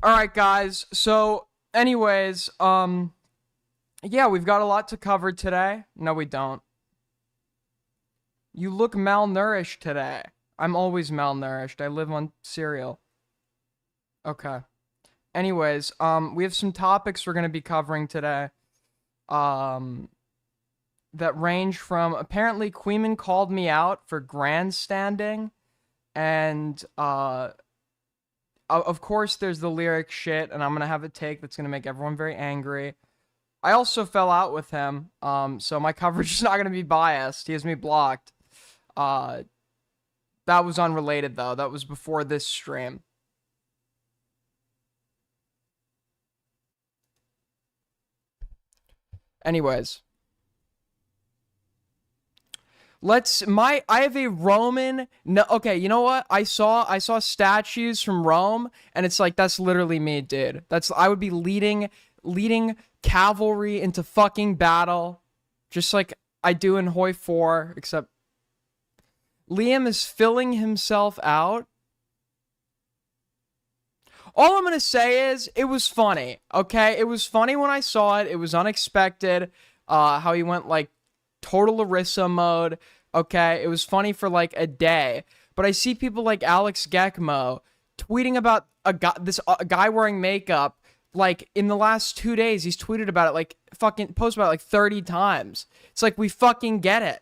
All right, guys. So, anyways, yeah, we've got a lot to cover today. No, we don't. You look malnourished today. I'm always malnourished. I live on cereal. Okay. Anyways, we have some topics we're gonna be covering today. Um, that range from apparently Kuihman called me out for grandstanding, and of course there's the Lerix shit, and I'm gonna have a take that's gonna make everyone very angry. I also fell out with him, so my coverage is not gonna be biased. He has me blocked. Uh, that was unrelated though. That was before this stream. Anyways, I have a Roman. No, okay, you know what? I saw statues from Rome, and it's like that's literally me, dude. I would be leading cavalry into fucking battle, just like I do in Hoi 4, except Liam is filling himself out. All I'm gonna say is it was funny. Okay, it was funny when I saw it. It was unexpected. How he went like total Larissa mode. Okay, it was funny for like a day. But I see people like Alex Gekmo tweeting about a guy wearing makeup. Like in the last 2 days, he's tweeted about it like fucking posted about it like 30 times. It's like we fucking get it.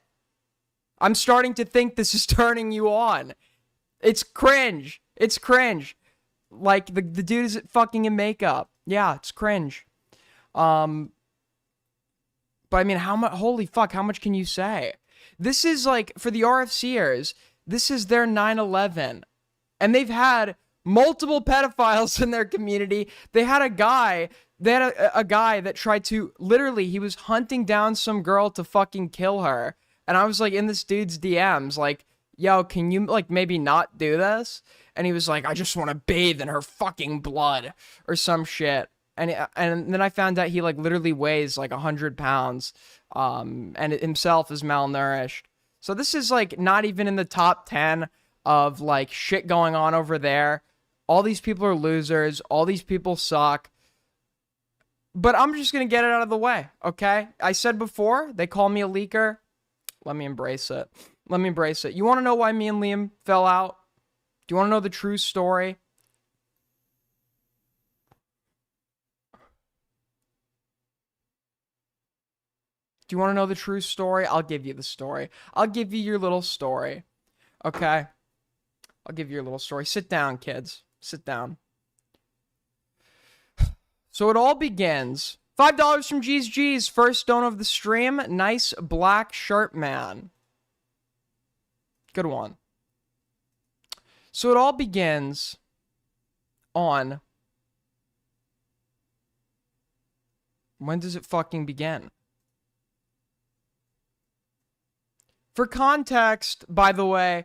I'm starting to think this is turning you on. It's cringe. It's cringe. Like the dude is fucking in makeup. Yeah, it's cringe. Um, but I mean, how much? Holy fuck! How much can you say? This is like for the RFCers. This is their 9/11, and they've had multiple pedophiles in their community. They had a guy. They had a guy that tried to literally. He was hunting down some girl to fucking kill her, and I was like in this dude's DMs, like, "Yo, can you like maybe not do this?" And he was like, "I just want to bathe in her fucking blood," or some shit. And then I found out he like literally weighs like 100 pounds, and himself is malnourished. So this is like not even in the top 10 of like shit going on over there. All these people are losers. All these people suck. But I'm just gonna get it out of the way, okay? I said before they call me a leaker. Let me embrace it. Let me embrace it. You want to know why me and Liam fell out? Do you want to know the true story? Do you want to know the true story? I'll give you the story. I'll give you your little story. Okay? I'll give you your little story. Sit down, kids. Sit down. So it all begins. $5 from G's G's. First donor of the stream. Nice black shirt man. Good one. So it all begins on... When does it fucking begin? For context, by the way,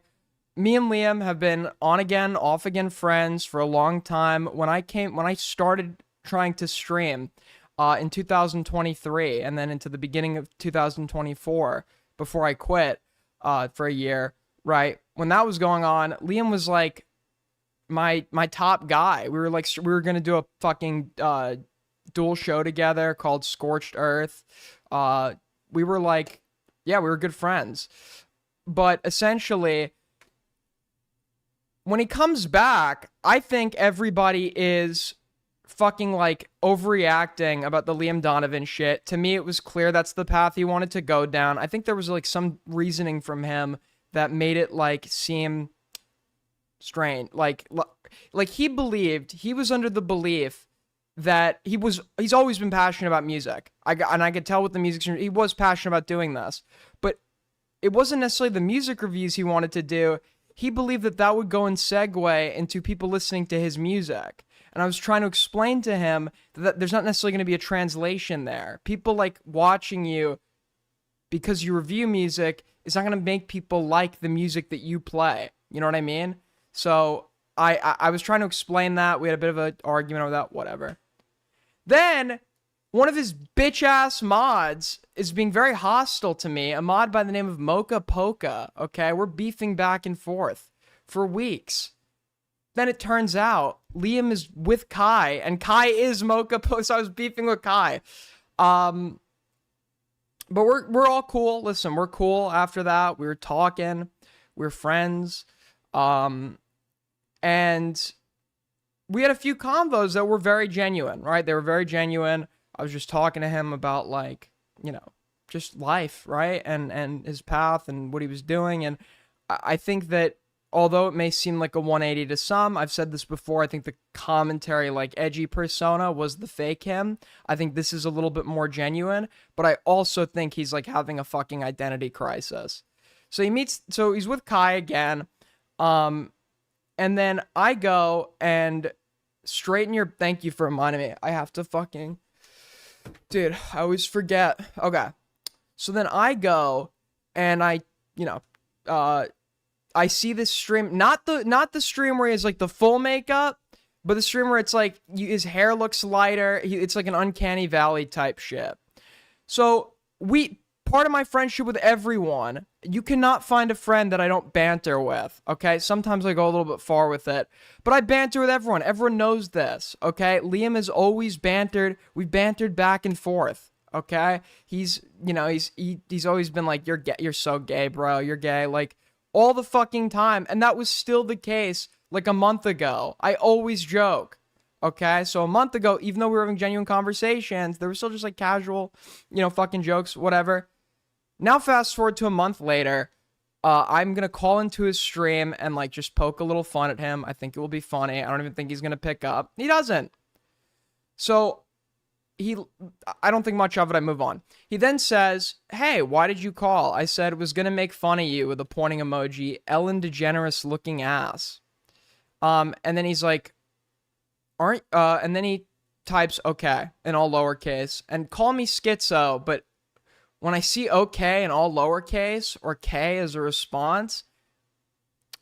me and Liam have been on again, off again friends for a long time. When I started trying to stream in 2023 and then into the beginning of 2024 before I quit for a year, right? When that was going on, Liam was like my top guy. We were gonna do a fucking dual show together called Scorched Earth. We were like, yeah, we were good friends. But essentially, when he comes back, I think everybody is fucking like overreacting about the Liam Donovan shit. To me, it was clear that's the path he wanted to go down. I think there was like some reasoning from him that made it like seem strange. Like he was under the belief that he's always been passionate about music. I could tell with the music, he was passionate about doing this, but it wasn't necessarily the music reviews he wanted to do. He believed that would go and segue into people listening to his music. And I was trying to explain to him that there's not necessarily going to be a translation there. People like watching you because you review music is not going to make people like the music that you play. You know what I mean? So I was trying to explain that. We had a bit of an argument over that, whatever. Then, one of his bitch-ass mods is being very hostile to me, a mod by the name of Mocha Poca, okay? We're beefing back and forth for weeks. Then it turns out Liam is with Kai, and Kai is Mocha Post. I was beefing with Kai. But we're all cool. Listen, we're cool after that. We were talking. We were friends. And we had a few convos that were very genuine, right? They were very genuine. I was just talking to him about, like, you know, just life, right? And his path and what he was doing. And I think that although it may seem like a 180 to some, I've said this before, I think the commentary, like, edgy persona was the fake him. I think this is a little bit more genuine, but I also think he's, like, having a fucking identity crisis. So he's with Kai again, and then I go and thank you for reminding me. I have to fucking, dude, I always forget. Okay. So then I go and I see this stream, not the stream where he has, like, the full makeup, but the stream where it's like his hair looks lighter. It's like an uncanny valley type shit. So part of my friendship with everyone, you cannot find a friend that I don't banter with, okay? Sometimes I go a little bit far with it, but I banter with everyone. Everyone knows this, okay? Liam has always bantered. We've bantered back and forth, okay? He's always been like, you're so gay, bro. You're gay, like, all the fucking time. And that was still the case like a month ago. I always joke, okay? So a month ago, even though we were having genuine conversations, there were still just, like, casual, fucking jokes, whatever. Now fast forward to a month later, I'm going to call into his stream and, like, just poke a little fun at him. I think it will be funny. I don't even think he's going to pick up. He doesn't. So I don't think much of it. I move on. He then says, hey, why did you call? I said it was going to make fun of you with a pointing emoji, Ellen DeGeneres looking ass. And then he's like, and then he types okay in all lowercase and call me schizo, but when I see okay in all lowercase or K as a response,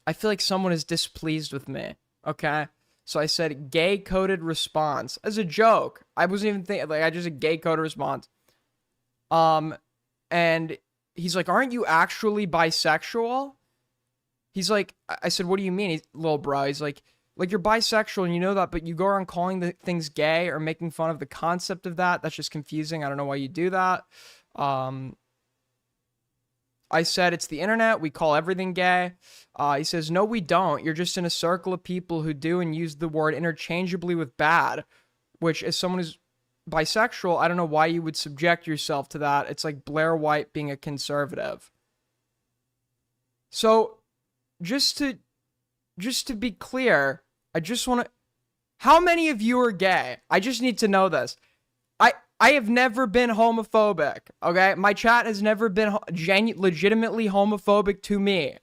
I feel like someone is displeased with me, okay? So I said gay-coded response as a joke. I wasn't even thinking, like, I just a gay-coded response. And he's like, aren't you actually bisexual? He's like, I said, what do you mean? He's little bro. He's like you're bisexual and you know that, but you go around calling the things gay or making fun of the concept of that. That's just confusing. I don't know why you do that. I said, it's the internet. We call everything gay. He says, no, we don't. You're just in a circle of people who do and use the word interchangeably with bad, which as someone who's bisexual, I don't know why you would subject yourself to that. It's like Blair White being a conservative. So just to be clear, I just want to, how many of you are gay? I just need to know this. I have never been homophobic, okay? My chat has never been legitimately homophobic to me.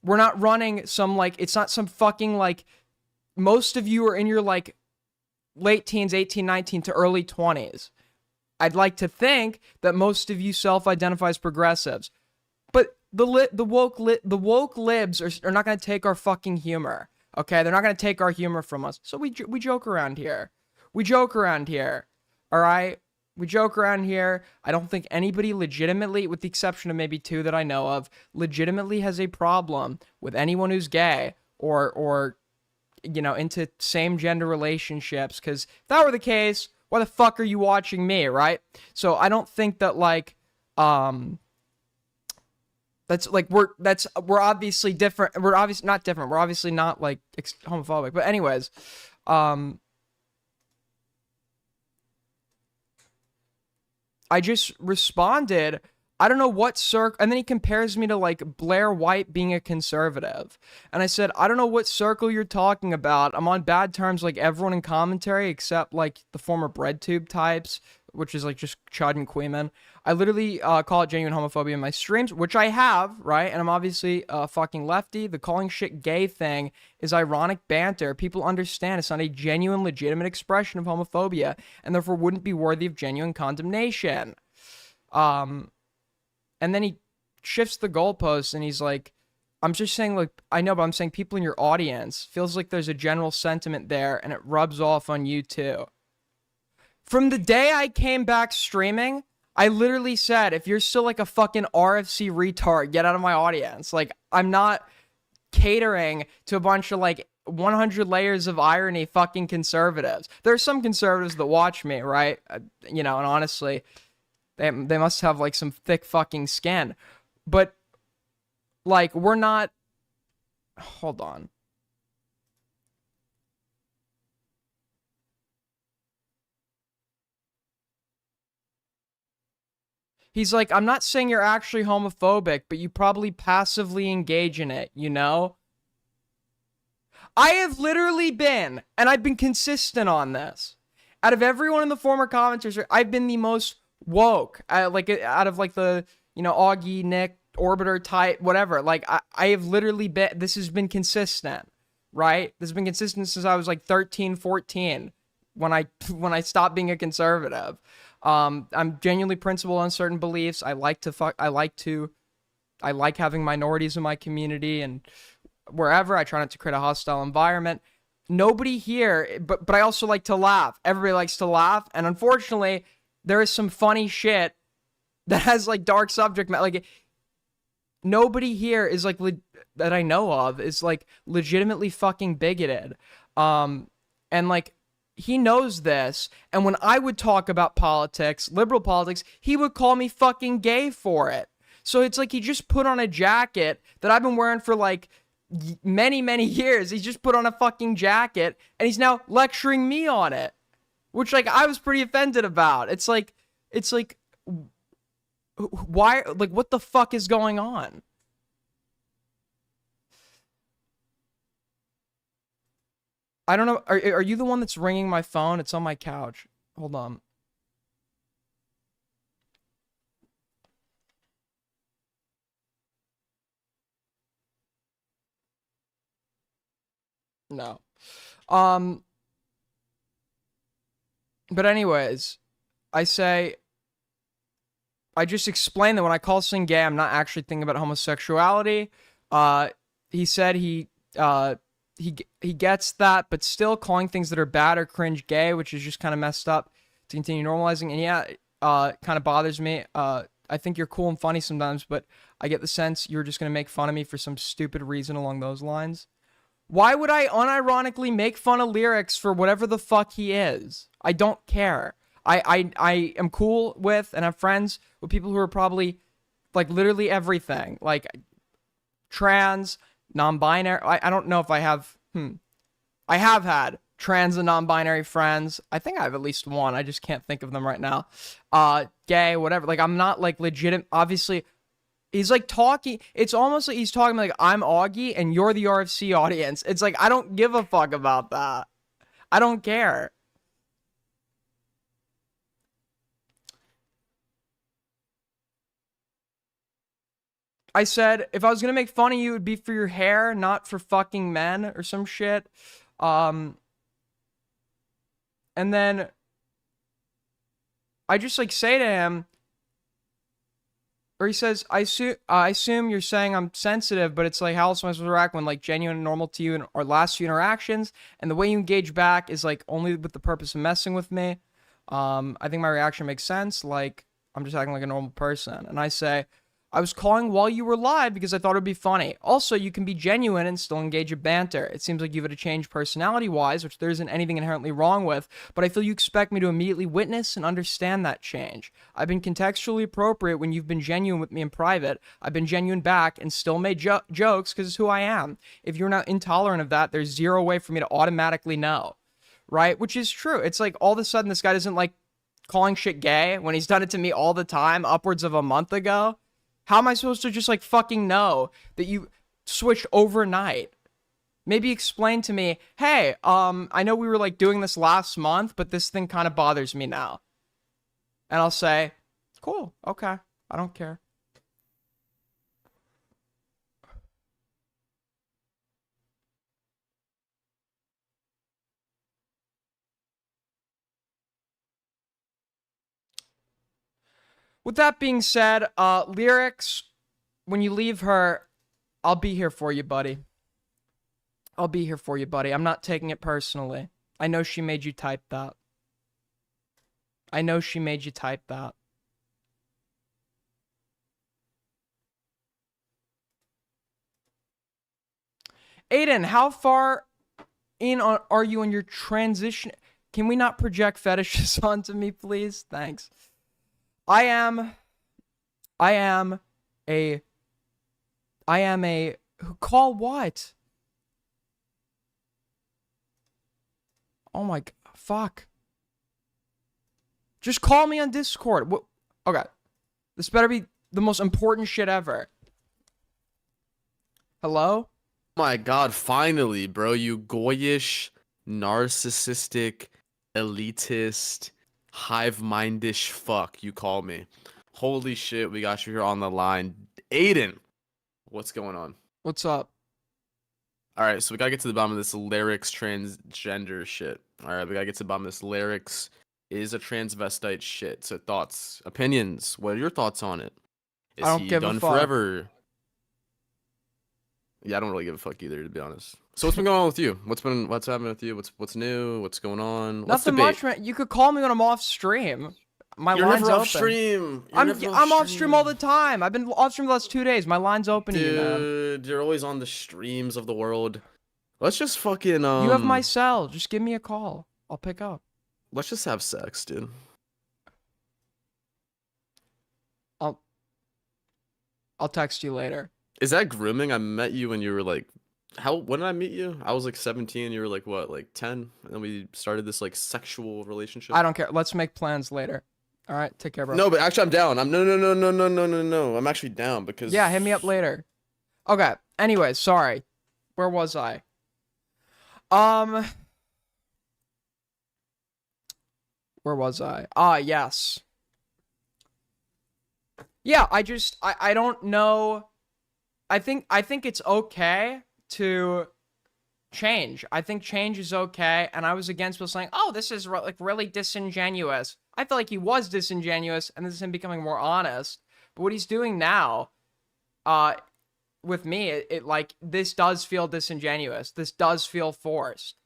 We're not running some, like, it's not some fucking, like, most of you are in your, like, late teens, 18, 19 to early 20s. I'd like to think that most of you self-identify as progressives. But the woke libs are not going to take our fucking humor, okay? They're not going to take our humor from us. So we joke around here. We joke around here, all right? We joke around here. I don't think anybody legitimately, with the exception of maybe two that I know of, legitimately has a problem with anyone who's gay or into same-gender relationships, because if that were the case, why the fuck are you watching me, right? So I don't think that, like, we're obviously different. We're obviously not different. We're obviously not, like, homophobic. But anyways, I just responded, I don't know what circle, and then he compares me to, like, Blair White being a conservative. And I said, I don't know what circle you're talking about. I'm on bad terms, like, everyone in commentary, except, like, the former BreadTube types, which is, like, just Chud and Kuihman. I literally call it genuine homophobia in my streams, which I have, right? And I'm obviously a fucking lefty. The calling shit gay thing is ironic banter. People understand it's not a genuine, legitimate expression of homophobia, and therefore wouldn't be worthy of genuine condemnation. And then he shifts the goalposts, and he's like, I'm just saying, like, I know, but I'm saying people in your audience, feels like there's a general sentiment there, and it rubs off on you too. From the day I came back streaming, I literally said, if you're still, like, a fucking RFC retard, get out of my audience. Like, I'm not catering to a bunch of, like, 100 layers of irony fucking conservatives. There's some conservatives that watch me, right? And honestly, they must have like some thick fucking skin. But like, we're not. Hold on. He's like, I'm not saying you're actually homophobic, but you probably passively engage in it, you know? I have literally been, and I've been consistent on this. Out of everyone in the former commenters, I've been the most woke. Out of like the, Augie, Nick, Orbiter type, whatever. Like, I have literally been, this has been consistent, right? This has been consistent since I was like 13, 14 when I stopped being a conservative. I'm genuinely principled on certain beliefs. I like having minorities in my community and wherever. I try not to create a hostile environment. Nobody here, but I also like to laugh. Everybody likes to laugh, and unfortunately, there is some funny shit that has like dark subject matter. Like, nobody here is like that I know of is like legitimately fucking bigoted. And like, he knows this, and when I would talk about politics, liberal politics, he would call me fucking gay for it. So it's like he just put on a jacket that I've been wearing for like many, many years. He's just put on a fucking jacket, and he's now lecturing me on it, which like I was pretty offended about. It's like, why? Like, what the fuck is going on? I don't know. Are you the one that's ringing my phone? It's on my couch. Hold on. No. Um. But anyways, I just explained that when I call something gay, I'm not actually thinking about homosexuality. He said he gets that, but still calling things that are bad or cringe gay, which is just kind of messed up to continue normalizing. And yeah, kind of bothers me. I think you're cool and funny sometimes, but I get the sense you're just going to make fun of me for some stupid reason along those lines. Why would I unironically make fun of Lerix for whatever the fuck he is? I don't care. I am cool with and have friends with people who are probably like literally everything. Like trans, non-binary. I don't know if I have, I have had trans and non-binary friends. I think I have at least one. I just can't think of them right now. Gay, whatever. Like, I'm not like legit. Obviously, he's like talking. It's almost like he's talking like I'm Augie and you're the RFC audience. It's like, I don't give a fuck about that. I don't care. I said, if I was gonna make fun of you, it would be for your hair, not for fucking men or some shit. And then I just like say to him, or he says, I assume you're saying I'm sensitive, but it's like, how else am I supposed to react when like genuine and normal to you in our last few interactions, and the way you engage back is like only with the purpose of messing with me. I think my reaction makes sense. Like, I'm just acting like a normal person. And I say, I was calling while you were live because I thought it'd be funny. Also, you can be genuine and still engage in banter. It seems like you've had a change personality-wise, which there isn't anything inherently wrong with, but I feel you expect me to immediately witness and understand that change. I've been contextually appropriate when you've been genuine with me in private. I've been genuine back and still made jokes because it's who I am. If you're not intolerant of that, there's zero way for me to automatically know. Right? Which is true. It's like all of a sudden this guy doesn't like calling shit gay when he's done it to me all the time upwards of a month ago. How am I supposed to just like fucking know that you switched overnight? Maybe explain to me, hey, I know we were like doing this last month, but this thing kind of bothers me now. And I'll say, cool, okay, I don't care. With that being said, Lerix, when you leave her, I'll be here for you, buddy. I'll be here for you, buddy. I'm not taking it personally. I know she made you type that. I know she made you type that. Aiden, how far are you in your transition? Can we not project fetishes onto me, please? Thanks. I am a call what? Oh my fuck. Just call me on Discord. What? Okay. This better be the most important shit ever. Hello? My God, finally, bro. You goyish, narcissistic, elitist, hive-mindish fuck, you call me. Holy shit, we got you here on the line. Aiden, what's going on? What's up? All right, so we gotta get to the bottom of this Lerix transgender shit. All right, we gotta get to the bottom of this. Lerix is a transvestite shit. So thoughts, opinions. What are your thoughts on it? Is I don't he give a done fuck. forever? Yeah, I don't really give a fuck either, to be honest. So what's been going on with you? What's happening with you? What's new? What's going on? Nothing much, man. You could call me when I'm off stream. My You're line's never open. off stream. I'm off stream all the time. I've been off stream the last 2 days. My line's open to you, man. Dude, you're always on the streams of the world. Let's just fucking You have my cell. Just give me a call. I'll pick up. Let's just have sex, dude. I'll text you later. Is that grooming? I met you when you were like, when did I meet you? I was like 17. You were like what, like 10? And then we started this like sexual relationship. I don't care. Let's make plans later. All right, take care, bro. No, but actually I'm down. No. I'm actually down because yeah, hit me up later. Okay. Anyway, sorry. Where was I? Where was I? Ah, yes. Yeah, I don't know. I think it's okay to change. I think change is okay, and I was against people saying, "Oh, this is like really disingenuous." I feel like he was disingenuous, and this is him becoming more honest. But what he's doing now, with me, it like this does feel disingenuous. This does feel forced.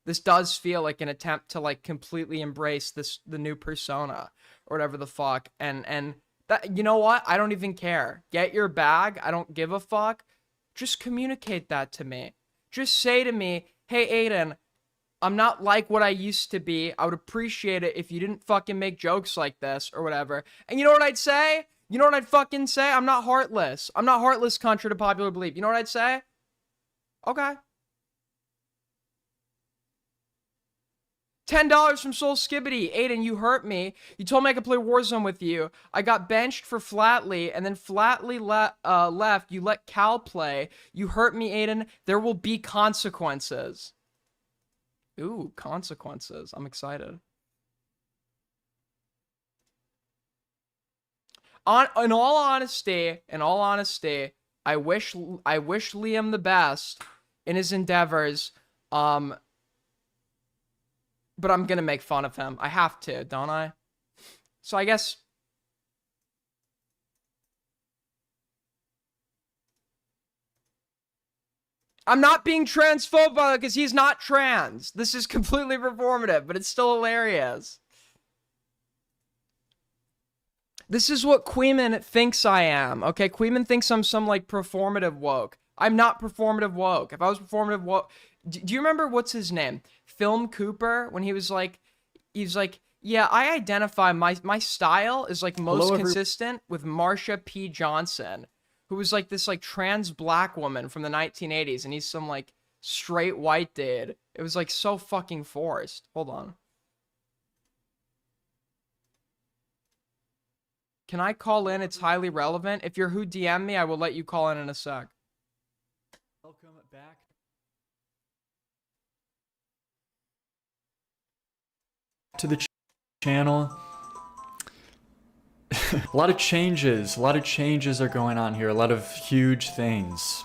This does feel like an attempt to like completely embrace the new persona or whatever the fuck, and that, you know what? I don't even care. Get your bag. I don't give a fuck. Just communicate that to me. Just say to me, "Hey, Aiden, I'm not like what I used to be. I would appreciate it if you didn't fucking make jokes like this," or whatever. And you know what I'd say? You know what I'd fucking say? I'm not heartless. I'm not heartless, contrary to popular belief. You know what I'd say? Okay. $10 from Soul Skibbity. Aiden, you hurt me. You told me I could play Warzone with you. I got benched for Flatly, and then Flatly left. You let Cal play. You hurt me, Aiden. There will be consequences. Ooh, consequences. I'm excited. In all honesty, I wish Liam the best in his endeavors. But I'm gonna make fun of him. I have to, don't I? So I guess... I'm not being transphobic because he's not trans. This is completely performative, but it's still hilarious. This is what Kuihman thinks I am, okay? Kuihman thinks I'm some, like, performative woke. I'm not performative woke. If I was performative woke... Do you remember, what's his name? Film Cooper, when he was like, yeah, I identify my style is like most consistent with Marsha P. Johnson, who was like this like trans black woman from the 1980s, and he's some like straight white dude. It was like so fucking forced. Hold on. Can I call in? It's highly relevant. If you're who DM me, I will let you call in a sec. Welcome back to the channel. A lot of changes are going on here. A lot of huge things.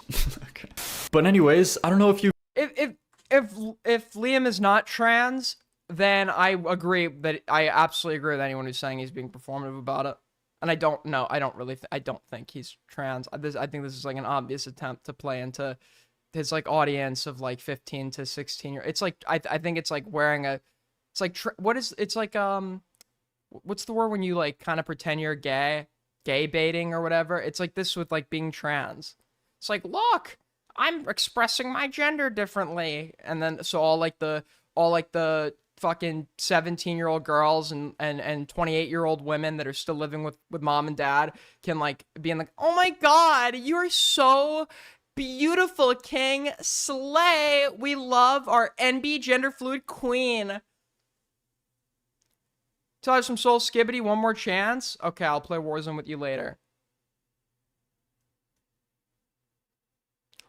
Okay. But anyways, I don't know if you... If Liam is not trans, then I agree that I absolutely agree with anyone who's saying he's being performative about it. And I don't know. I don't think he's trans. I think this is like an obvious attempt to play into his like audience of like 15 to 16 year. It's like I think it's like wearing a... It's like, it's like, what's the word when you, like, kind of pretend you're gay baiting or whatever? It's like this with, like, being trans. It's like, look, I'm expressing my gender differently. And then so all the fucking 17-year-old girls and 28-year-old women that are still living with mom and dad can like be in like, oh my god, you're so beautiful, king. Slay. We love our NB gender fluid queen. Tell us some Soul Skibbity, one more chance. Okay, I'll play Warzone with you later.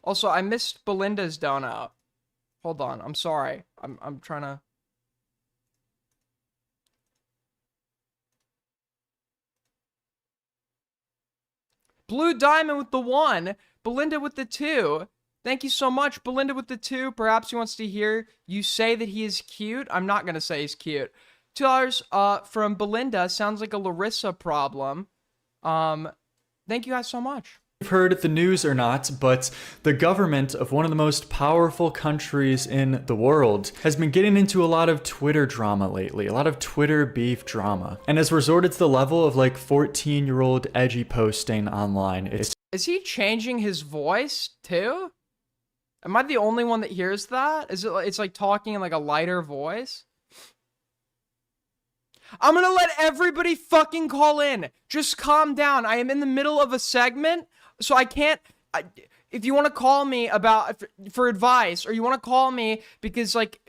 Also, I missed Belinda's donut. Hold on, I'm sorry. I'm trying to... Blue Diamond with the 1. Belinda with the 2. Thank you so much, Belinda with the 2. Perhaps he wants to hear you say that he is cute. I'm not going to say he's cute. $2 from Belinda. Sounds like a Larissa problem. Thank you guys so much. You've heard the news or not, but the government of one of the most powerful countries in the world has been getting into a lot of Twitter drama lately, a lot of Twitter beef drama, and has resorted to the level of like 14-year-old edgy posting online. Is he changing his voice too? Am I the only one that hears that? Is it? It's like talking in like a lighter voice. I'm gonna let everybody fucking call in. Just calm down. I am in the middle of a segment, so I can't... if you want to call me about... for advice, or you want to call me because, like,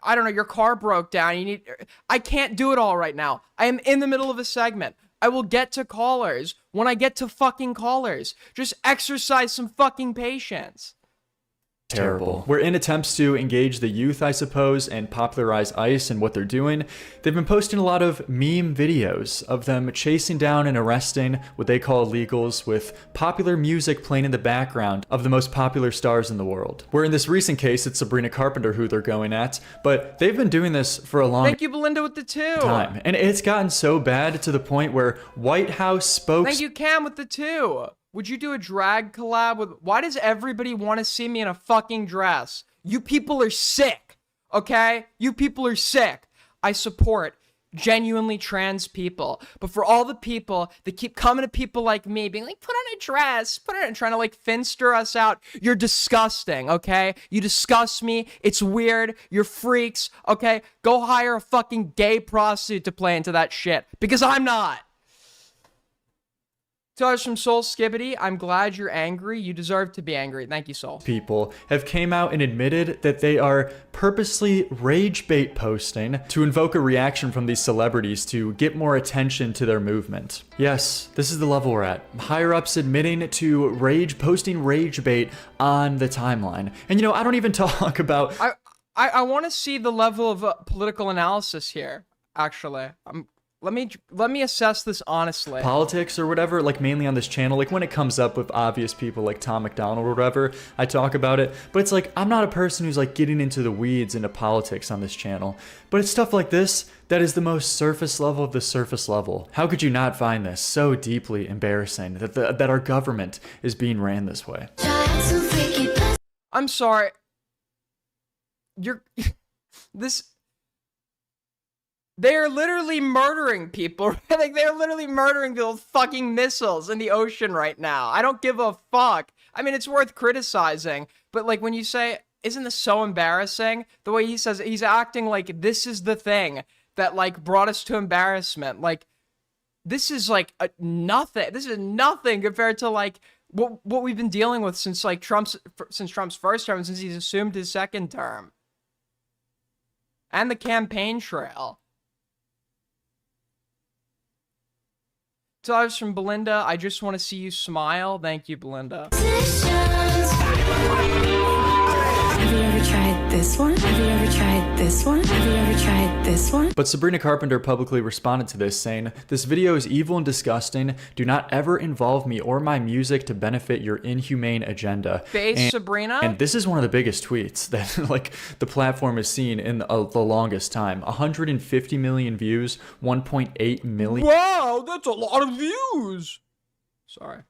I don't know, your car broke down, you need... I can't do it all right now. I am in the middle of a segment. I will get to callers when I get to fucking callers. Just exercise some fucking patience. Terrible. Where in attempts to engage the youth, I suppose, and popularize ICE and what they're doing, they've been posting a lot of meme videos of them chasing down and arresting what they call illegals with popular music playing in the background of the most popular stars in the world. Where in this recent case, it's Sabrina Carpenter who they're going at, but they've been doing this for a long Thank you, Belinda with the 2. time. And it's gotten so bad to the point where White House spokes... Thank you, Cam with the 2. Would you do a drag collab with... Why does everybody want to see me in a fucking dress? You people are sick, okay? You people are sick. I support genuinely trans people. But for all the people that keep coming to people like me, being like, put on a dress, put on it, and trying to like finster us out, you're disgusting, okay? You disgust me. It's weird. You're freaks, okay? Go hire a fucking gay prostitute to play into that shit. Because I'm not. $2 from Soul Skibbity. I'm glad you're angry. You deserve to be angry. Thank you, Soul. People have came out and admitted that they are purposely rage bait posting to invoke a reaction from these celebrities to get more attention to their movement. Yes, this is the level we're at. Higher ups admitting to posting rage bait on the timeline. And you know, I don't even talk about... I want to see the level of political analysis here, actually. Let me assess this honestly. Politics or whatever, like mainly on this channel, like when it comes up with obvious people like Tom McDonald or whatever, I talk about it. But it's like, I'm not a person who's like getting into the weeds into politics on this channel. But it's stuff like this that is the most surface level of the surface level. How could you not find this so deeply embarrassing that our government is being ran this way? I'm sorry. They are literally murdering people. Like, they're literally murdering people with fucking missiles in the ocean right now. I don't give a fuck. I mean, it's worth criticizing, but like when you say, isn't this so embarrassing? The way he says it, he's acting like this is the thing that like brought us to embarrassment. Like, this is like nothing. This is nothing compared to like what we've been dealing with since like Trump's first term, since he's assumed his second term. And the campaign trail. $2 from Belinda. I just want to see you smile. Thank you, Belinda. Have you ever tried this one? Have you ever tried this one? Have you ever tried this one? But Sabrina Carpenter publicly responded to this, saying, "This video is evil and disgusting. Do not ever involve me or my music to benefit your inhumane agenda." Sabrina? And this is one of the biggest tweets that like the platform has seen in the longest time. 150 million views, 1.8 million. Wow, that's a lot of views. Sorry.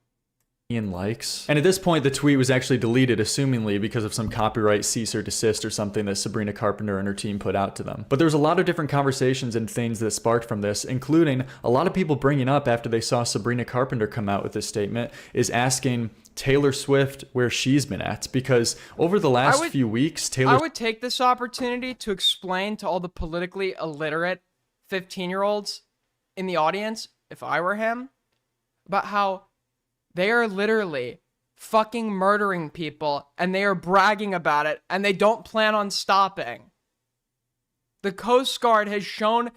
likes. And at this point, the tweet was actually deleted, assumingly because of some copyright cease or desist or something that Sabrina Carpenter and her team put out to them. But there was a lot of different conversations and things that sparked from this, including a lot of people bringing up after they saw Sabrina Carpenter come out with this statement, is asking Taylor Swift where she's been at, because over the last few weeks, I would take this opportunity to explain to all the politically illiterate 15-year-olds in the audience, if I were him, about how they are literally fucking murdering people and they are bragging about it and they don't plan on stopping. The Coast Guard has shown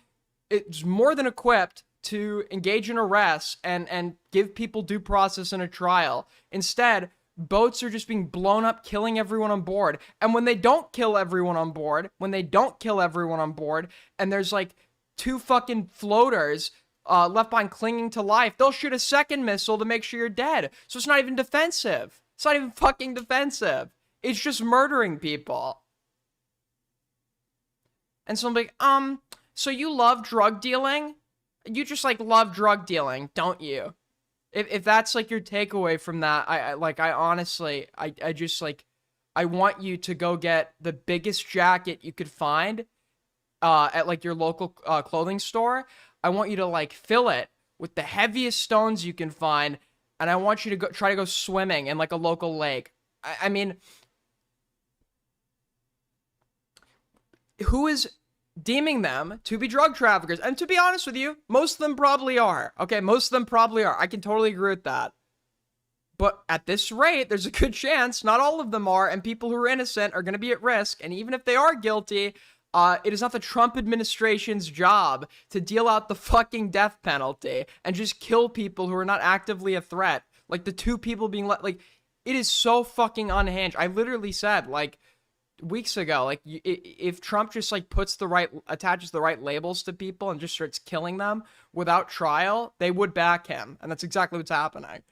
it's more than equipped to engage in arrests and give people due process in a trial. Instead, boats are just being blown up, killing everyone on board. And when they don't kill everyone on board, and there's like 2 fucking floaters left behind clinging to life, they'll shoot a second missile to make sure you're dead. So it's not even defensive. It's not even fucking defensive. It's just murdering people. And so I'm like, so you love drug dealing? You just like love drug dealing, don't you? If that's like your takeaway from that, I honestly, I just like, I want you to go get the biggest jacket you could find at like your local clothing store. I want you to like fill it with the heaviest stones you can find, and I want you to try to go swimming in like a local lake. I mean, who is deeming them to be drug traffickers? And to be honest with you, most of them probably are. Okay, most of them probably are. I can totally agree with that. But at this rate, there's a good chance not all of them are, and people who are innocent are going to be at risk. And even if they are guilty, it is not the Trump administration's job to deal out the fucking death penalty and just kill people who are not actively a threat. Like the 2 people being like, it is so fucking unhinged. I literally said, like, weeks ago, like, if Trump just like attaches the right labels to people and just starts killing them without trial, they would back him. And that's exactly what's happening.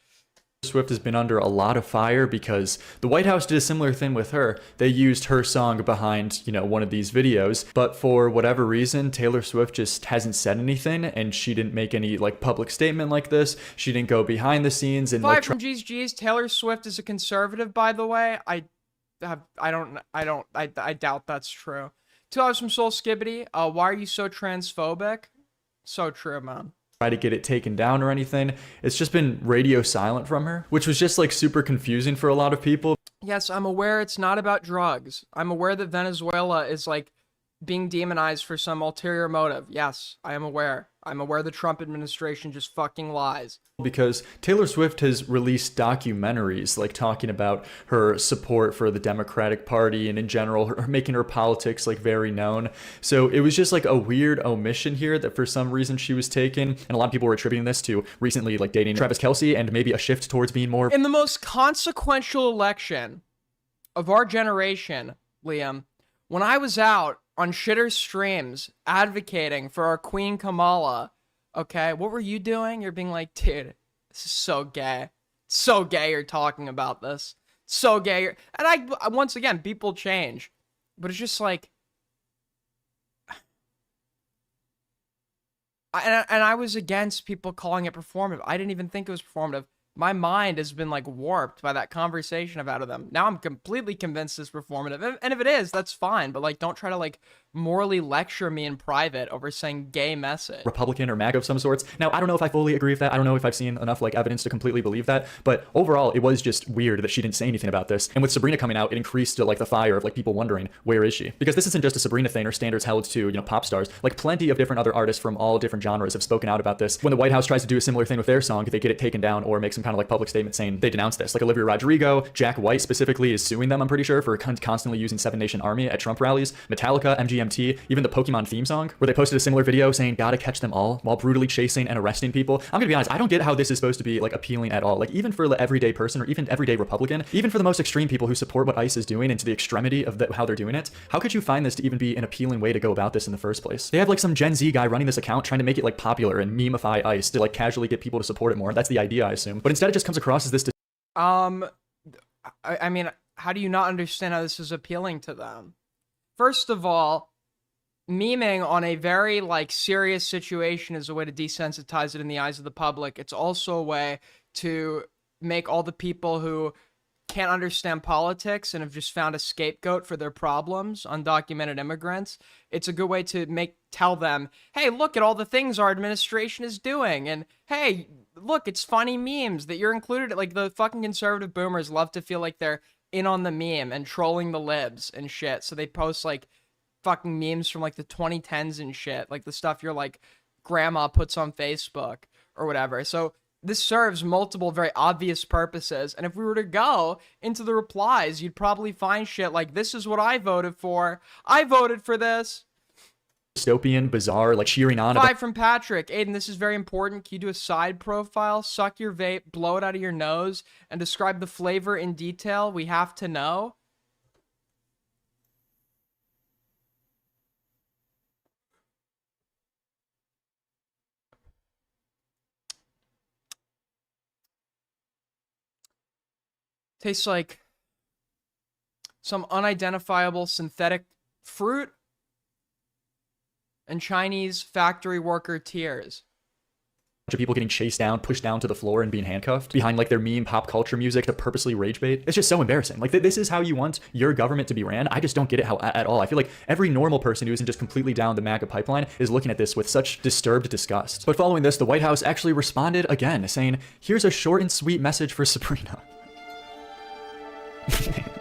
Swift has been under a lot of fire because the White House did a similar thing with her. They used her song behind, one of these videos, but for whatever reason, Taylor Swift just hasn't said anything, and she didn't make any like public statement like this. She didn't go behind the scenes and from G's. Taylor Swift is a conservative, by the way. I doubt that's true. $2 from Soul Skibbity. Why are you so transphobic? So true, man. Try to get it taken down or anything. It's just been radio silent from her, which was just like super confusing for a lot of people. Yes, I'm aware it's not about drugs. I'm aware that Venezuela is like being demonized for some ulterior motive. Yes, I am aware. I'm aware the Trump administration just fucking lies. Because Taylor Swift has released documentaries like talking about her support for the Democratic Party and in general her making her politics like very known. So it was just like a weird omission here that for some reason she was taken, and a lot of people were attributing this to recently like dating Travis Kelce and maybe a shift towards being more in the most consequential election of our generation. Liam, when I was out on shitter streams advocating for our Queen Kamala, okay, what were you doing? You're being like, dude, this is so gay. So gay you're talking about this. So gay. And I once again, people change. But it's just like, I was against people calling it performative. I didn't even think it was performative. My mind has been like warped by that conversation I've had with them. Now I'm completely convinced it's performative. And if it is, that's fine. But like, don't try to like morally lecture me in private over saying gay message. Republican or MAGA of some sorts. Now, I don't know if I fully agree with that. I don't know if I've seen enough like evidence to completely believe that. But overall, it was just weird that she didn't say anything about this. And with Sabrina coming out, it increased like the fire of like people wondering, where is she? Because this isn't just a Sabrina thing or standards held to, pop stars. Like plenty of different other artists from all different genres have spoken out about this. When the White House tries to do a similar thing with their song, they get it taken down or make some kind of like public statement saying they denounce this. Like Olivia Rodrigo, Jack White specifically is suing them, I'm pretty sure, for constantly using Seven Nation Army at Trump rallies. Metallica, MGMT, even the Pokemon theme song, where they posted a similar video saying, gotta catch them all, while brutally chasing and arresting people. I'm gonna be honest, I don't get how this is supposed to be like appealing at all. Like even for the everyday person or even everyday Republican, even for the most extreme people who support what ICE is doing and to the extremity of how they're doing it, how could you find this to even be an appealing way to go about this in the first place? They have like some Gen Z guy running this account trying to make it like popular and memeify ICE to like casually get people to support it more. That's the idea, I assume. But instead it just comes across as this I mean, how do you not understand how this is appealing to them? First of all, memeing on a very like serious situation is a way to desensitize it in the eyes of the public. It's also a way to make all the people who can't understand politics and have just found a scapegoat for their problems, undocumented immigrants. It's a good way to tell them, hey, look at all the things our administration is doing, and hey, look, it's funny memes that you're included. Like, the fucking conservative boomers love to feel like they're in on the meme and trolling the libs and shit, so they post like fucking memes from like the 2010s and shit, like the stuff your like grandma puts on Facebook or whatever. So this serves multiple very obvious purposes, and if we were to go into the replies, you'd probably find shit like, this is what I voted for. I voted for this. Dystopian, bizarre, like cheering on about 5 from Patrick. Aiden, this is very important. Can you do a side profile? Suck your vape, blow it out of your nose, and describe the flavor in detail. We have to know. Tastes like some unidentifiable synthetic fruit and Chinese factory worker tears. of people getting chased down, pushed down to the floor, and being handcuffed behind like their meme pop culture music to purposely rage bait. It's just so embarrassing. Like this is how you want your government to be ran. I just don't get it at all. I feel like every normal person who isn't just completely down the MAGA pipeline is looking at this with such disturbed disgust. But following this, the White House actually responded again, saying, "Here's a short and sweet message for Sabrina."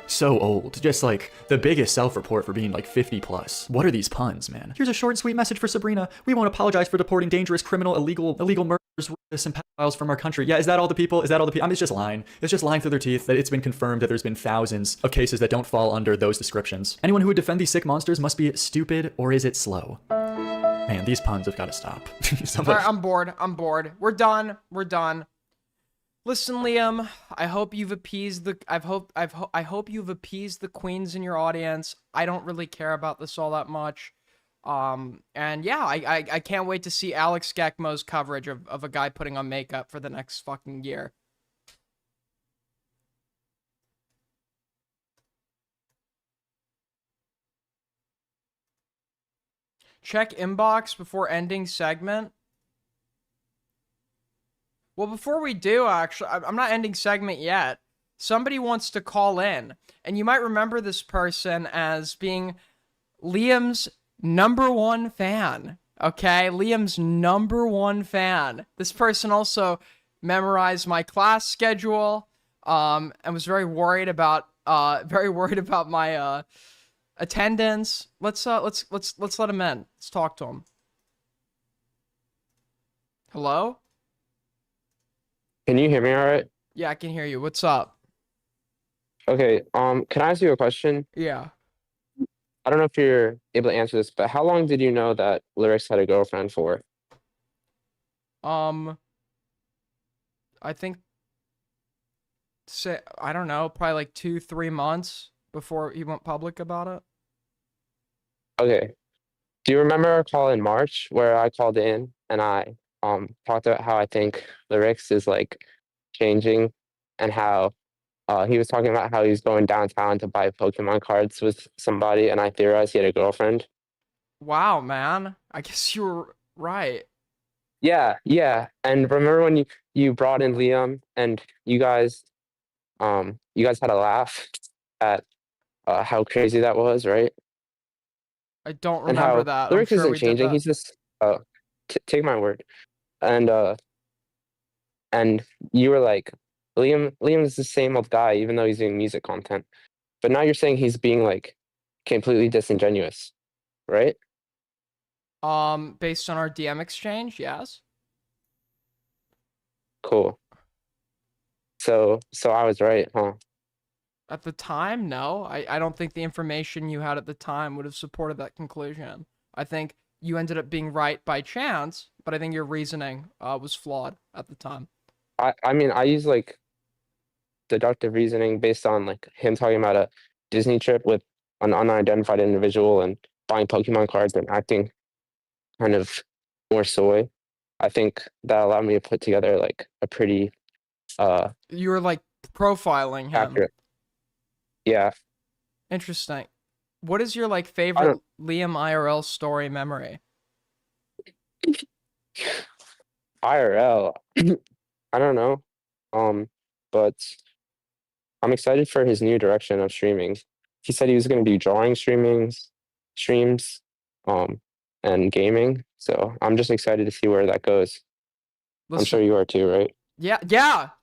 So old. Just like the biggest self-report for being like 50 plus. What are these puns, man? Here's a short and sweet message for Sabrina. We won't apologize for deporting dangerous, criminal, illegal murderers, rapists, and pedophiles from our country. Yeah, is that all the people? Is that all the people? I mean, it's just lying. It's just lying through their teeth that it's been confirmed that there's been thousands of cases that don't fall under those descriptions. Anyone who would defend these sick monsters must be stupid, or is it slow? Man, these puns have got to stop. All right, I'm bored. We're done. Listen, Liam, I hope you've appeased the I hope you've appeased the queens in your audience. I don't really care about this all that much. And yeah, I can't wait to see Alex Gekmo's coverage of a guy putting on makeup for the next fucking year. Check inbox before ending segment. Well, before we do, actually, I'm not ending segment yet. Somebody wants to call in, and you might remember this person as being Liam's #1 fan. Okay, Liam's #1 fan. This person also memorized my class schedule, and was very worried about my attendance. Let's let him in. Let's talk to him. Hello? Can you hear me all right? Yeah, I can hear you. What's up? Okay, can I ask you a question? Yeah. I don't know if you're able to answer this, but how long did you know that Lerix had a girlfriend for? I think, I don't know, probably like 2-3 months before he went public about it. Okay. Do you remember our call in March where I called in and I talked about how I think Lerix is like changing and how he was talking about how he's going downtown to buy Pokemon cards with somebody, and I theorized he had a girlfriend. Wow, man. I guess you were right. Yeah. And remember when you brought in Liam and you guys had a laugh at how crazy that was, right? I don't And remember how that. I'm Lerix sure isn't we did changing. that. He's just take my word. And you were like, Liam is the same old guy, even though he's doing music content. But now you're saying he's being like completely disingenuous, right? Based on our DM exchange, yes. Cool. So I was right, huh? At the time, no. I don't think the information you had at the time would have supported that conclusion. I think you ended up being right by chance, but I think your reasoning was flawed at the time. I mean, I use like deductive reasoning based on like him talking about a Disney trip with an unidentified individual and buying Pokemon cards and acting kind of more soy. I think that allowed me to put together like a pretty You were like profiling him. accurate. Yeah. Interesting. What is your like favorite Liam IRL story memory? IRL. I don't know. but I'm excited for his new direction of streaming. He said he was going to do drawing streams, and gaming. So I'm just excited to see where that goes. I'm sure Listen, you are too, right? yeah, yup.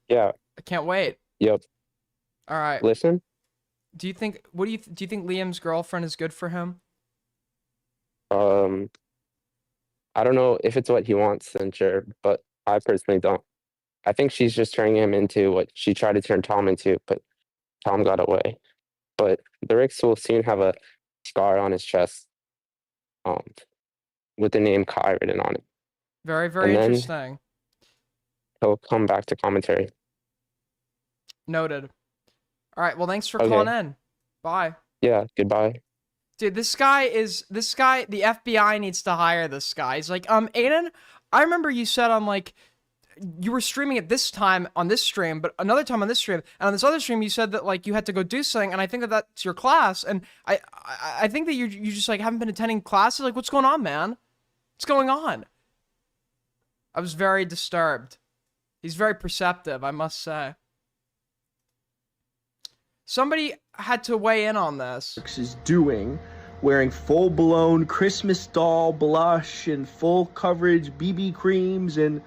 Yeah, I can't wait. yep. All right. Listen, Do you think do you think Liam's girlfriend is good for him? um, I don't know if it's what he wants, then sure, but I personally don't. I think she's just turning him into what she tried to turn Tom into, but Tom got away. But Lerix will soon have a scar on his chest, um, with the name Kai written on it. Very, very And then- interesting. He'll come back to commentary. Noted. All right. Well, thanks for Okay. calling in. Bye. Yeah, goodbye. Dude, the FBI needs to hire this guy. He's like, Aiden, I remember you said on like you were streaming at this time on this stream, but another time on this stream, and on this other stream you said that like you had to go do something, and I think that that's your class, and I think that you just like haven't been attending classes. Like, what's going on, man? What's going on? I was very disturbed. He's very perceptive, I must say. Somebody had to weigh in on this. Is doing, wearing full-blown Christmas doll blush and full coverage BB creams and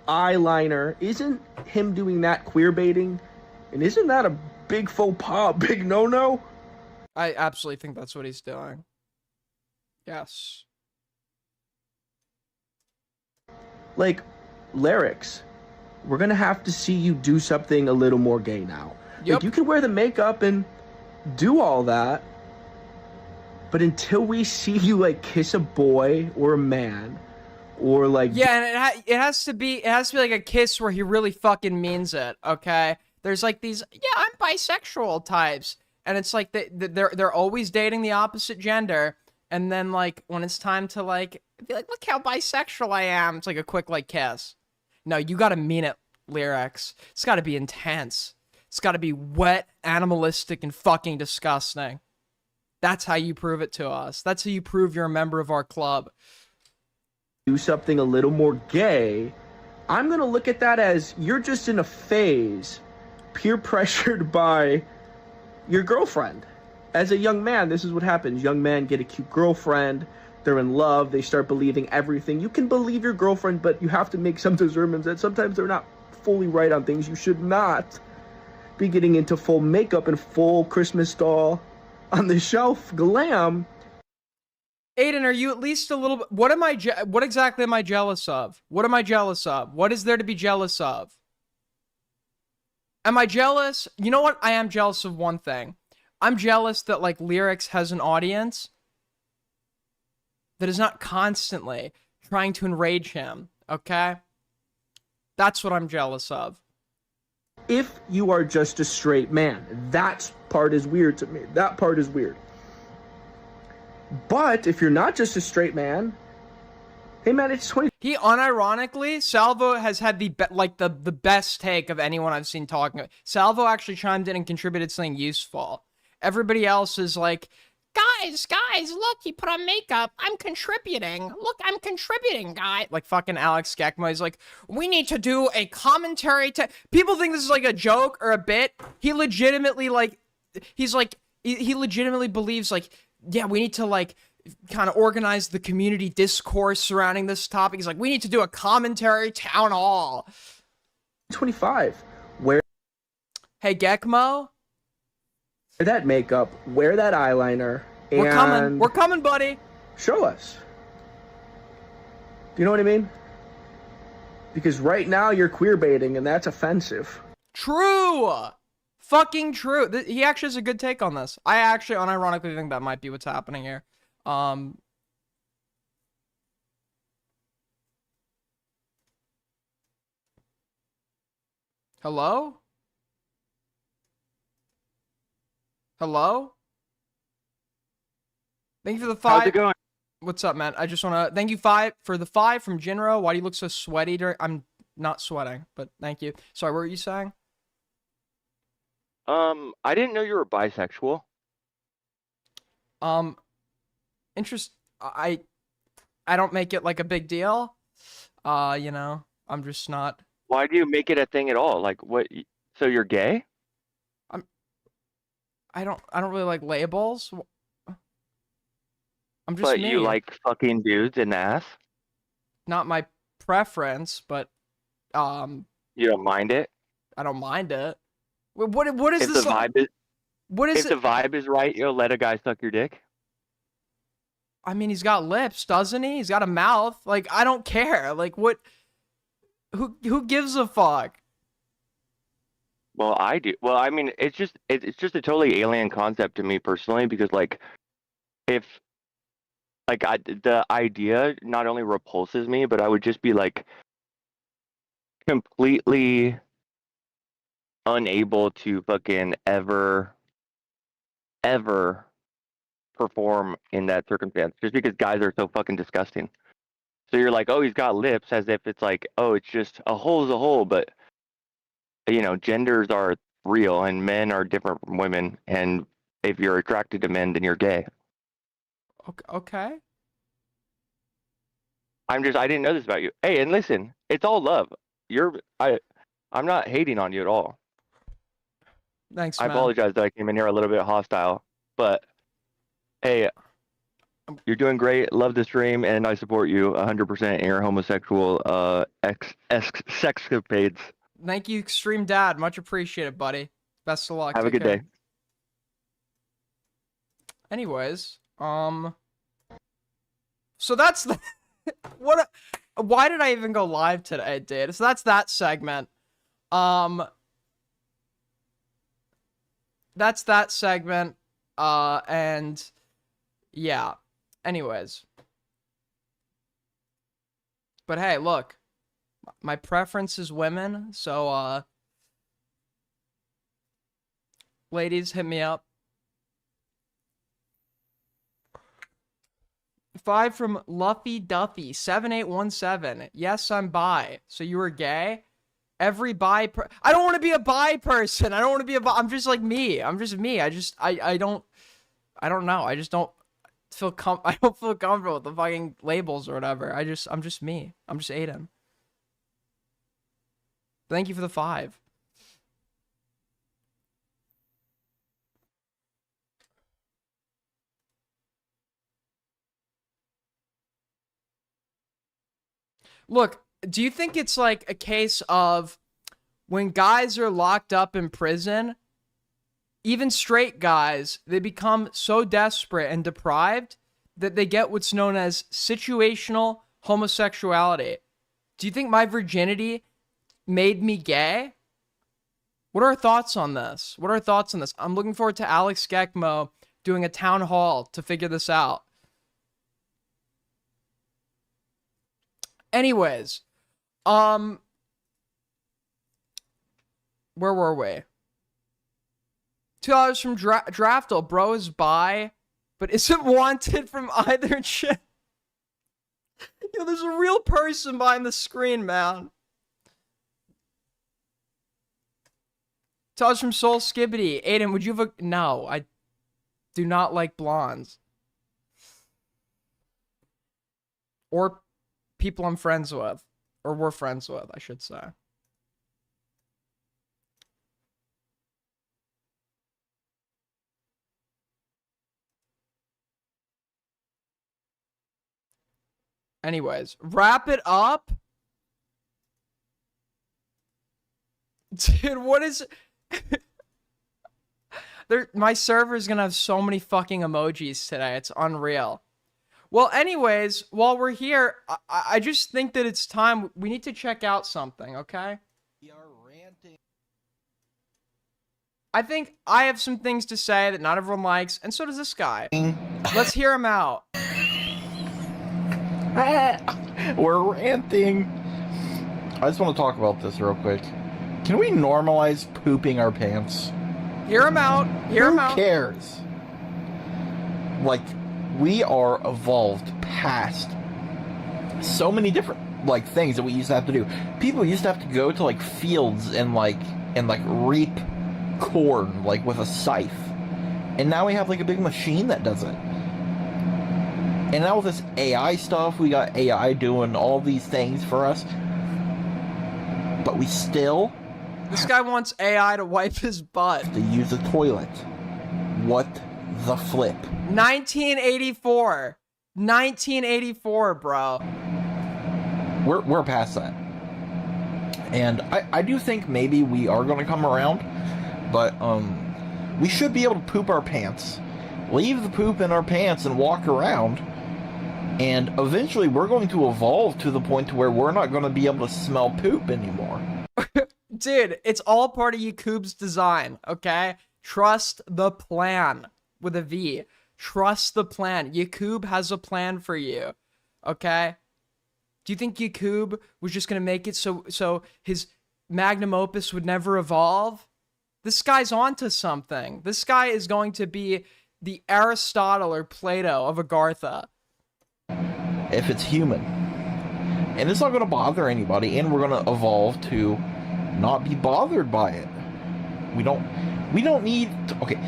eyeliner. Isn't him doing that queer baiting? And isn't that a big faux pas, big no-no? I absolutely think that's what he's doing. Yes. Like, Lerix, we're gonna have to see you do something a little more gay now. Yep. Like, you can wear the makeup and do all that, but until we see you like kiss a boy or a man, or like Yeah, and it has to be like a kiss where he really fucking means it. Okay, there's like these I'm bisexual types, and it's like they're always dating the opposite gender, and then like when it's time to like be like, look how bisexual I am, it's like a quick like kiss. No, you gotta mean it, Lerix. It's gotta be intense. It's gotta be wet, animalistic, and fucking disgusting. That's how you prove it to us. That's how you prove you're a member of our club. do something a little more gay, I'm gonna look at that as you're just in a phase, peer pressured by your girlfriend. As a young man, this is what happens. Young men get a cute girlfriend, they're in love, they start believing everything. You can believe your girlfriend, but you have to make some discernments that sometimes they're not fully right on things. You should not be getting into full makeup and full Christmas doll on the shelf glam. Aiden, are you at least a little bit... What exactly am I jealous of? What am I jealous of? What is there to be jealous of? Am I jealous? You know what? I am jealous of one thing. I'm jealous that, like, Lerix has an audience that is not constantly trying to enrage him, okay? That's what I'm jealous of. If you are just a straight man, that part is weird to me. That part is weird. But if you're not just a straight man, hey man, it's 20. He unironically, Salvo has had the best take of anyone I've seen talking. Salvo actually chimed in and contributed something useful. Everybody else is like, guys, look, he put on makeup. I'm contributing. Look, I'm contributing, guy. Like fucking Alex Gekmo. He's like, we need to do a commentary. People think this is like a joke or a bit. He legitimately he legitimately believes like, yeah, we need to like kind of organize the community discourse surrounding this topic. He's like, we need to do a commentary town hall. 25. Wear Hey, Gekmo. that makeup, wear that eyeliner, and We're coming, buddy. show us. Do you know what I mean? Because right now you're queer baiting, and that's offensive. True. Fucking true. He actually has a good take on this. I actually unironically think that might be what's happening here. Hello? Hello? Thank you for the 5. How's it going? What's up, man? I just want to thank you for the 5 from Jinro. Why do you look so sweaty I'm not sweating, but thank you. Sorry, what were you saying? I didn't know you were bisexual. I don't make it like a big deal. You know, I'm just not Why do you make it a thing at all? Like, what? So you're gay? I don't really like labels. I'm just But me. you like fucking dudes in the ass? Not my preference, but You don't mind it? I don't mind it. What is If this? the vibe is What is if it? the vibe is right, you'll let a guy suck your dick? I mean, he's got lips, doesn't he? He's got a mouth. Like, I don't care. Like, what? Who gives a fuck? Well, I do. Well, I mean, it's just a totally alien concept to me personally because like if like the idea not only repulses me, but I would just be like completely unable to fucking ever perform in that circumstance just because guys are so fucking disgusting. So you're like, oh, he's got lips, as if it's like, oh, it's just a hole's a hole, but you know, genders are real and men are different from women, and if you're attracted to men, then you're gay. Okay. I didn't know this about you. Hey, and listen, it's all love. I'm not hating on you at all. Thanks, I man. apologize that I came in here a little bit hostile, but hey, you're doing great. Love the stream, and I support you 100% in your homosexual sexcapades. Thank you, Extreme Dad. Much appreciated, buddy. Best of luck. Have a Take good care. day. Anyways, so that's the why did I even go live today, dude? So that's that segment. That's that segment. And yeah. Anyways. But hey, look. My preference is women, so ladies, hit me up. 5 from Luffy Duffy 7817. Yes, I'm bi. So you were gay? Every bi I don't want to be a bi person. I don't want to be a bi. I'm just like me. I'm just me. I don't know. I just don't feel I don't feel comfortable with the fucking labels or whatever. I'm just me. I'm just Aiden. Thank you for the 5. Look, do you think it's like a case of when guys are locked up in prison, even straight guys, they become so desperate and deprived that they get what's known as situational homosexuality? Do you think my virginity made me gay? What are our thoughts on this? I'm looking forward to Alex Gekmo doing a town hall to figure this out. Anyways, where were we? $2 from Draftel. Bro is bi, but isn't wanted from either chick. Yo, there's a real person behind the screen, man. $2 from Soul Skibbity. Aiden, would you have a... No, I do not like blondes. Or people I'm friends with. Or we're friends with, I should say. Anyways, wrap it up. Dude, what is... My server is gonna have so many fucking emojis today. It's unreal. Well, anyways, while we're here, I just think that it's time. We need to check out something, okay? We are ranting. I think I have some things to say that not everyone likes, and so does this guy. Let's hear him out. We're ranting. I just want to talk about this real quick. Can we normalize pooping our pants? Hear him out. Who cares? Like, we are evolved past so many different like things that we used to have to do. People used to have to go to like fields and reap corn like with a scythe. And now we have like a big machine that does it. And now with this AI stuff, we got AI doing all these things for us. but we still This guy wants AI to wipe his butt. have to use a toilet. What the flip? 1984. 1984, bro. We're past that. And I do think maybe we are going to come around, but we should be able to poop our pants, leave the poop in our pants and walk around, and eventually we're going to evolve to the point to where we're not going to be able to smell poop anymore. Dude, it's all part of Yakub's design, okay? Trust the plan with a V. Trust the plan. Yakub has a plan for you, okay? Do you think Yakub was just gonna make it so his magnum opus would never evolve? This guy's onto something. This guy is going to be the Aristotle or Plato of Agartha. If it's human. And it's not going to bother anybody, and we're going to evolve to not be bothered by it. We don't need to, okay.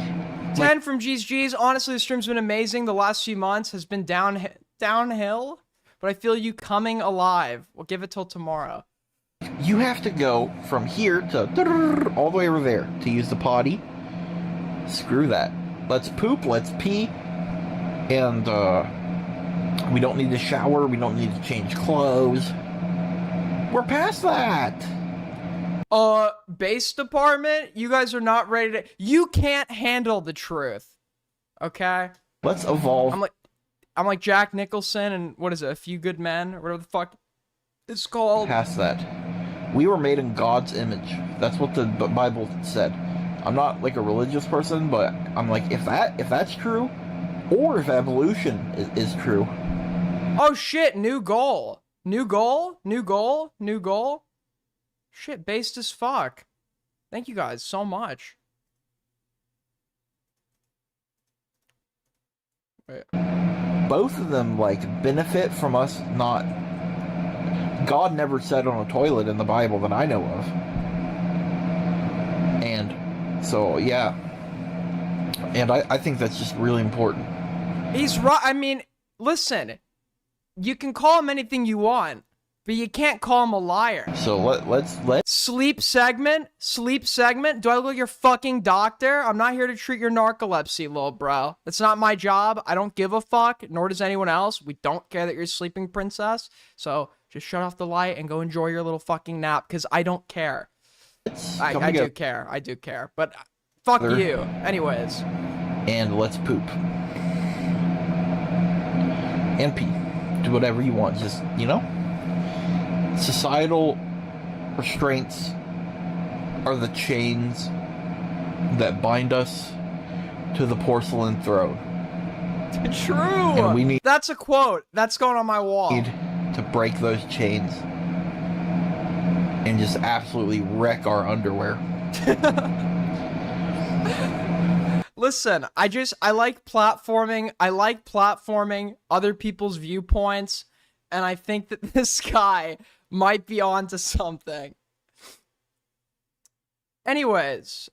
10 from G's. Honestly, the stream's been amazing. The last few months has been downhill, but I feel you coming alive. We'll give it till tomorrow. You have to go from here to all the way over there to use the potty. Screw that. Let's poop, let's pee, and we don't need to shower, we don't need to change clothes. We're past that. Base department, you guys are not ready to... You can't handle the truth, okay? Let's evolve. I'm like Jack Nicholson and what is it, A Few Good Men, or whatever the fuck it's called. Past that. We were made in God's image. That's what the Bible said. I'm not like a religious person, but I'm like, if that's true, or if evolution is true. Oh shit, new goal. New goal? New goal? New goal? Shit, based as fuck. Thank you guys so much. Wait. Both of them like benefit from us not... God never said on a toilet in the Bible that I know of. And so, yeah. And I think that's just really important. He's right. I mean, listen. You can call him anything you want, but you can't call him a liar. So let's Sleep segment? Sleep segment? Do I look like your fucking doctor? I'm not here to treat your narcolepsy, little bro. That's not my job. I don't give a fuck, nor does anyone else. We don't care that you're a sleeping princess. So just shut off the light and go enjoy your little fucking nap, because I don't care. I do care. I do care. But fuck you. Anyways. And let's poop. And pee. Do whatever you want. Just, you know? Societal restraints are the chains that bind us to the porcelain throne. True. And we need... That's a quote. That's going on my wall. to break those chains and just absolutely wreck our underwear. Listen, I like platforming. I like platforming other people's viewpoints, and I think that this guy might be onto something. Anyways,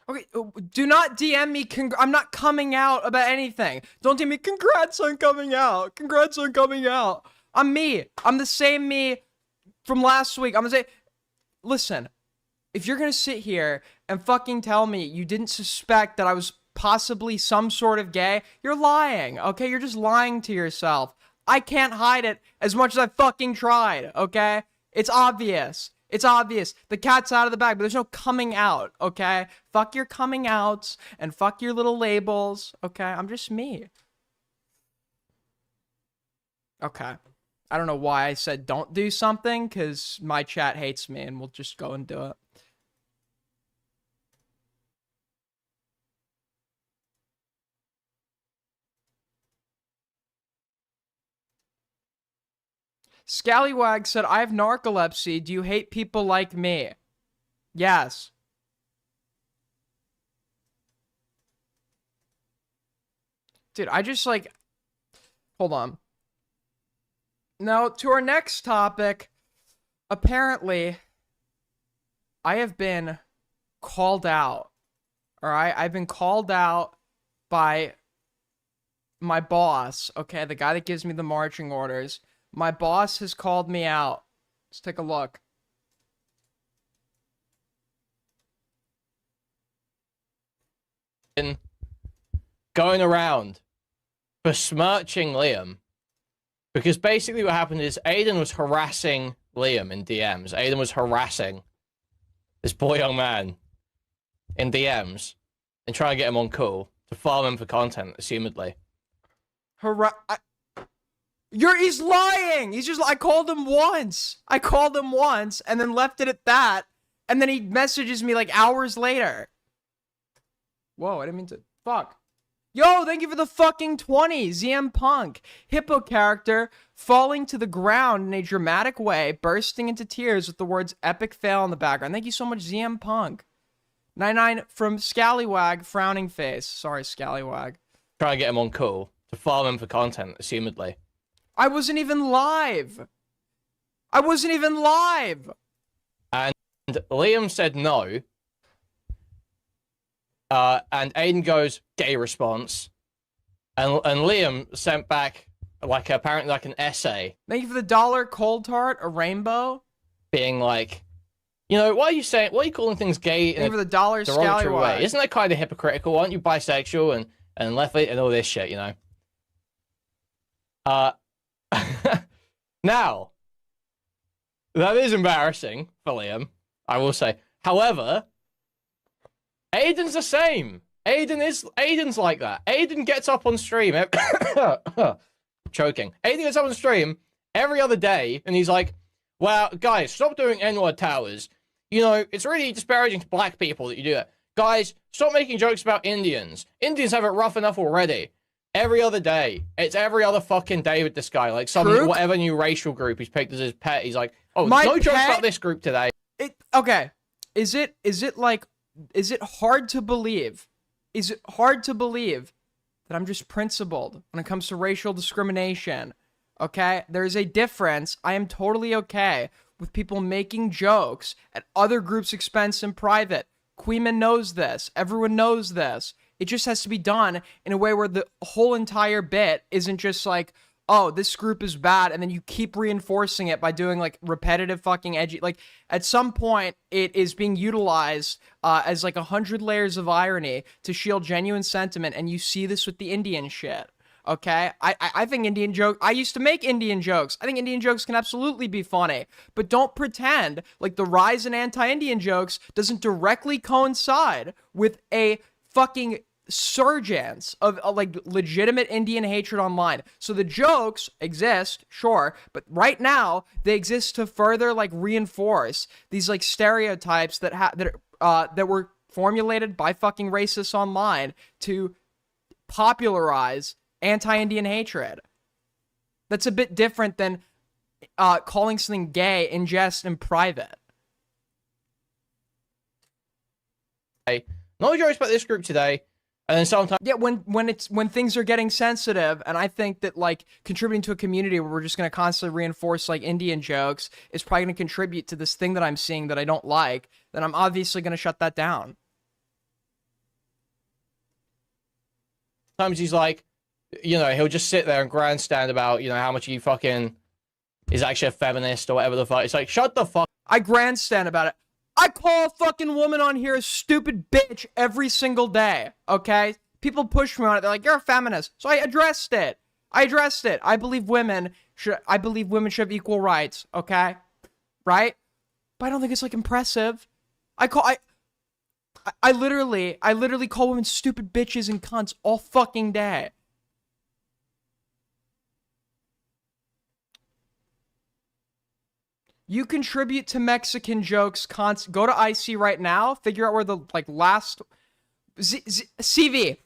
okay, do not DM me. I'm not coming out about anything. Don't DM me. Congrats on coming out. Congrats on coming out. I'm me. I'm the same me from last week. I'm gonna say, listen, if you're gonna sit here and fucking tell me you didn't suspect that I was possibly some sort of gay, you're lying, okay? You're just lying to yourself. I can't hide it as much as I fucking tried, okay? It's obvious. It's obvious. The cat's out of the bag, but there's no coming out, okay? Fuck your coming outs and fuck your little labels, okay? I'm just me. Okay. I don't know why I said don't do something, because my chat hates me, and we'll just go and do it. Scallywag said, I have narcolepsy. Do you hate people like me? Yes. Dude, I just like... Hold on. Now, to our next topic. apparently, I have been called out. All right, I've been called out by my boss. Okay, the guy that gives me the marching orders. My boss has called me out. Let's take a look. Going around besmirching Liam, because basically what happened is Aiden was harassing Liam in DMs. Aiden was harassing this poor young man in DMs and trying to get him on call to farm him for content, assumedly. He's lying. I called him once. And then left it at that. And then he messages me like hours later. Whoa, I didn't mean to. Fuck. Yo, thank you for the fucking 20, ZM Punk. Hippo character falling to the ground in a dramatic way, bursting into tears with the words epic fail in the background. Thank you so much, ZM Punk. 99 from Scallywag, frowning face. Sorry, Scallywag. Trying to get him on call to farm him for content, assumedly. I wasn't even live. And Liam said no. And Aiden goes, gay response. And Liam sent back, apparently an essay. Thank you for the $1 cold tart, a rainbow. Being like, why are you calling things gay Thank in you for a the $1 derogatory way? Scallywag. Isn't that kind of hypocritical? Aren't you bisexual and left and all this shit, Now, that is embarrassing for Liam, I will say. However, Aiden's the same. Aiden's like that. Aiden gets up on stream. Choking. Aiden gets up on stream every other day, and he's like, well, guys, stop doing N-word towers. It's really disparaging to black people that you do that. Guys, stop making jokes about Indians. Indians have it rough enough already. Every other day. It's every other fucking day with this guy. Like whatever new racial group he's picked as his pet. He's like, oh, no jokes about this group today. Okay. Is it hard to believe? Is it hard to believe that I'm just principled when it comes to racial discrimination? Okay? There's a difference. I am totally okay with people making jokes at other groups' expense in private. Kuihman knows this. Everyone knows this. It just has to be done in a way where the whole entire bit isn't just like, oh, this group is bad, and then you keep reinforcing it by doing repetitive fucking edgy. At some point, it is being utilized as 100 layers of irony to shield genuine sentiment, and you see this with the Indian shit. Okay, I think I used to make Indian jokes. I think Indian jokes can absolutely be funny, but don't pretend like the rise in anti-Indian jokes doesn't directly coincide with a fucking surgence of legitimate Indian hatred online. So the jokes exist, sure, but right now they exist to further reinforce these stereotypes that were formulated by fucking racists online to popularize anti-Indian hatred. That's a bit different than calling something gay in jest in private. No jokes about this group today. And then sometimes, yeah, when things are getting sensitive, and I think that contributing to a community where we're just gonna constantly reinforce Indian jokes is probably gonna contribute to this thing that I'm seeing that I don't like, then I'm obviously gonna shut that down. Sometimes he's like, he'll just sit there and grandstand about, how much he fucking is actually a feminist or whatever the fuck. It's like, shut the fuck. I grandstand about it. I call a fucking woman on here a stupid bitch every single day, okay? People push me on it. They're like, you're a feminist. So I addressed it. I believe women should have equal rights, okay? Right? But I don't think it's impressive. I literally call women stupid bitches and cunts all fucking day. You contribute to Mexican jokes. Go to IC right now. Figure out where the last CV.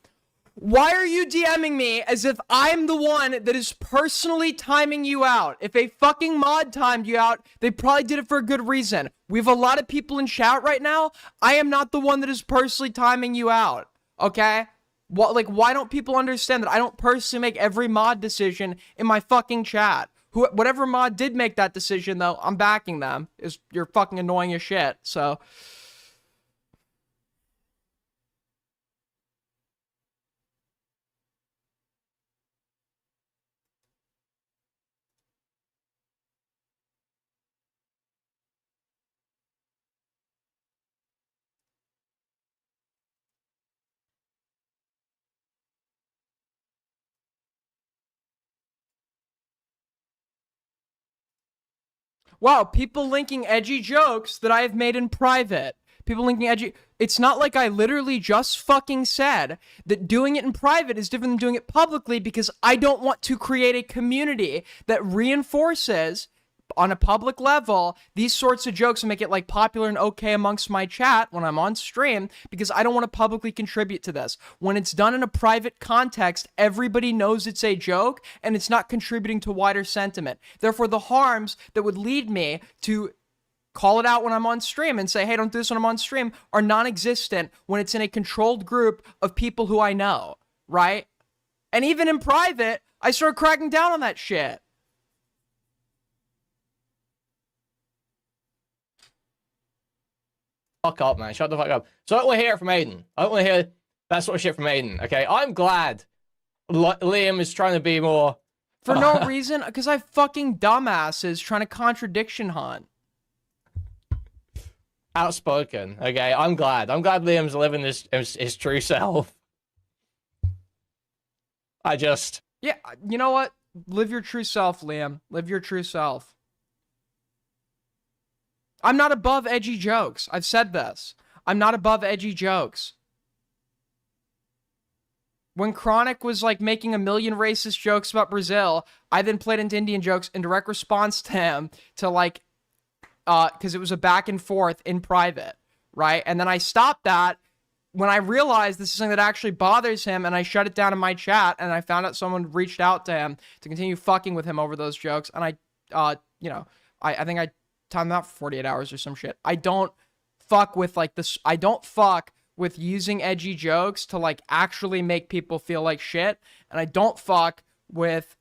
Why are you DMing me as if I'm the one that is personally timing you out? If a fucking mod timed you out, they probably did it for a good reason. We have a lot of people in chat right now. I am not the one that is personally timing you out. Okay? Why don't people understand that I don't personally make every mod decision in my fucking chat? Whatever mod did make that decision, though, I'm backing them. You're fucking annoying as shit. So. Wow, people linking edgy jokes that I have made in private. People linking edgy. It's not like I literally just fucking said that doing it in private is different than doing it publicly because I don't want to create a community that reinforces on a public level these sorts of jokes and make it like popular and okay amongst my chat when I'm on stream, because I don't want to publicly contribute to this. When it's done in a private context, everybody knows it's a joke and it's not contributing to wider sentiment. Therefore, the harms that would lead me to call it out when I'm on stream and say, hey, don't do this when I'm on stream, are non-existent when it's in a controlled group of people who I know, right? And even in private, I start cracking down on that shit. Fuck up, man. Shut the fuck up. So I don't want to hear it from Aiden. I don't want to hear that sort of shit from Aiden, okay? I'm glad Liam is trying to be more... For no reason, because I fucking dumbasses trying to contradiction hunt. Outspoken, okay? I'm glad. I'm glad Liam's living his true self. Yeah, you know what? Live your true self, Liam. Live your true self. I'm not above edgy jokes. I've said this. I'm not above edgy jokes. When Chronic was like making a million racist jokes about Brazil, I then played into Indian jokes in direct response to him to like, because it was a back and forth in private, right? And then I stopped that when I realized this is something that actually bothers him, and I shut it down in my chat, and I found out someone reached out to him to continue fucking with him over those jokes, and I think I timed out for 48 hours or some shit. I don't fuck with like this. I don't fuck with using edgy jokes to like actually make people feel like shit, and I don't fuck with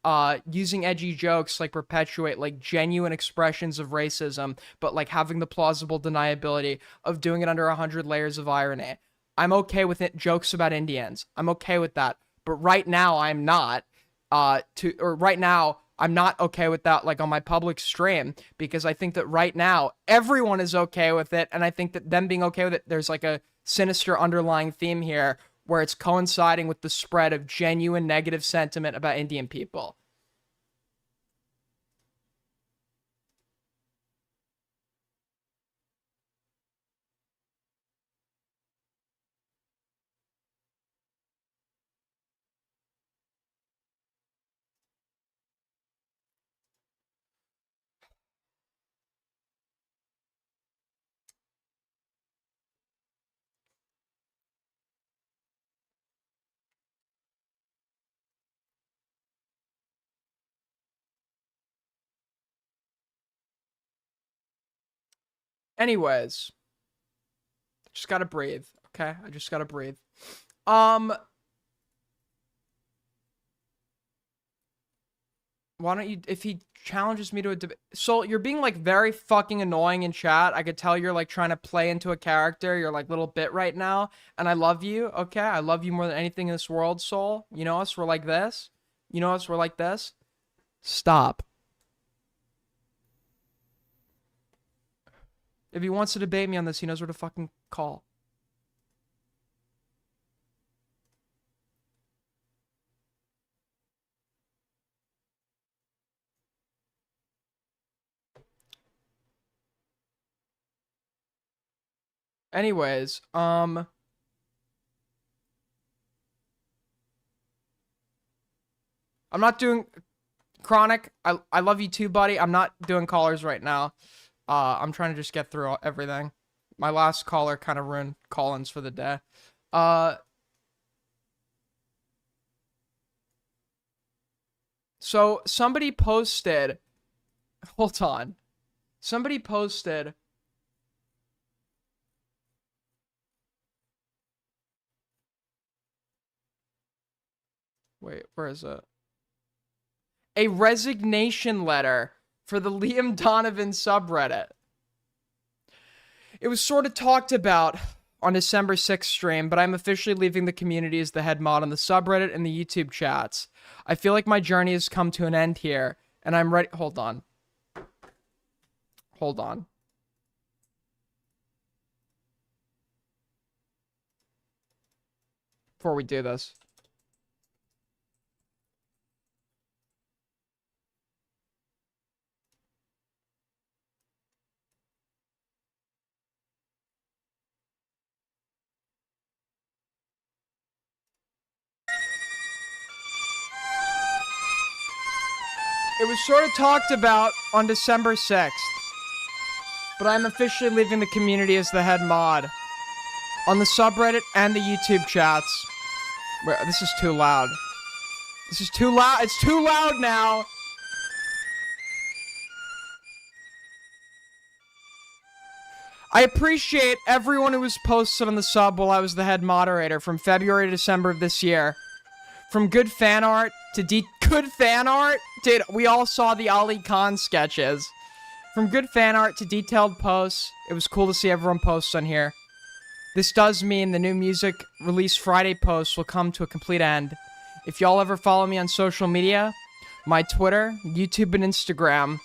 using edgy jokes like perpetuate like genuine expressions of racism, but like having the plausible deniability of doing it under 100 layers of irony. I'm okay with it. Jokes about Indians, I'm okay with that, but right now I'm not. Right now I'm not okay with that, like on my public stream, because I think that right now everyone is okay with it, and I think that them being okay with it, there's like a sinister underlying theme here where it's coinciding with the spread of genuine negative sentiment about Indian people. Anyways, just gotta breathe, okay? I just gotta breathe. Why don't you, if he challenges me to a debate... Soul, you're being, like, very fucking annoying in chat. I could tell you're, like, trying to play into a character, your, like, little bit right now. And I love you, okay? I love you more than anything in this world, Soul. You know us, we're like this. You know us, we're like this. Stop. If he wants to debate me on this, he knows where to fucking call. Anyways, I'm not doing Chronic. I love you too, buddy. I'm not doing callers right now. I'm trying to just get through everything. My last caller kind of ruined call-ins for the day. So somebody posted, hold on. Somebody posted, wait, where is it? a resignation letter for the Liam Donovan subreddit. It was sort of talked about on December 6th stream, but I'm officially leaving the community as the head mod on the subreddit and the YouTube chats. I feel like my journey has come to an end here, and I'm ready. Hold on. Hold on. Before we do this. It was sort of talked about on December 6th, but I'm officially leaving the community as the head mod on the subreddit and the YouTube chats. This is too loud. This is too loud. It's too loud now. I appreciate everyone who was posted on the sub while I was the head moderator from February to December of this year. From good fan art to good fan art? Dude, we all saw the Ali Khan sketches. From good fan art to detailed posts, it was cool to see everyone post on here. This does mean the new music release Friday posts will come to a complete end. If y'all ever follow me on social media, my Twitter, YouTube, and Instagram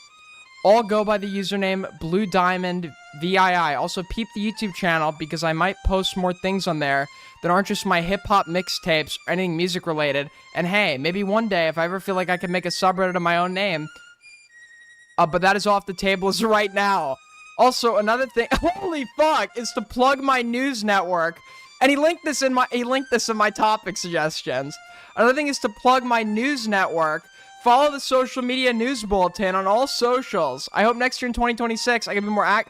all go by the username Blue Diamond VII. Also peep the YouTube channel because I might post more things on there that aren't just my hip-hop mixtapes or anything music-related. And hey, maybe one day if I ever feel like I can make a subreddit of my own name. But that is off the table as of right now. Also, another thing, holy fuck, is to plug my news network. And he linked this in my topic suggestions. Another thing is to plug my news network. Follow the social media news bulletin on all socials. I hope next year in 2026 I can be more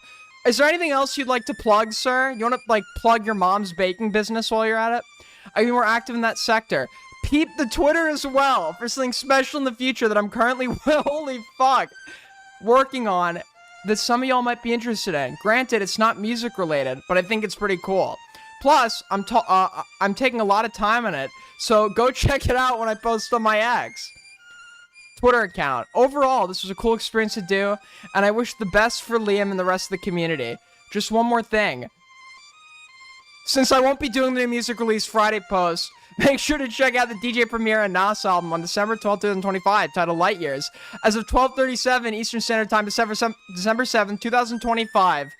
Is there anything else you'd like to plug, sir? You want to, like, plug your mom's baking business while you're at it? I can be more active in that sector. Peep the Twitter as well for something special in the future that I'm currently, holy fuck, working on that some of y'all might be interested in. Granted, it's not music related, but I think it's pretty cool. Plus, I'm taking a lot of time on it, so go check it out when I post on my X Twitter account. Overall, this was a cool experience to do, and I wish the best for Liam and the rest of the community. Just one more thing. Since I won't be doing the new music release Friday post, make sure to check out the DJ Premier and Nas album on December 12th, 2025, titled Light Years. As of 12:37 Eastern Standard Time, December 7th, 2025,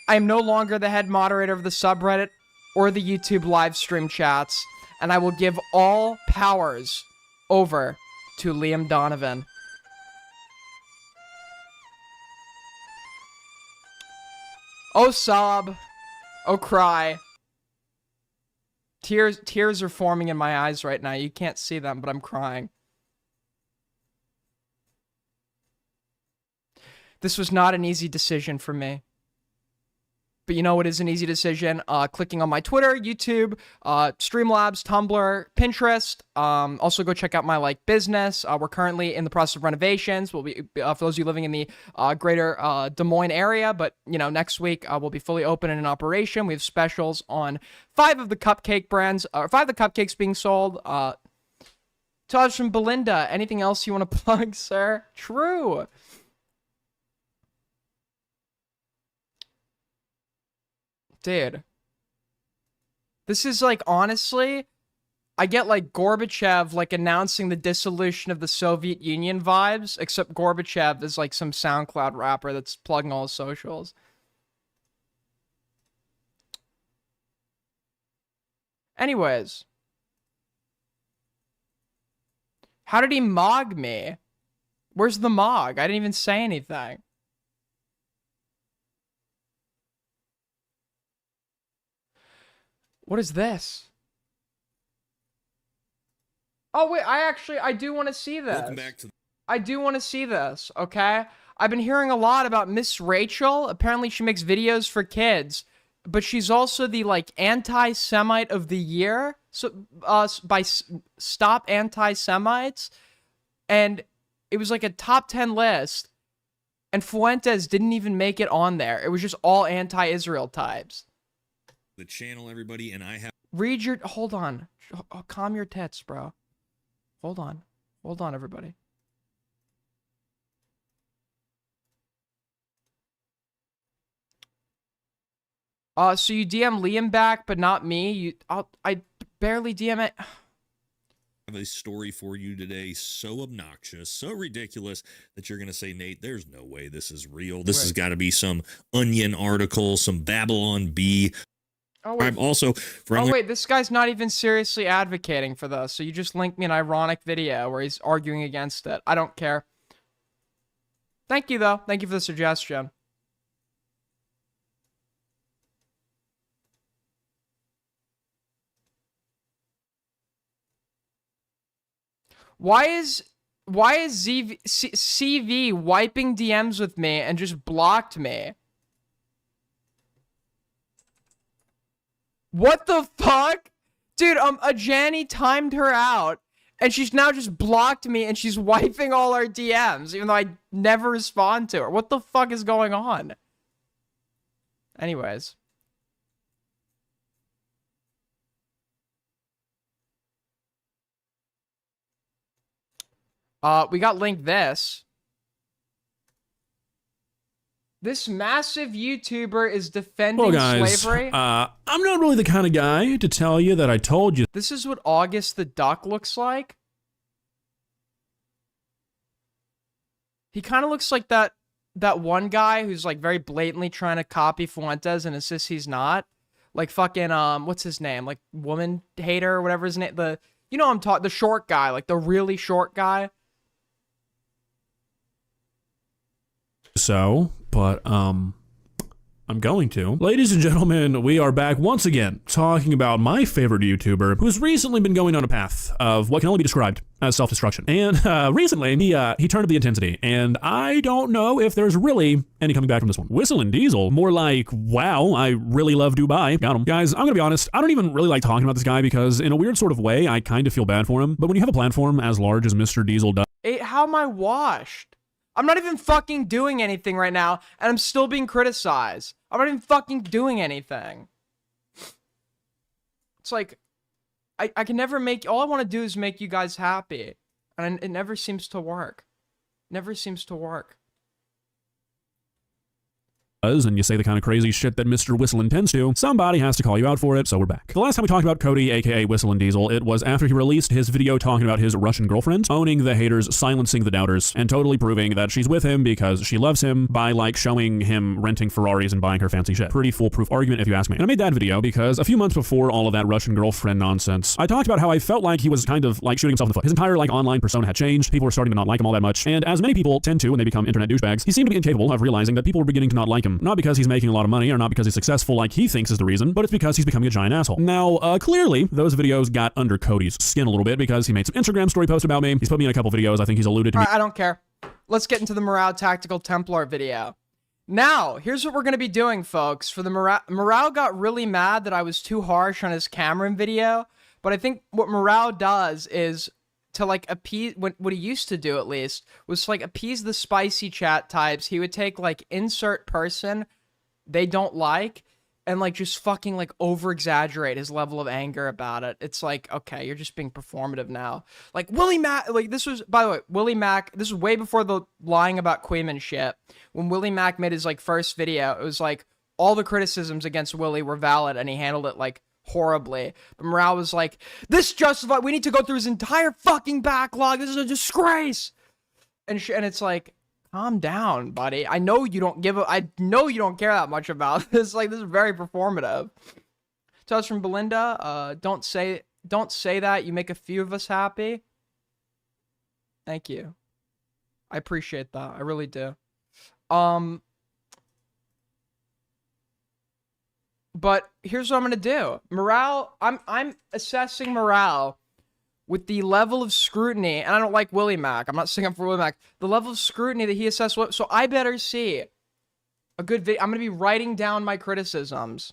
I am no longer the head moderator of the subreddit or the YouTube live stream chats, and I will give all powers over to Liam Donovan. Oh sob, oh cry. Tears are forming in my eyes right now. You can't see them, but I'm crying. This was not an easy decision for me. But you know what is an easy decision? Clicking on my Twitter, YouTube, Streamlabs, Tumblr, Pinterest. Also go check out my business. We're currently in the process of renovations. We'll be for those of you living in the greater Des Moines area. But next week we'll be fully open and in operation. We have specials on 5 of the cupcake brands, or 5 of the cupcakes being sold. Taj from Belinda. Anything else you want to plug, sir? True. Dude, this is honestly, I get Gorbachev announcing the dissolution of the Soviet Union vibes, except Gorbachev is some SoundCloud rapper that's plugging all his socials. Anyways, how did he mog me? Where's the mog? I didn't even say anything. What is this? Oh, wait, I do want to see this. Welcome back to I do want to see this, okay? I've been hearing a lot about Miss Rachel. Apparently she makes videos for kids, but she's also the, anti-Semite of the year, so, by Stop Anti-Semites, and it was a top 10 list, and Fuentes didn't even make it on there. It was just all anti-Israel types. the channel, everybody, and I have... Hold on. Oh, calm your tits, bro. Hold on, everybody. So you DM Liam back, but not me. I barely DM it. have a story for you today so obnoxious, so ridiculous that you're going to say, Nate, there's no way this is real. This has got to be some Onion article, some Babylon Bee. Oh wait. I'm also wait, this guy's not even seriously advocating for this. So you just linked me an ironic video where he's arguing against it. I don't care. Thank you though. Thank you for the suggestion. Why is CV wiping DMs with me and just blocked me? What the fuck? Dude, a Janny timed her out and she's now just blocked me and she's wiping all our DMs even though I never respond to her. What the fuck is going on? Anyways. We got linked this. This massive YouTuber is defending slavery. I'm not really the kind of guy to tell you that I told you. This is what August the Duck looks like. He kind of looks like that one guy who's like very blatantly trying to copy Fuentes and insists he's not. Like fucking what's his name? Like woman hater or whatever his name. You know I'm talking, the short guy, like the really short guy. So, but I'm going to. Ladies and gentlemen, we are back once again talking about my favorite YouTuber who's recently been going on a path of what can only be described as self-destruction. And recently, he turned up the intensity, and I don't know if there's really any coming back from this one. Whistling Diesel, more like, wow, I really love Dubai. Got him. Guys, I'm gonna be honest, I don't even really like talking about this guy because in a weird sort of way, I kind of feel bad for him. But when you have a platform as large as Mr. Diesel does... How am I washed? I'm not even fucking doing anything right now, and I'm still being criticized. I'm not even fucking doing anything. It's like, I can never make, all I want to do is make you guys happy. And it never seems to work. Never seems to work. And you say the kind of crazy shit that Mr. Whistle intends to, somebody has to call you out for it, so we're back. The last time we talked about Cody, aka Whistle and Diesel, it was after he released his video talking about his Russian girlfriend, owning the haters, silencing the doubters, and totally proving that she's with him because she loves him by, like, showing him renting Ferraris and buying her fancy shit. Pretty foolproof argument if you ask me. And I made that video because a few months before all of that Russian girlfriend nonsense, I talked about how I felt like he was kind of, like, shooting himself in the foot. His entire, like, online persona had changed, people were starting to not like him all that much, and as many people tend to when they become internet douchebags, he seemed to be incapable of realizing that people were beginning to not like him, not because he's making a lot of money or not because he's successful like he thinks is the reason, but it's because he's becoming a giant asshole. Now, clearly, those videos got under Cody's skin a little bit because he made some Instagram story posts about me. He's put me in a couple videos. I think he's alluded to me. I don't care. Let's get into the Morale Tactical Templar video. Now, here's what we're going to be doing, folks. For the Morale got really mad that I was too harsh on his Cameron video, but I think what Morale does is to like appease, what he used to do at least, was to like appease the spicy chat types. He would take like insert person they don't like and like just fucking like over exaggerate his level of anger about it. It's like, okay, you're just being performative now. Like Willie Mack, like this was, by the way, Willie Mack, this was way before the lying about Kuihman shit. When Willie Mack made his like first video, it was like all the criticisms against Willie were valid and he handled it like horribly. But Morale was like, this justified, we need to go through his entire fucking backlog. This is a disgrace. And it's like, calm down, buddy. I know you don't I know you don't care that much about this. Like, this is very performative. Touch from Belinda. Don't say that. You make a few of us happy. Thank you. I appreciate that. I really do. But here's what I'm gonna do. Morale. I'm assessing Morale with the level of scrutiny, and I don't like Willie Mack. I'm not sticking up for Willie Mack. The level of scrutiny that he assessed, so I better see a good video. I'm going to be writing down my criticisms.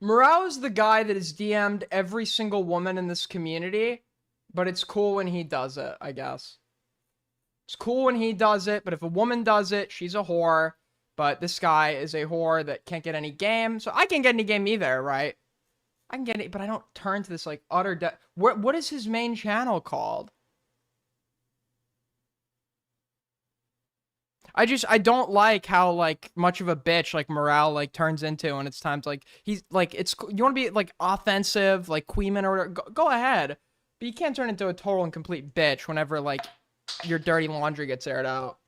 Morale is the guy that has DM'd every single woman in this community, but it's cool when he does it, I guess. It's cool when he does it, but if a woman does it, she's a whore. But this guy is a whore that can't get any game. So I can't get any game either, right? I can get it, but I don't turn to this like utter what is his main channel called? I don't like how like much of a bitch like Morale like turns into when it's time to like he's like you want to be like offensive like Kuihman or whatever, go ahead, but you can't turn into a total and complete bitch whenever like your dirty laundry gets aired out.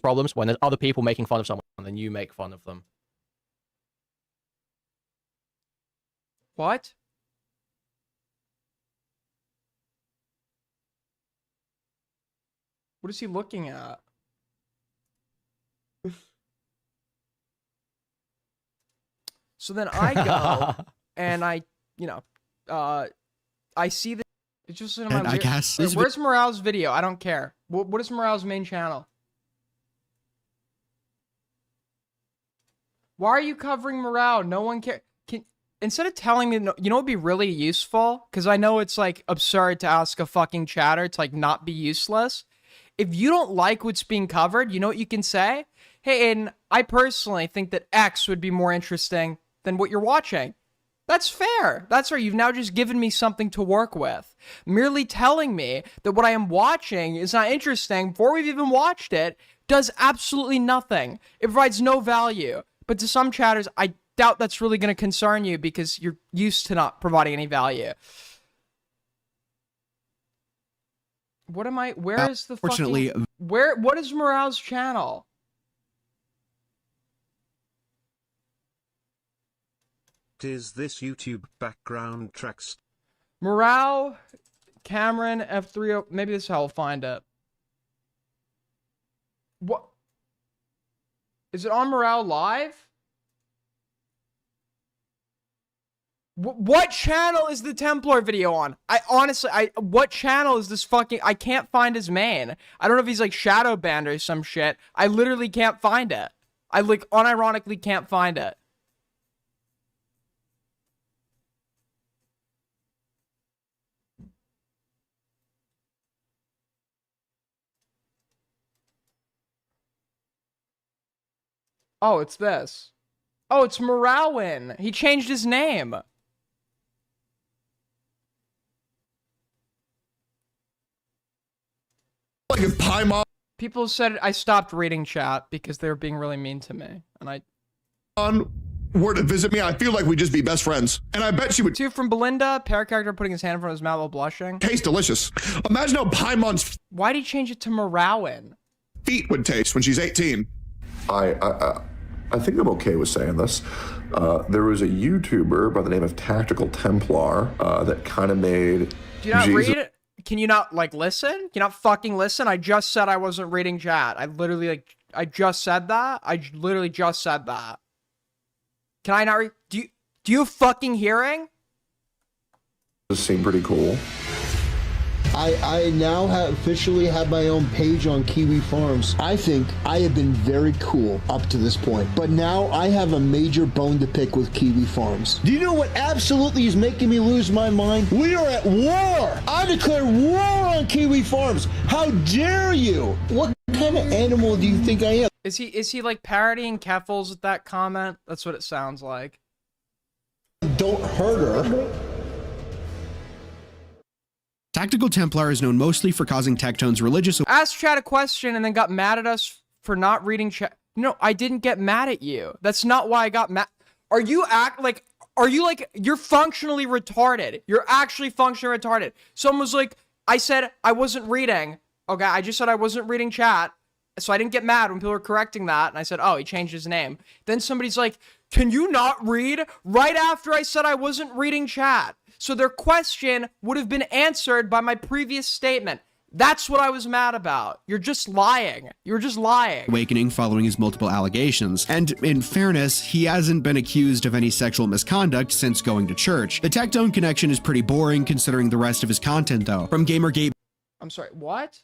Problems when there's other people making fun of someone and then you make fun of them. What? What is he looking at? So then I go and I, you know, I see the. It's just in my. I guess. Where's Morale's video? I don't care. What is Morale's main channel? Why are you covering Morale? No one cares. Instead of telling me, you know, what would be really useful? Because I know it's like absurd to ask a fucking chatter to like not be useless. If you don't like what's being covered, you know what you can say? Hey, Aiden, I personally think that X would be more interesting than what you're watching. That's fair. That's right. You've now just given me something to work with. Merely telling me that what I am watching is not interesting before we've even watched it does absolutely nothing. It provides no value. But to some chatters, I doubt that's really going to concern you because you're used to not providing any value. What am I? Where is the fucking... What is Morale's channel? Is this YouTube background tracks? Morale, Cameron, F30... Maybe this is how I'll find it. What? Is it on Morale Live? What channel is the Templar video on? What channel is this fucking... I can't find his main. I don't know if he's like shadow banned or some shit. I literally can't find it. I like unironically can't find it. Oh, it's this. Oh, it's Moralwin. He changed his name. Like if Paimon People said I stopped reading chat because they were being really mean to me, and I were to visit me, I feel like we'd just be best friends. And I bet she would. Two from Belinda, pair character putting his hand in front of his mouth while blushing. Taste delicious. Imagine how Paimon's Why'd he change it to Moralwin? feet would taste when she's 18. I think I'm okay with saying this. There was a YouTuber by the name of Tactical Templar that kind of made. Do you not read it? Can you not like listen? Can you not fucking listen? I just said I wasn't reading chat. I literally like I just said that. I literally just said that. Can I not read? Do you have fucking hearing? This seemed pretty cool. I now officially have my own page on Kiwi Farms. I think I have been very cool up to this point, but now I have a major bone to pick with Kiwi Farms. Do you know what absolutely is making me lose my mind? We are at war! I declare war on Kiwi Farms! How dare you! What kind of animal do you think I am? Is he like parodying Keffels with that comment? That's what it sounds like. Don't hurt her. Tactical Templar is known mostly for causing Tectone's religious... Asked chat a question and then got mad at us for not reading chat. No, I didn't get mad at you. That's not why I got mad. Are you you're functionally retarded? You're actually functionally retarded. Someone was like, I said I wasn't reading. Okay, I just said I wasn't reading chat. So I didn't get mad when people were correcting that. And I said, oh, he changed his name. Then somebody's like, can you not read? Right after I said I wasn't reading chat. So their question would have been answered by my previous statement. That's what I was mad about. You're just lying. You're just lying. Awakening following his multiple allegations. And in fairness, he hasn't been accused of any sexual misconduct since going to church. The Tectone connection is pretty boring considering the rest of his content though. From Gamergate... I'm sorry, what?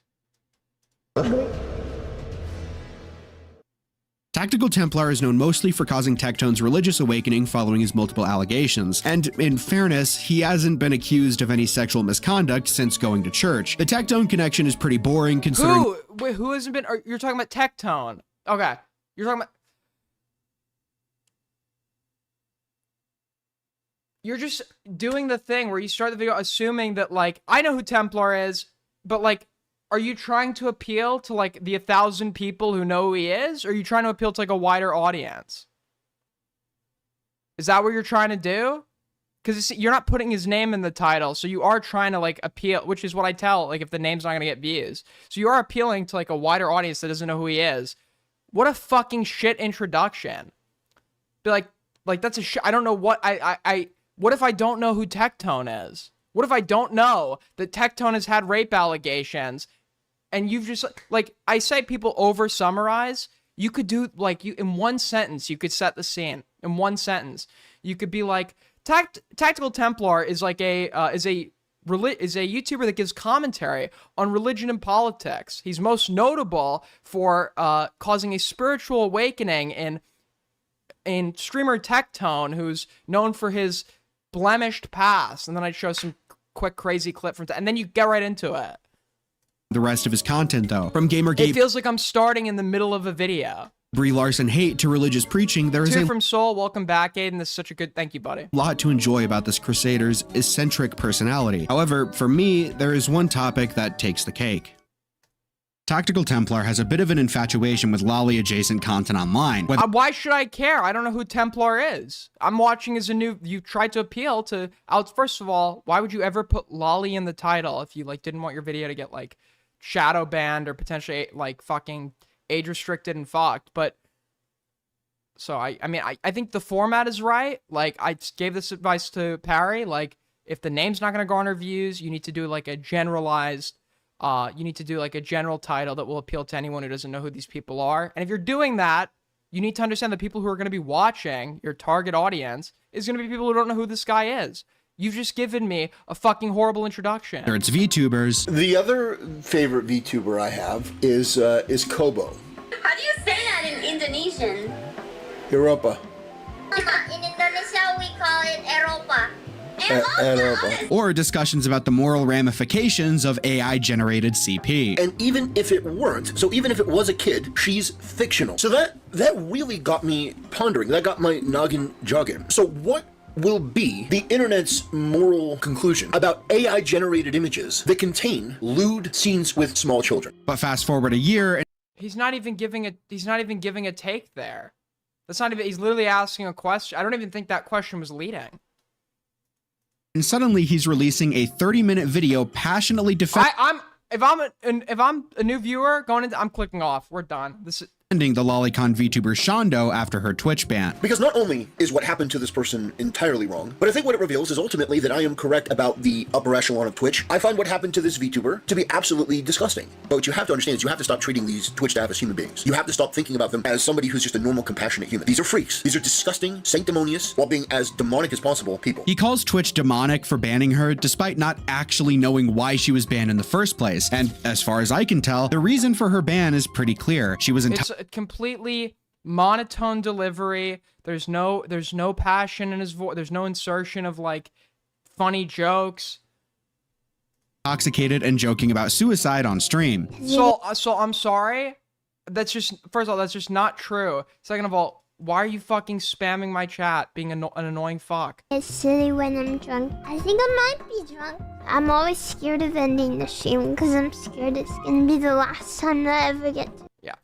Tactical Templar is known mostly for causing Tectone's religious awakening following his multiple allegations, and in fairness, he hasn't been accused of any sexual misconduct since going to church. The Tectone connection is pretty boring considering— Who? Wait, who hasn't been? You're talking about Tectone. Okay. You're talking about... You're just doing the thing where you start the video assuming that, like, I know who Templar is, but, like, are you trying to appeal to, like, the 1,000 people who know who he is? Or are you trying to appeal to, like, a wider audience? Is that what you're trying to do? Because you're not putting his name in the title, so you are trying to, like, appeal, which is what I tell, like, if the name's not going to get views. So you are appealing to, like, a wider audience that doesn't know who he is. What a fucking shit introduction. Be like, that's a shit. I don't know what, what if I don't know who Tectone is? What if I don't know that Tectone has had rape allegations and you've just, like, I say people over summarize. You could do, like, in one sentence, you could set the scene. In one sentence, you could be like, Tactical Templar is like is a YouTuber that gives commentary on religion and politics. He's most notable for causing a spiritual awakening in streamer Tectone, who's known for his blemished past. And then I'd show some quick crazy clip from, and then you get right into it. The rest of his content, though, from Gamergate— it feels like I'm starting in the middle of a video. Brie Larson hate to religious preaching, there is Two a from Seoul, welcome back, Aiden. This is such a good, thank you, buddy. lot to enjoy about this Crusader's eccentric personality. However, for me, there is one topic that takes the cake. Tactical Templar has a bit of an infatuation with lolly-adjacent content online. Why should I care? I don't know who Templar is. I'm watching as a new... You tried to appeal to... First of all, why would you ever put lolly in the title if you, like, didn't want your video to get, like, shadow banned or potentially, like, fucking age restricted and fucked? But... So, I mean, I think the format is right. Like, I gave this advice to Parry. Like, if the name's not going to garner views, you need to do, like, a generalized... you need to do like a general title that will appeal to anyone who doesn't know who these people are. And if you're doing that, you need to understand the people who are going to be watching, your target audience, is going to be people who don't know who this guy is. You've just given me a fucking horrible introduction. It's VTubers. The other favorite VTuber I have is Kobo. How do you say that in Indonesian? Europa. In Indonesia, we call it Eropa. Or discussions about the moral ramifications of AI-generated CP. And even if it weren't, so even if it was a kid, she's fictional. So that really got me pondering. That got my noggin jogging. So what will be the internet's moral conclusion about AI-generated images that contain lewd scenes with small children? But fast forward a year, and he's not even giving a take there. That's not even. He's literally asking a question. I don't even think that question was leading. And suddenly he's releasing a 30-minute video passionately defending if I'm a new viewer going into, I'm clicking off. We're done. This is the lolicon VTuber Shondo after her Twitch ban. Because not only is what happened to this person entirely wrong, but I think what it reveals is ultimately that I am correct about the upper echelon of Twitch. I find what happened to this VTuber to be absolutely disgusting. But what you have to understand is you have to stop treating these Twitch staff as human beings. You have to stop thinking about them as somebody who's just a normal, compassionate human. These are freaks. These are disgusting, sanctimonious, while being as demonic as possible people. He calls Twitch demonic for banning her, despite not actually knowing why she was banned in the first place. And as far as I can tell, the reason for her ban is pretty clear. She was It's a completely monotone delivery. There's no passion in his voice. There's no insertion of like funny jokes. Intoxicated and joking about suicide on stream. So I'm sorry. That's just, first of all, that's just not true. Second of all, why are you fucking spamming my chat, being an annoying fuck? It's silly when I'm drunk. I think I might be drunk. I'm always scared of ending the stream because I'm scared it's gonna be the last time that I ever get to. Yeah,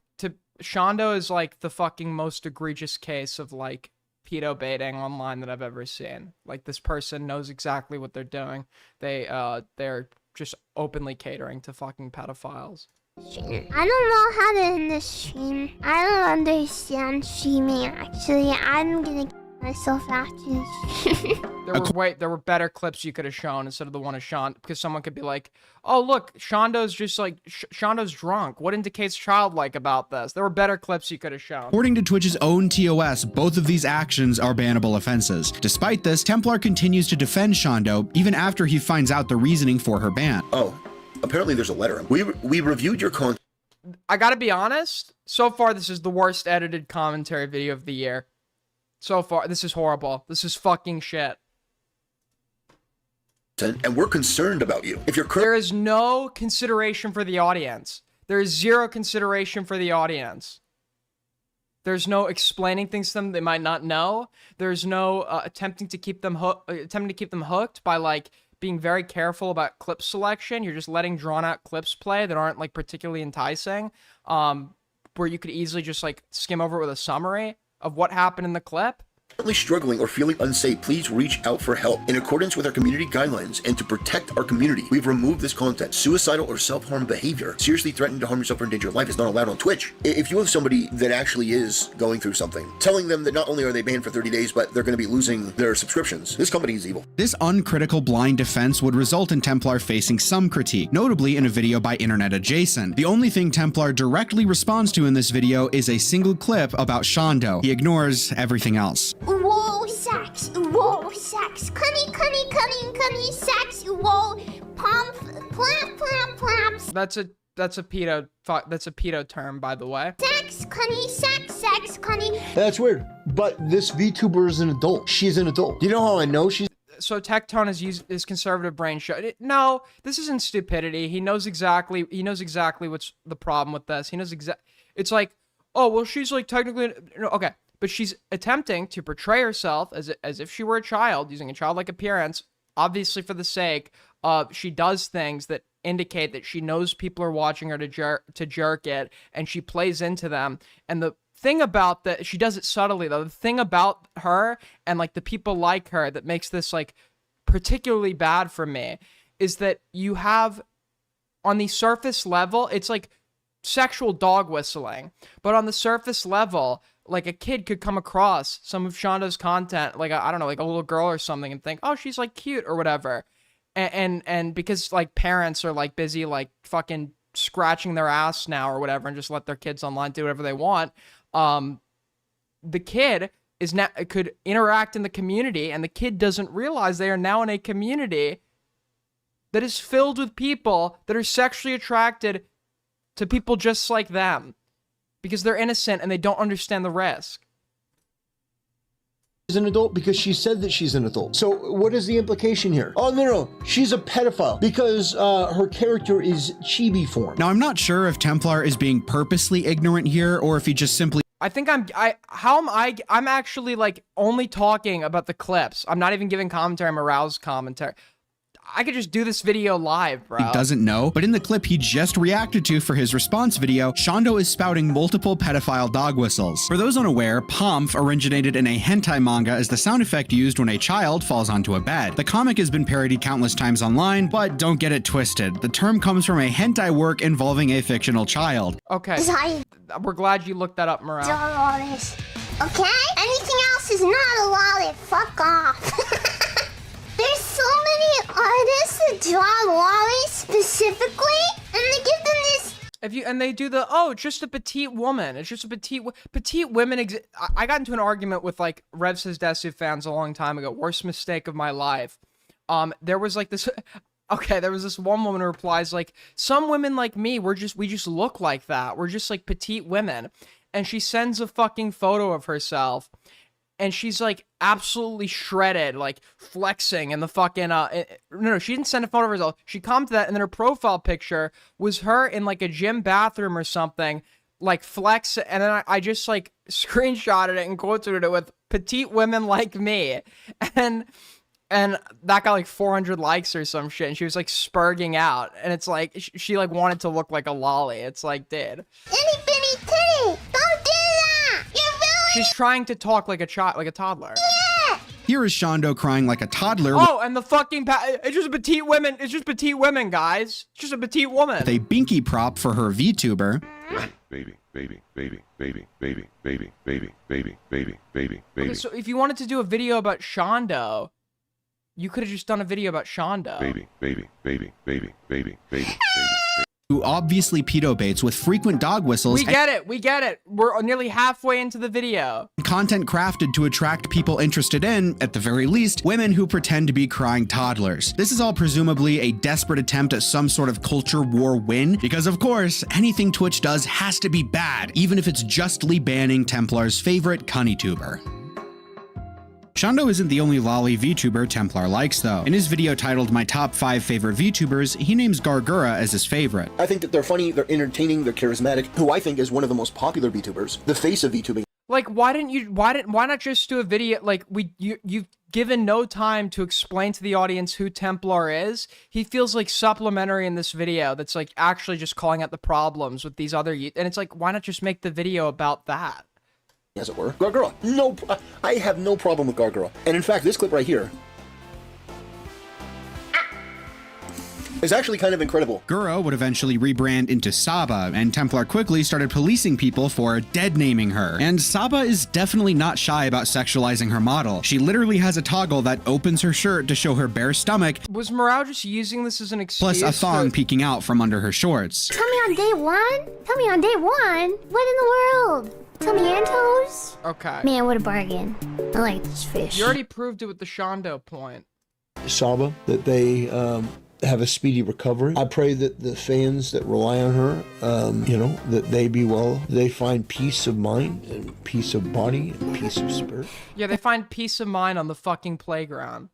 Shondo is like the fucking most egregious case of like pedo baiting online that I've ever seen. Like, this person knows exactly what they're doing. They're just openly catering to fucking pedophiles. I don't know how to end this stream. I don't understand streaming, actually. I'm gonna get myself after this stream. There were better clips you could have shown instead of the one of Sean, because someone could be like, oh, look, Shondo's just like, Shondo's drunk. What indicates childlike about this? There were better clips you could have shown. According to Twitch's own TOS, both of these actions are bannable offenses. Despite this, Templar continues to defend Shondo even after he finds out the reasoning for her ban. Oh. Apparently there's a letter. We reviewed your content. I gotta be honest, so far this is the worst edited commentary video of the year. So far, this is horrible. This is fucking shit. And we're concerned about you. If you're There is no consideration for the audience. There is zero consideration for the audience. There's no explaining things to them they might not know. There's no attempting to keep them hooked by like being very careful about clip selection. You're just letting drawn out clips play that aren't like particularly enticing, where you could easily just like skim over it with a summary of what happened in the clip. currently struggling or feeling unsafe, please reach out for help. In accordance with our community guidelines and to protect our community, we've removed this content. Suicidal or self-harm behavior, seriously threatening to harm yourself or endanger your life, is not allowed on Twitch. If you have somebody that actually is going through something, telling them that not only are they banned for 30 days, but they're going to be losing their subscriptions, this company is evil. This uncritical blind defense would result in Templar facing some critique, notably in a video by Internet Adjacent. The only thing Templar directly responds to in this video is a single clip about Shondo. He ignores everything else. Whoa, sex. Whoa, sex. Cunny, sex. Whoa, plap, plap, plaps. That's a pedo term, by the way. Sex, cunny, sex, cunny. That's weird. But this VTuber is an adult. She's an adult. Do you know how I know she's... So Tectone has used his conservative brain no, this isn't stupidity. He knows exactly what's the problem with this. He knows it's like, oh, well, she's like technically, okay, but she's attempting to portray herself as if she were a child, using a childlike appearance, obviously for the sake of, she does things that indicate that she knows people are watching her to jerk it, and she plays into them. And the thing about that, she does it subtly though. The thing about her and like the people like her that makes this like particularly bad for me is that you have, on the surface level, it's like sexual dog whistling, but on the surface level, like a kid could come across some of Shondo's content, like I don't know, like a little girl or something, and think, oh, she's like cute or whatever, and because like parents are like busy like fucking scratching their ass now or whatever, and just let their kids online do whatever they want, the kid is now could interact in the community, and the kid doesn't realize they are now in a community that is filled with people that are sexually attracted to people just like them because they're innocent and they don't understand the risk. She's an adult because she said that she's an adult. So what is the implication here? Oh, no, she's a pedophile because her character is chibi form. Now, I'm not sure if Templar is being purposely ignorant here or if he just simply... I think I'm actually like only talking about the clips. I'm not even giving commentary. I'm aroused commentary. I could just do this video live, bro. He doesn't know, but in the clip he just reacted to for his response video, Shondo is spouting multiple pedophile dog whistles. For those unaware, Pomf originated in a hentai manga as the sound effect used when a child falls onto a bed. The comic has been parodied countless times online, but don't get it twisted. The term comes from a hentai work involving a fictional child. Okay. We're glad you looked that up, Morale. Okay? Anything else is not a lolly. Fuck off. There's so many artists that draw lollies specifically, and they give them this. And they do it's just a petite woman. It's just a petite women. I got into an argument with like Rev Says Desu fans a long time ago. Worst mistake of my life. There was like this. Okay, there was this one woman who replies like, some women like me, we just look like that. We're just like petite women. And she sends a fucking photo of herself. And she's like absolutely shredded, like flexing in the fucking, no, she didn't send a photo of herself. She commented that, and then her profile picture was her in like a gym bathroom or something, like flex. And then I just like screenshotted it and quoted it with petite women like me. And that got like 400 likes or some shit. And she was like spurging out. And it's like, she like wanted to look like a lolly. It's like, dude. Itty bitty titty. Don't do that. You're really... She's trying to talk like a child, like a toddler. Yeah. Here is Shondo crying like a toddler. Oh, and the fucking it's just petite women. It's just petite women, guys. It's just a petite woman. With a binky prop for her VTuber. Baby, baby, baby, baby, baby, baby, baby, baby, baby, baby, baby. Okay, so if you wanted to do a video about Shondo, you could have just done a video about Shondo. Baby, baby, baby, baby, baby, baby, baby. Who obviously pedo baits with frequent dog whistles. We get it. We're nearly halfway into the video. Content crafted to attract people interested in, at the very least, women who pretend to be crying toddlers. This is all presumably a desperate attempt at some sort of culture war win, because of course, anything Twitch does has to be bad, even if it's justly banning Templar's favorite cunny tuber. Shondo isn't the only lolly VTuber Templar likes, though. In his video titled My Top 5 Favorite VTubers, he names Gargura as his favorite. I think that they're funny, they're entertaining, they're charismatic, who I think is one of the most popular VTubers, the face of VTubing. Like, why not just do a video, like, you've given no time to explain to the audience who Templar is. He feels like supplementary in this video that's like actually just calling out the problems with these other, and it's like, why not just make the video about that? As it were. Gargura. No, I have no problem with Gargura. And in fact, this clip right here is actually kind of incredible. Guro would eventually rebrand into Saba, and Templar quickly started policing people for dead-naming her. And Saba is definitely not shy about sexualizing her model. She literally has a toggle that opens her shirt to show her bare stomach. Was Morale just using this as an excuse? Plus a thong peeking out from under her shorts. Tell me on day one? Tell me on day one? What in the world? Tell me Antos? Okay. Man, what a bargain. I like this fish. You already proved it with the Shondo point. Saba, that they have a speedy recovery. I pray that the fans that rely on her, that they be well. They find peace of mind and peace of body and peace of spirit. Yeah, they find peace of mind on the fucking playground.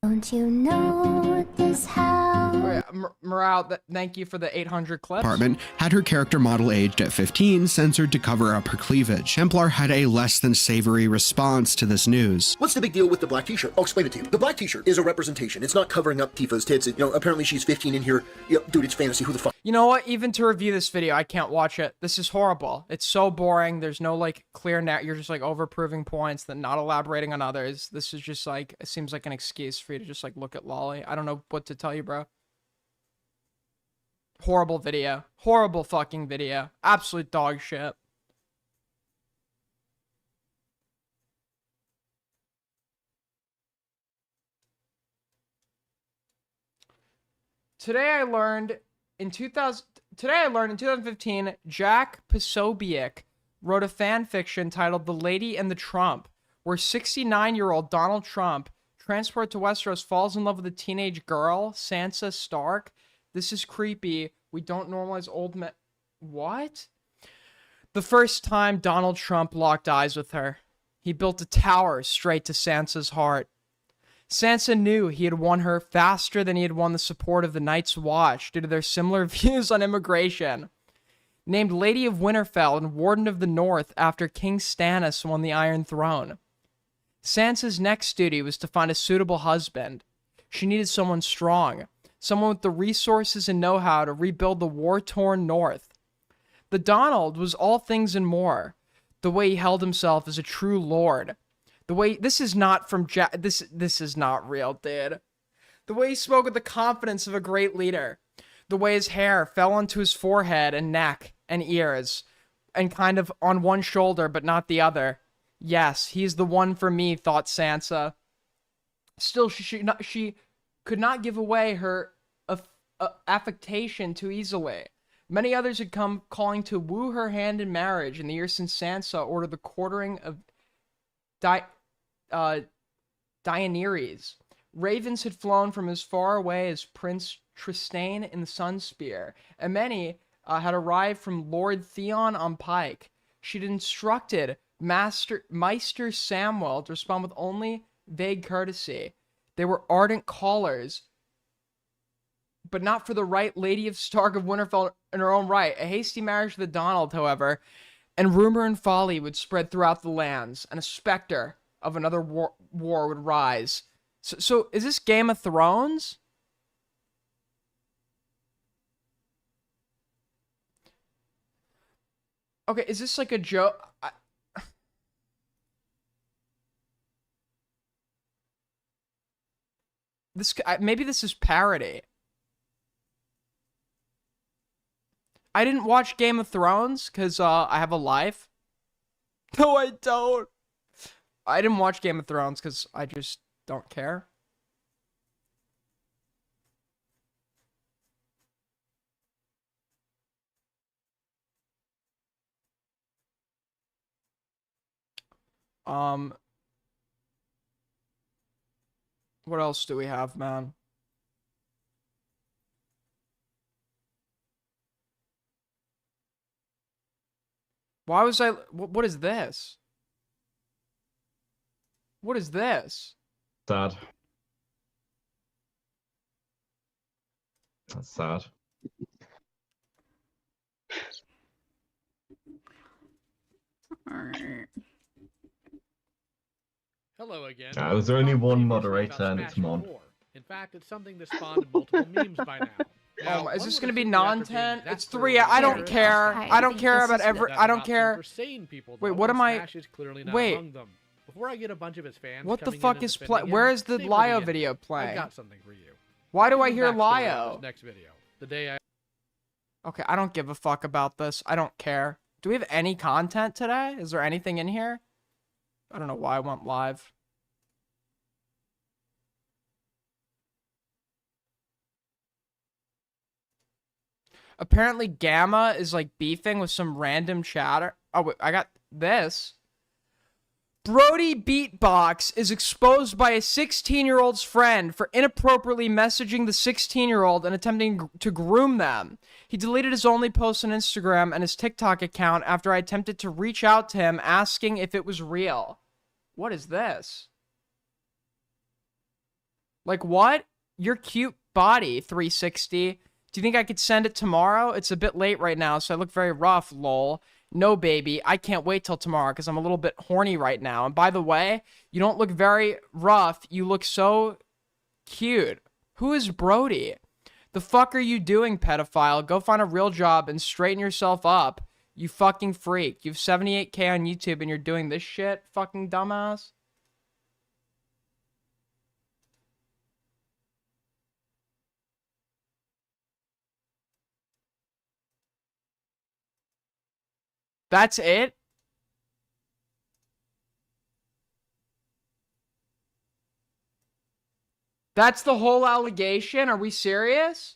Don't you know this house? Oh, yeah. Morale, thank you for the 800 clips. Department had her character model aged at 15 censored to cover up her cleavage. Templar had a less than savory response to this news. What's the big deal with the black t-shirt? I'll explain it to you. The black t-shirt is a representation. It's not covering up Tifa's tits. Apparently she's 15 in here. Dude, it's fantasy. Who the fuck? You know what? Even to review this video, I can't watch it. This is horrible. It's so boring. There's no, like, clear net. You're just, like, over-proving points, then not elaborating on others. This is just, like, it seems like an excuse for you to just, like, look at Lolly. I don't know what to tell you, bro. Horrible video. Horrible fucking video. Absolute dog shit. Today I learned in 2015, Jack Posobiec wrote a fan fiction titled The Lady and the Trump, where 69-year-old Donald Trump, transported to Westeros, falls in love with a teenage girl, Sansa Stark. This is creepy. We don't normalize old men. What? The first time Donald Trump locked eyes with her, he built a tower straight to Sansa's heart. Sansa knew he had won her faster than he had won the support of the Night's Watch due to their similar views on immigration. Named Lady of Winterfell and Warden of the North after King Stannis won the Iron Throne. Sansa's next duty was to find a suitable husband. She needed someone strong, someone with the resources and know-how to rebuild the war-torn North. The Donald was all things and more. The way he held himself as a true lord. The way, this is not from this is not real, dude. The way he spoke with the confidence of a great leader. The way his hair fell onto his forehead and neck and ears, and kind of on one shoulder but not the other. Yes, he's the one for me, thought Sansa. Still, she could not give away her affectation too easily. Many others had come calling to woo her hand in marriage in the years since Sansa ordered the quartering of Daenerys. Ravens had flown from as far away as Prince Trystane in the Sunspear, and many had arrived from Lord Theon on Pike. She'd instructed Meister Samuel to respond with only vague courtesy. They were ardent callers, but not for the right Lady of Stark of Winterfell in her own right. A hasty marriage with the Donald, however, and rumor and folly would spread throughout the lands, and a specter of another war would rise. So is this Game of Thrones? Okay, is this like a joke? Maybe this is parody. I didn't watch Game of Thrones because I have a life. No, I don't. I didn't watch Game of Thrones because I just don't care. What else do we have, man? Why was I... What is this? What is this? Sad. That's sad. Alright. Hello again. There's only one moderator and it's Mon. In fact, it's something that spawned multiple memes by now. Now, Is one this would gonna be assume that after non-tent? being It's that 3. thoroughly I don't embarrassed, care. I don't care about every. that's I an don't option care. for sane people, Wait, though, what and am I? Smash is clearly not Wait. among them. Before I get a bunch of his fans What the coming in fuck and is defending Where him, is the stay for Lio end. video I've playing? got something for you. Why do I'll I give hear you backstory on Lio? this next video. The day I Okay, I don't give a fuck about this. I don't care. Do we have any content today? Is there anything in here? I don't know why I went live. Apparently Gamma is like beefing with some random chatter. Oh, wait, I got this. Brody Beatbox is exposed by a 16-year-old's friend for inappropriately messaging the 16-year-old and attempting to groom them. He deleted his only post on Instagram and his TikTok account after I attempted to reach out to him asking if it was real. What is this? Like, what? Your cute body, 360. Do you think I could send it tomorrow? It's a bit late right now, so I look very rough, lol. No, baby, I can't wait till tomorrow because I'm a little bit horny right now. And by the way, you don't look very rough. You look so cute. Who is Brody? The fuck are you doing, pedophile? Go find a real job and straighten yourself up. You fucking freak. You have 78K on YouTube and you're doing this shit, fucking dumbass. That's it? That's the whole allegation? Are we serious?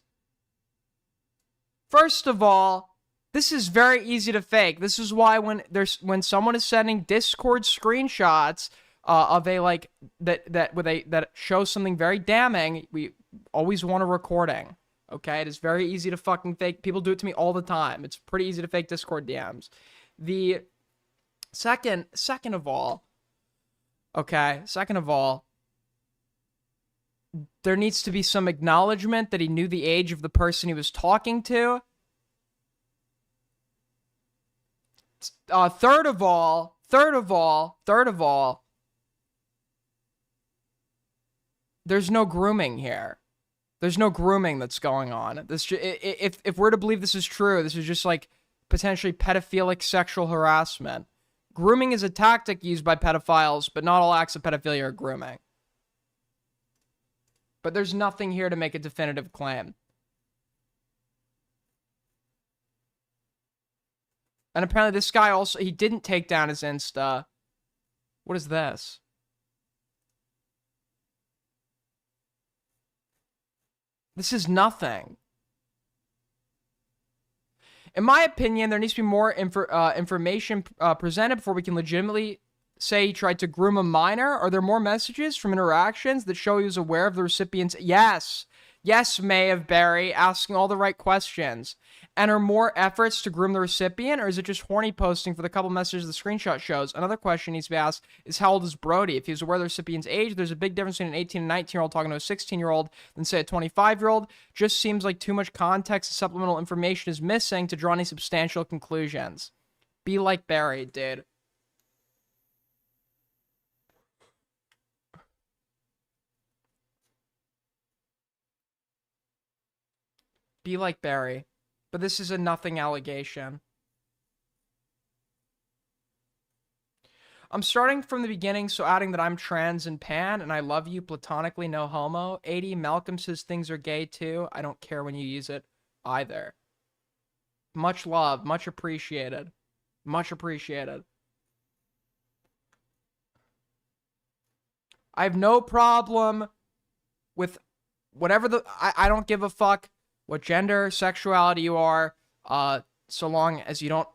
First of all, this is very easy to fake. This is why when someone is sending Discord screenshots of a like that shows something very damning, we always want a recording. Okay, it is very easy to fucking fake. People do it to me all the time. It's pretty easy to fake Discord DMs. The second of all, there needs to be some acknowledgement that he knew the age of the person he was talking to. Third of all, there's no grooming here. There's no grooming that's going on. If we're to believe this is true, this is just like potentially pedophilic sexual harassment. Grooming is a tactic used by pedophiles, but not all acts of pedophilia are grooming. But there's nothing here to make a definitive claim. And apparently this guy also, he didn't take down his Insta. What is this? This is nothing. In my opinion, there needs to be more information presented before we can legitimately say he tried to groom a minor. Are there more messages from interactions that show he was aware of the recipient's... Yes, May of Barry, asking all the right questions. And are more efforts to groom the recipient, or is it just horny posting for the couple messages the screenshot shows? Another question needs to be asked is how old is Brody? If he was aware of the recipient's age, there's a big difference between an 18 and 19-year-old talking to a 16-year-old than, say, a 25-year-old. Just seems like too much context and supplemental information is missing to draw any substantial conclusions. Be like Barry, dude. Be like Barry. But this is a nothing allegation. I'm starting from the beginning, so adding that I'm trans and pan, and I love you platonically, no homo. 80, Malcolm says things are gay too. I don't care when you use it either. Much love, much appreciated. Much appreciated. I have no problem with whatever I don't give a fuck what gender, sexuality you are, so long as you don't,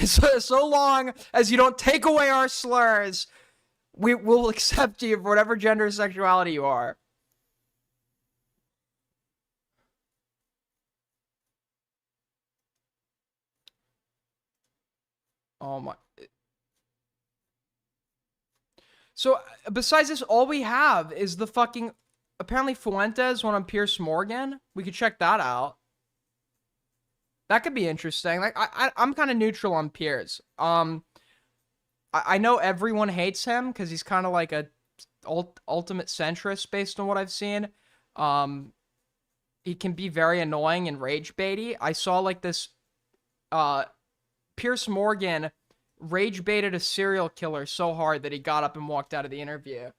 so long as you don't take away our slurs We will accept you for whatever gender or sexuality you are. Oh my. So, besides this, all we have is the fucking... Apparently Fuentes went on Pierce Morgan. We could check that out. That could be interesting. Like, I'm kind of neutral on Pierce. I know everyone hates him because he's kind of like a ultimate centrist based on what I've seen. He can be very annoying and rage baity. I saw like this... Pierce Morgan rage baited a serial killer so hard that he got up and walked out of the interview.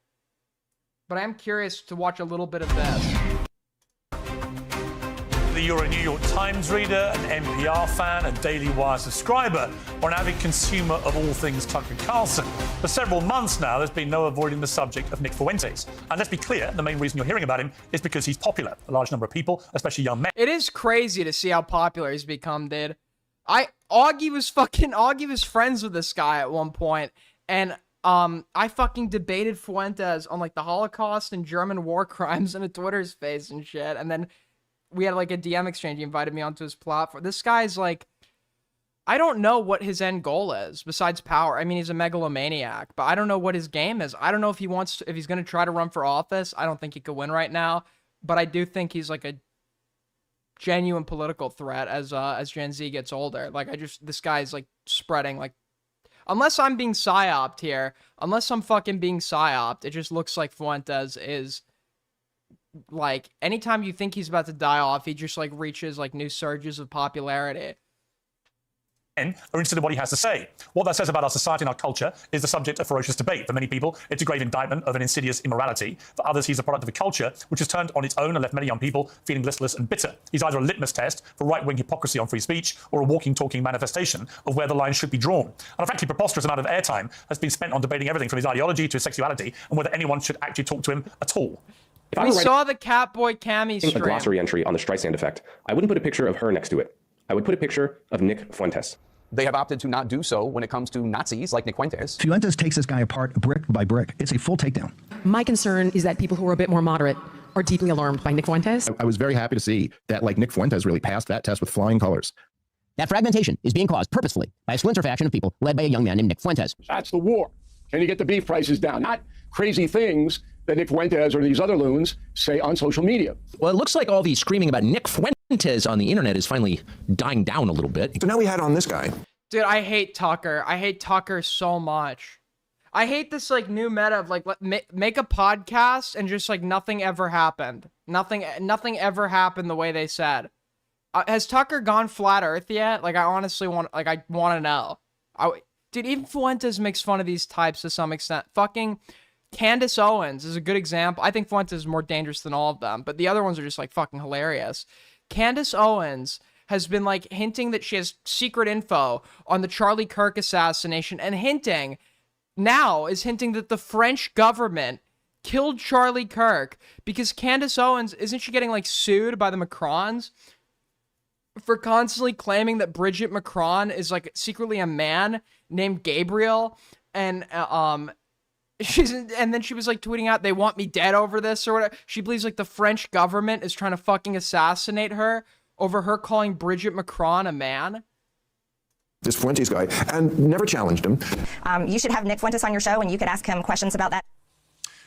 But I am curious to watch a little bit of this. You're a New York Times reader, an NPR fan, a Daily Wire subscriber, or an avid consumer of all things Tucker Carlson. For several months now, there's been no avoiding the subject of Nick Fuentes. And let's be clear, the main reason you're hearing about him is because he's popular. A large number of people, especially young men. It is crazy to see how popular he's become, dude. Augie was friends with this guy at one point, and I fucking debated Fuentes on like the Holocaust and German war crimes in a Twitter space and shit, and then we had like a DM exchange. He invited me onto his platform. This guy's like, I don't know what his end goal is besides power. I mean, he's a megalomaniac, but I don't know what his game is. I don't know if if he's going to try to run for office. I don't think he could win right now, but I do think he's like a genuine political threat as Gen Z gets older. Like, this guy's like spreading like, unless I'm being psyoped here, unless I'm fucking being psyoped, it just looks like Fuentes is like, anytime you think he's about to die off, he just like reaches like new surges of popularity. Are interested in what he has to say. What that says about our society and our culture is the subject of ferocious debate. For many people, it's a grave indictment of an insidious immorality. For others, he's a product of a culture which has turned on its own and left many young people feeling listless and bitter. He's either a litmus test for right-wing hypocrisy on free speech or a walking, talking manifestation of where the line should be drawn. And a frankly preposterous amount of airtime has been spent on debating everything from his ideology to his sexuality and whether anyone should actually talk to him at all. We saw the Catboy Cammy stream. A glossary entry on the Streisand effect, I wouldn't put a picture of her next to it. I would put a picture of Nick Fuentes. They have opted to not do so when it comes to Nazis like Nick Fuentes. Fuentes takes this guy apart brick by brick. It's a full takedown. My concern is that people who are a bit more moderate are deeply alarmed by Nick Fuentes. I was very happy to see that, like, Nick Fuentes really passed that test with flying colors. That fragmentation is being caused purposefully by a splinter faction of people led by a young man named Nick Fuentes. That's the war. Can you get the beef prices down? Not crazy things that Nick Fuentes or these other loons say on social media. Well, it looks like all the screaming about Nick Fuentes on the internet is finally dying down a little bit. So now we had on this guy. Dude, I hate Tucker. I hate Tucker so much. I hate this like new meta of like make a podcast and just like nothing ever happened. Nothing ever happened the way they said. Has Tucker gone flat Earth yet? Like, I honestly want to know. Dude, even Fuentes makes fun of these types to some extent. Fucking Candace Owens is a good example. I think Fuentes is more dangerous than all of them, but the other ones are just like fucking hilarious. Candace Owens has been like hinting that she has secret info on the Charlie Kirk assassination, and hinting that the French government killed Charlie Kirk because Candace Owens, isn't she getting like sued by the Macrons for constantly claiming that Bridget Macron is like secretly a man named Gabriel, and then she was like tweeting out, they want me dead over this or whatever. She believes like the French government is trying to fucking assassinate her over her calling Bridget Macron a man. This Fuentes guy, and never challenged him. You should have Nick Fuentes on your show and you could ask him questions about that.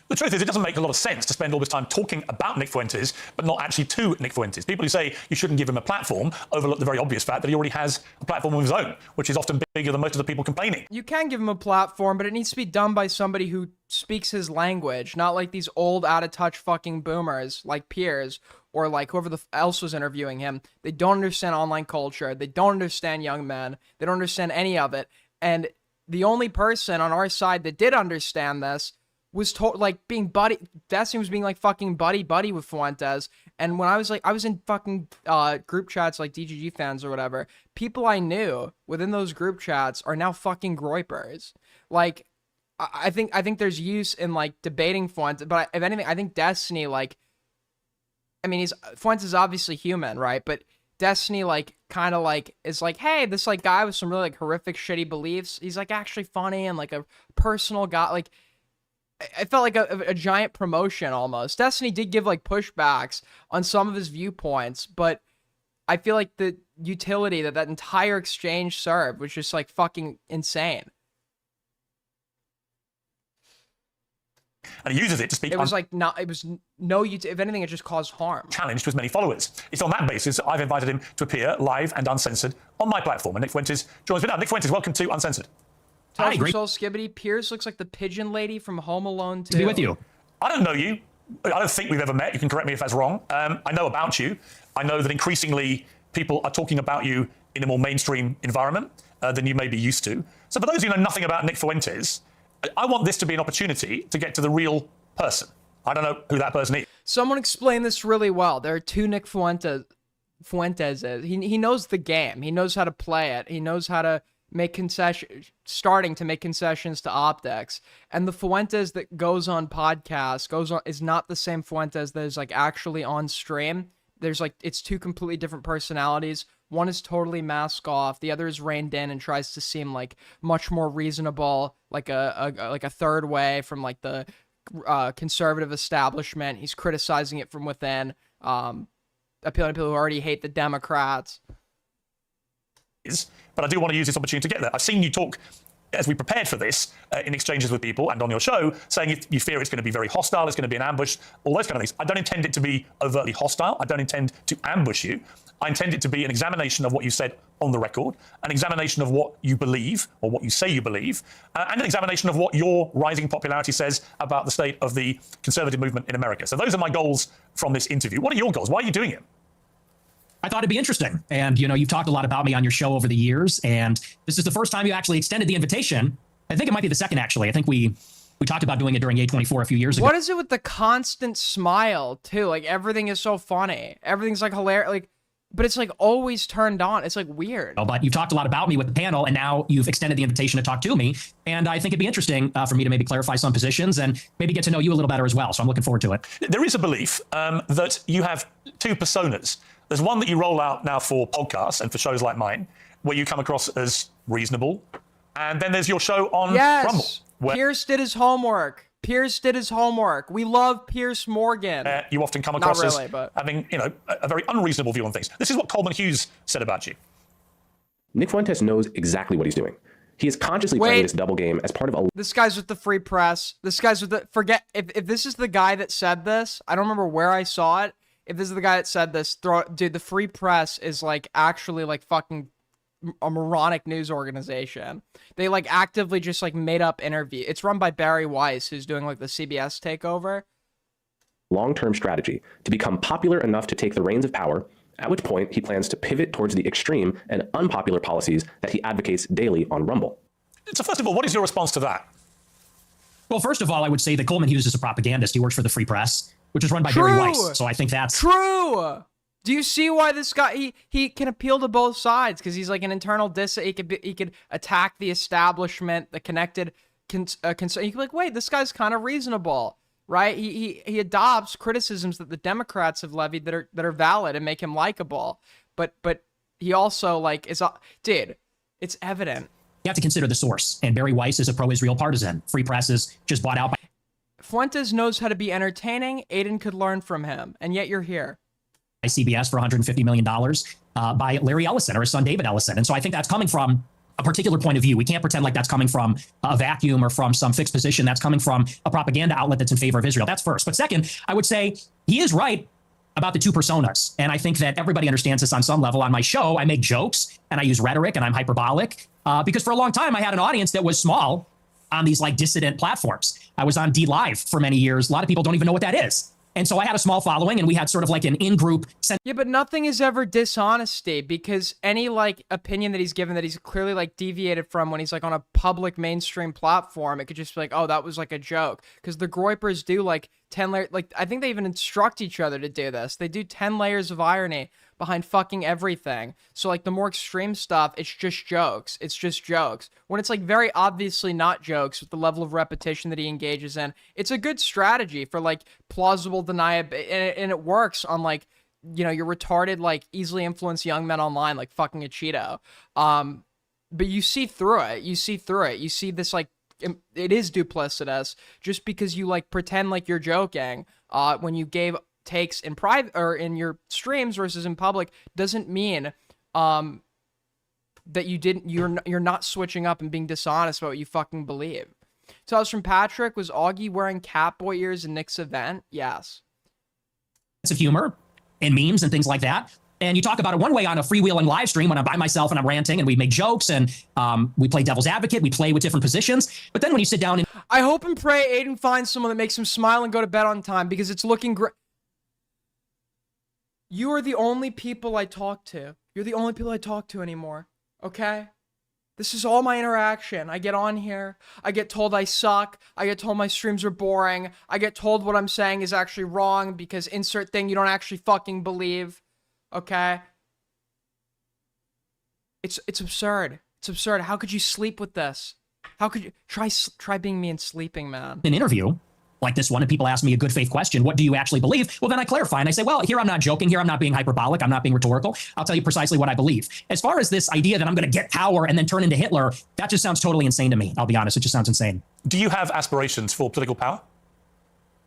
The truth is, it doesn't make a lot of sense to spend all this time talking about Nick Fuentes, but not actually to Nick Fuentes. People who say you shouldn't give him a platform overlook the very obvious fact that he already has a platform of his own, which is often bigger than most of the people complaining. You can give him a platform, but it needs to be done by somebody who speaks his language, not like these old, out-of-touch fucking boomers like Piers or like whoever else was interviewing him. They don't understand online culture. They don't understand young men. They don't understand any of it. And the only person on our side that did understand this was like being buddy. Destiny was being like fucking buddy with Fuentes. And when I was in fucking group chats like DGG fans or whatever, people I knew within those group chats are now fucking groypers. Like, I think there's use in like debating Fuentes, but if anything, I think Destiny, like, I mean, Fuentes is obviously human, right? But Destiny, like, kind of like is like, hey, this like guy with some really like horrific shitty beliefs, he's like actually funny and like a personal guy. Like, I felt like a giant promotion almost. Destiny did give like pushbacks on some of his viewpoints, but I feel like the utility that entire exchange served was just like fucking insane. And he uses it to speak. It was like not. It was no. If anything, it just caused harm. Challenge to his many followers. It's on that basis that I've invited him to appear live and uncensored on my platform. And Nick Fuentes joins me now. Nick Fuentes, welcome to Uncensored. Hi, great. Soul Skibbity. Pierce looks like the pigeon lady from Home Alone 2. To be with you. I don't know you. I don't think we've ever met. You can correct me if that's wrong. I know about you. I know that increasingly people are talking about you in a more mainstream environment than you may be used to. So for those who know nothing about Nick Fuentes, I want this to be an opportunity to get to the real person. I don't know who that person is. Someone explained this really well. There are two Nick Fuentes. He knows the game. He knows how to play it. He knows how to make starting to make concessions to optics. And the Fuentes that goes on podcasts is not the same Fuentes that is like actually on stream. There's like, it's two completely different personalities. One is totally mask off. The other is reined in and tries to seem like much more reasonable, like a third way from like the conservative establishment. He's criticizing it from within, appealing to people who already hate the Democrats. But I do want to use this opportunity to get there. I've seen you talk, as we prepared for this, in exchanges with people and on your show, saying you fear it's going to be very hostile, it's going to be an ambush, all those kind of things. I don't intend it to be overtly hostile. I don't intend to ambush you. I intend it to be an examination of what you said on the record, an examination of what you believe, or what you say you believe, and an examination of what your rising popularity says about the state of the conservative movement in America. So those are my goals from this interview. What are your goals? Why are you doing it? I thought it'd be interesting. And, you know, you've talked a lot about me on your show over the years, and this is the first time you actually extended the invitation. I think it might be the second, actually. I think we talked about doing it during A24 a few years ago. What is it with the constant smile, too? Like, everything is so funny. Everything's, like, hilarious. Like, but it's, like, always turned on. It's, like, weird. But you've talked a lot about me with the panel, and now you've extended the invitation to talk to me. And I think it'd be interesting for me to maybe clarify some positions and maybe get to know you a little better as well. So I'm looking forward to it. There is a belief that you have two personas. There's one that you roll out now for podcasts and for shows like mine, where you come across as reasonable. And then there's your show on Rumble. Where Pierce did his homework. We love Pierce Morgan. You often come across Not really, as but having, you know, a very unreasonable view on things. This is what Coleman Hughes said about you. Nick Fuentes knows exactly what he's doing. He is consciously playing this double game as part of a... This guy's with the free press. This guy's with the... Forget... If this is the guy that said this, I don't remember where I saw it. If this is the guy that said this, dude, the free press is like actually like fucking a moronic news organization. They like actively just like made up interview. It's run by Barry Weiss, who's doing like the CBS takeover. Long-term strategy to become popular enough to take the reins of power, at which point he plans to pivot towards the extreme and unpopular policies that he advocates daily on Rumble. So first of all, what is your response to that? Well, first of all, I would say that Coleman Hughes is a propagandist. He works for the Free Press, which is run by Barry Weiss. So I think that's true. Do you see why this guy he can appeal to both sides? Because he's like an internal he could attack the establishment, the connected concern. You could be like, wait, this guy's kind of reasonable, right? He adopts criticisms that the Democrats have levied that are valid and make him likable. But he also like is dude, it's evident. You have to consider the source. And Barry Weiss is a pro-Israel partisan. Free Press is just bought out by Fuentes knows how to be entertaining. Aiden could learn from him, and yet you're here. CBS for $150 million by Larry Ellison or his son David Ellison. And so I think that's coming from a particular point of view. We can't pretend like that's coming from a vacuum or from some fixed position. That's coming from a propaganda outlet that's in favor of Israel. That's first. But second, I would say he is right about the two personas. And I think that everybody understands this on some level. On my show, I make jokes and I use rhetoric and I'm hyperbolic because for a long time I had an audience that was small on these like dissident platforms. I was on D Live for many years. A lot of people don't even know what that is. And so I had a small following and we had sort of like an in-group sense. Yeah, but nothing is ever dishonesty because any like opinion that he's given that he's clearly like deviated from when he's like on a public mainstream platform, it could just be like, oh, that was like a joke. Because the Groypers do like 10 layers, like I think they even instruct each other to do this. They do 10 layers of irony behind fucking everything. So like the more extreme stuff, it's just jokes. It's just jokes. When it's like very obviously not jokes with the level of repetition that he engages in, it's a good strategy for like plausible deniability, and it works on like, you know, your retarded, like easily influenced young men online, like fucking a Cheeto. But you see through it. You see through it. You see this like it is duplicitous just because you like pretend like you're joking when you gave takes in private or in your streams versus in public doesn't mean that you're not switching up and being dishonest about what you fucking believe. Tell us from Patrick, was Augie wearing Catboy ears in Nick's event? Yes. Of humor and memes and things like that. And you talk about it one way on a freewheeling live stream when I'm by myself and I'm ranting and we make jokes and we play devil's advocate, we play with different positions. But then when you sit down and I hope and pray Aiden finds someone that makes him smile and go to bed on time because it's looking great. You are the only people I talk to. You're the only people I talk to anymore. Okay? This is all my interaction. I get on here. I get told I suck. I get told my streams are boring. I get told what I'm saying is actually wrong because insert thing you don't actually fucking believe. Okay? It's absurd. It's absurd. How could you sleep with this? How could you try being me and sleeping, man? An interview like this one and people ask me a good faith question, what do you actually believe? Well, then I clarify and I say, well, here I'm not joking. Here I'm not being hyperbolic. I'm not being rhetorical. I'll tell you precisely what I believe. As far as this idea that I'm going to get power and then turn into Hitler, that just sounds totally insane to me. I'll be honest. It just sounds insane. Do you have aspirations for political power?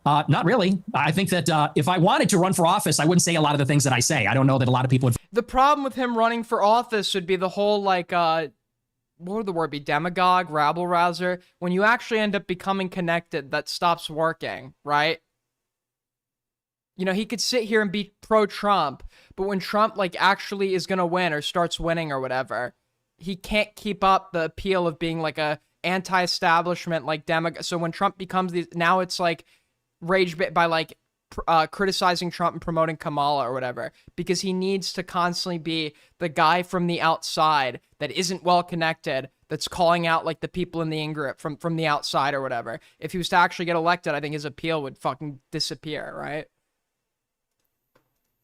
Not really. I think that if I wanted to run for office, I wouldn't say a lot of the things that I say. I don't know that a lot of people would. The problem with him running for office would be the whole, like, what would the word be? Demagogue, rabble-rouser. When you actually end up becoming connected, that stops working, right? You know, he could sit here and be pro-Trump, but when Trump, like, actually is gonna win or starts winning or whatever, he can't keep up the appeal of being, like, a anti-establishment, like, demagogue. So when Trump becomes these, now it's, like, rage bit by, like, criticizing Trump and promoting Kamala or whatever, because he needs to constantly be the guy from the outside that isn't well connected, that's calling out like the people in the in-group from the outside or whatever. If he was to actually get elected, I think his appeal would fucking disappear, right?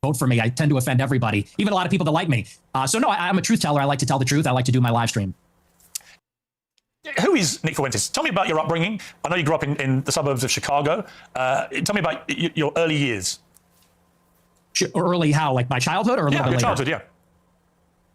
Vote for me. I tend to offend everybody, even a lot of people that like me. So no, I'm a truth teller. I like to tell the truth. I like to do my live stream. Who is Nick Fuentes? Tell me about your upbringing. I know you grew up in the suburbs of Chicago. Tell me about your early years. Early how? Like my childhood or a little bit later? Childhood, yeah.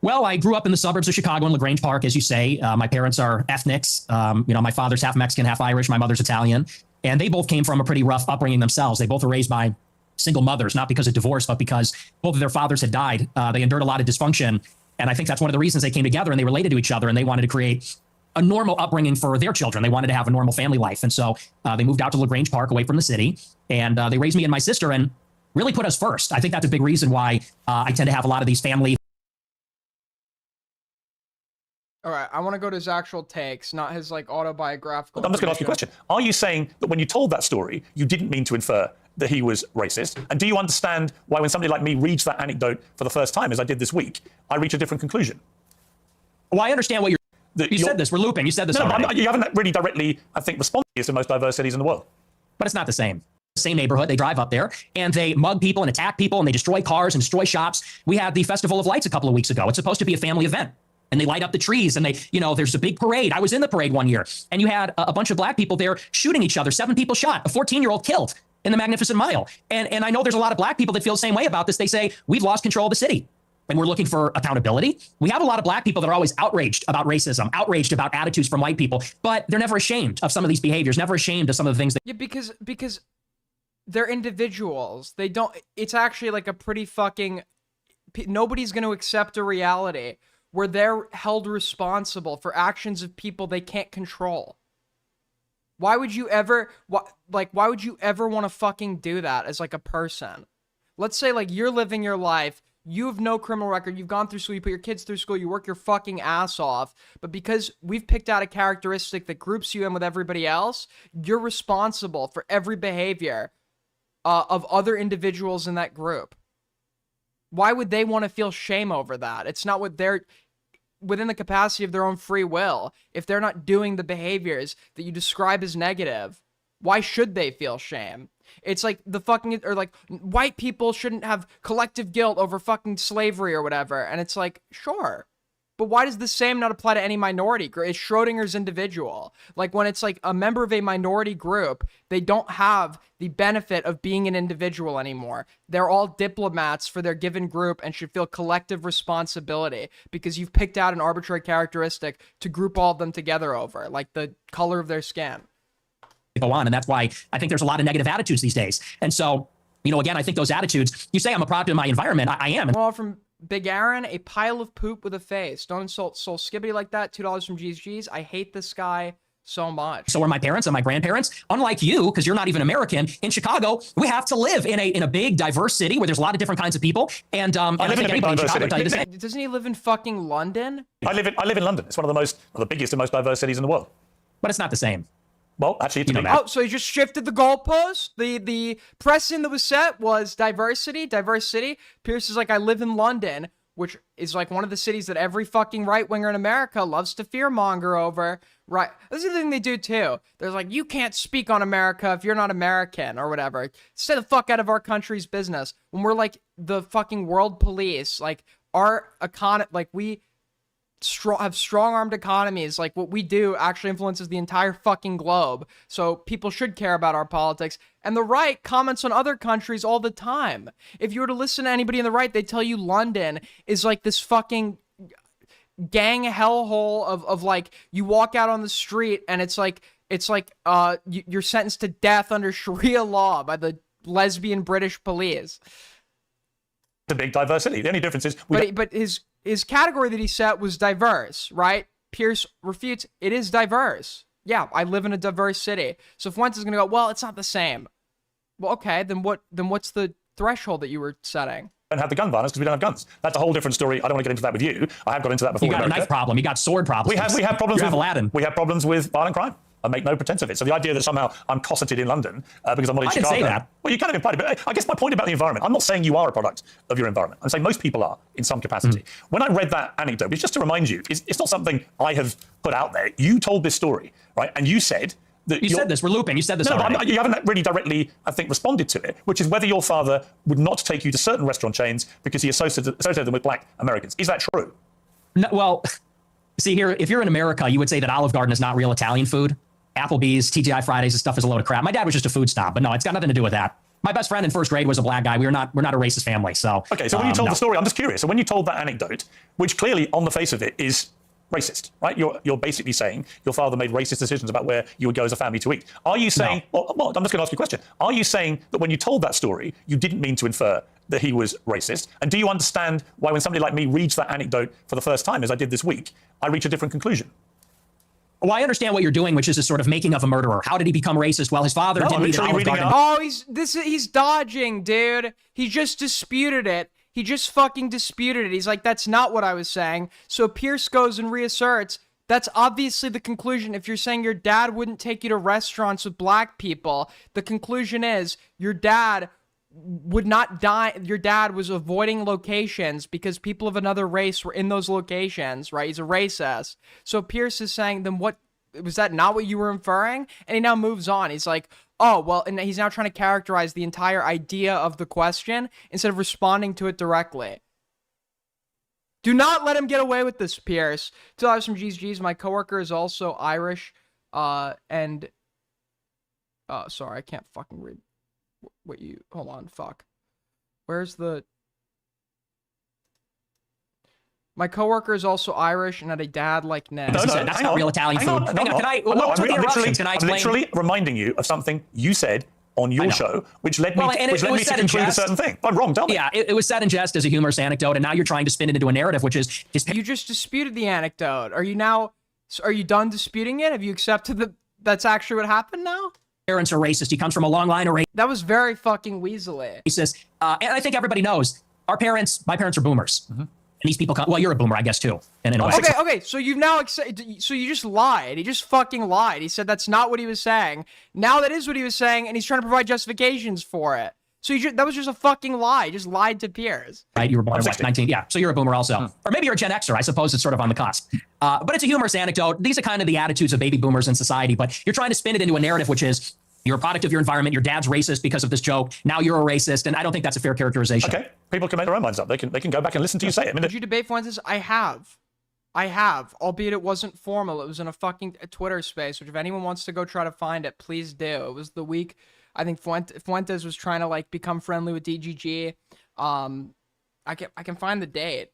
Well, I grew up in the suburbs of Chicago in LaGrange Park, as you say. My parents are ethnics. You know, my father's half Mexican, half Irish. My mother's Italian. And they both came from a pretty rough upbringing themselves. They both were raised by single mothers, not because of divorce, but because both of their fathers had died. They endured a lot of dysfunction. And I think that's one of the reasons they came together and they related to each other and they wanted to create a normal upbringing for their children. They wanted to have a normal family life. And so they moved out to LaGrange Park away from the city. And they raised me and my sister and really put us first. I think that's a big reason why I tend to have a lot of these family. All right, I want to go to his actual takes, not his like autobiographical. I'm just going to ask you a question. Are you saying that when you told that story, you didn't mean to infer that he was racist? And do you understand why when somebody like me reads that anecdote for the first time, as I did this week, I reach a different conclusion? Well, I understand what you're... You said this. We're looping. You said this already. No, you haven't really directly, I think, responded to the most diverse cities in the world. But it's not the same. Same neighborhood. They drive up there and they mug people and attack people and they destroy cars and destroy shops. We had the Festival of Lights a couple of weeks ago. It's supposed to be a family event. And they light up the trees and they, you know, there's a big parade. I was in the parade one year and you had a bunch of black people there shooting each other. 7 people shot, a 14-year-old killed in the Magnificent Mile. And I know there's a lot of black people that feel the same way about this. They say, we've lost control of the city. And we're looking for accountability. We have a lot of black people that are always outraged about racism, outraged about attitudes from white people, but they're never ashamed of some of these behaviors, never ashamed of some of the things that... Yeah, because they're individuals. They don't... It's actually like a pretty fucking... Nobody's going to accept a reality where they're held responsible for actions of people they can't control. Why would you ever... Why would you ever want to fucking do that as like a person? Let's say like you're living your life... You have no criminal record. You've gone through school. You put your kids through school. You work your fucking ass off. But because we've picked out a characteristic that groups you in with everybody else, you're responsible for every behavior of other individuals in that group. Why would they want to feel shame over that? It's not what they're within the capacity of their own free will. If they're not doing the behaviors that you describe as negative, why should they feel shame? It's like the fucking, or like white people shouldn't have collective guilt over fucking slavery or whatever. And it's like, sure, But why does the same not apply to any minority group? It's Schrodinger's individual. Like when it's like a member of a minority group, they don't have the benefit of being an individual anymore. They're all diplomats for their given group and should feel collective responsibility because you've picked out an arbitrary characteristic to group all of them together over, like the color of their skin. Go on. And that's why I think there's a lot of negative attitudes these days. And so, you know, again, I think those attitudes, you say I'm a product of my environment. I am. Well, from Big Aaron, a pile of poop with a face. Don't insult Soul Skibbity like that. $2 from GG's. I hate this guy so much. So are my parents and my grandparents. Unlike you, because you're not even American, in Chicago, we have to live in a big, diverse city where there's a lot of different kinds of people. And I live in a big, diverse city. Doesn't he live in fucking London? I live in London. It's one of the biggest and most diverse cities in the world. But it's not the same. Well, actually, it's Oh, so he just shifted the goalpost? The precedent that was set was diversity, diverse city. Pierce is like, I live in London, which is like one of the cities that every fucking right-winger in America loves to fearmonger over. Right. This is the thing they do too. They're like, you can't speak on America if you're not American or whatever. Stay the fuck out of our country's business. When we're like the fucking world police, like our economy, like we have strong-armed economies. Like what we do actually influences the entire fucking globe. So people should care about our politics. And the right comments on other countries all the time. If you were to listen to anybody on the right, they tell you London is like this fucking gang hellhole of like, you walk out on the street and it's like you're sentenced to death under Sharia law by the lesbian British police. It's a big diversity. The only difference is but his category that he set was diverse, right? Pierce refutes it is diverse. Yeah, I live in a diverse city. So Fuentes is gonna go, well, it's not the same. Well, okay, then what's the threshold that you were setting? Don't have the gun violence because we don't have guns. That's a whole different story. I don't want to get into that with you. I have got into that before. You got a knife problem. You got sword problems. We have problems. You have Aladdin. We have problems with violent crime. I make no pretense of it. So the idea that somehow I'm cosseted in London because I'm not in Chicago. I didn't say that. Well, you kind of implied it, but I guess my point about the environment, I'm not saying you are a product of your environment. I'm saying most people are in some capacity. When I read that anecdote, it's just to remind you, it's not something I have put out there. You told this story, right? And you said that you said this. We're looping. You said this. No, already. but you haven't really directly, I think, responded to it, which is whether your father would not take you to certain restaurant chains because he associated them with black Americans. Is that true? No, well, see here, if you're in America, you would say that Olive Garden is not real Italian food. Applebee's, TGI Fridays, this stuff is a load of crap. My dad was just a food snob, but no, it's got nothing to do with that. My best friend in first grade was a black guy. We're not a racist family. So okay, so when you told the story, I'm just curious. So when you told that anecdote, which clearly on the face of it is racist, right? You're basically saying your father made racist decisions about where you would go as a family to eat. Are you saying? No. Well, I'm just going to ask you a question. Are you saying that when you told that story, you didn't mean to infer that he was racist? And do you understand why when somebody like me reads that anecdote for the first time, as I did this week, I reach a different conclusion? Well, I understand what you're doing, which is a sort of making of a murderer. How did he become racist? Well, his father didn't eat Olive Garden. Oh, he's dodging, dude. He just disputed it. He just fucking disputed it. He's like, that's not what I was saying. So Pierce goes and reasserts, that's obviously the conclusion. If you're saying your dad wouldn't take you to restaurants with black people, the conclusion is your dad would not die. Your dad was avoiding locations because people of another race were in those locations, right? He's a racist. So Pierce is saying, then what, was that not what you were inferring? And he now moves on. He's like, oh, well, and he's now trying to characterize the entire idea of the question instead of responding to it directly. Do not let him get away with this, Pierce. $2 from GG's. My coworker is also Irish, and sorry, I can't fucking read. What you, hold on, fuck. Where's the... My coworker is also Irish and had a dad like Ned. No, that's not real Italian food. Hang on, I'm literally reminding you of something you said on your show, which led me to conclude a certain thing. I'm wrong, tell me. Yeah, it was said in jest as a humorous anecdote, and now you're trying to spin it into a narrative, which is... You just disputed the anecdote. Are you done disputing it? Have you accepted that that's actually what happened now? Parents are racist. He comes from a long line of racists. That was very fucking weaselly. And I think everybody knows, my parents are boomers. And these people come, well, you're a boomer, I guess, too. In a way. Okay, so you've now, so you just lied. He just fucking lied. He said that's not what he was saying. Now that is what he was saying, and he's trying to provide justifications for it. So that was just a fucking lie. He just lied to Piers. Right, you were born in 19, yeah, so you're a boomer also. Or maybe you're a Gen Xer, I suppose it's sort of on the cusp. But it's a humorous anecdote. These are kind of the attitudes of baby boomers in society, but you're trying to spin it into a narrative, which is, you're a product of your environment. Your dad's racist because of this joke. Now you're a racist, and I don't think that's a fair characterization. Okay, people can make their own minds up. They can go back and listen to you say it. Did you debate Fuentes? I have. I have, albeit it wasn't formal. It was in a fucking Twitter space, which if anyone wants to go try to find it, please do. It was the week I think Fuentes was trying to like become friendly with DGG. I can find the date.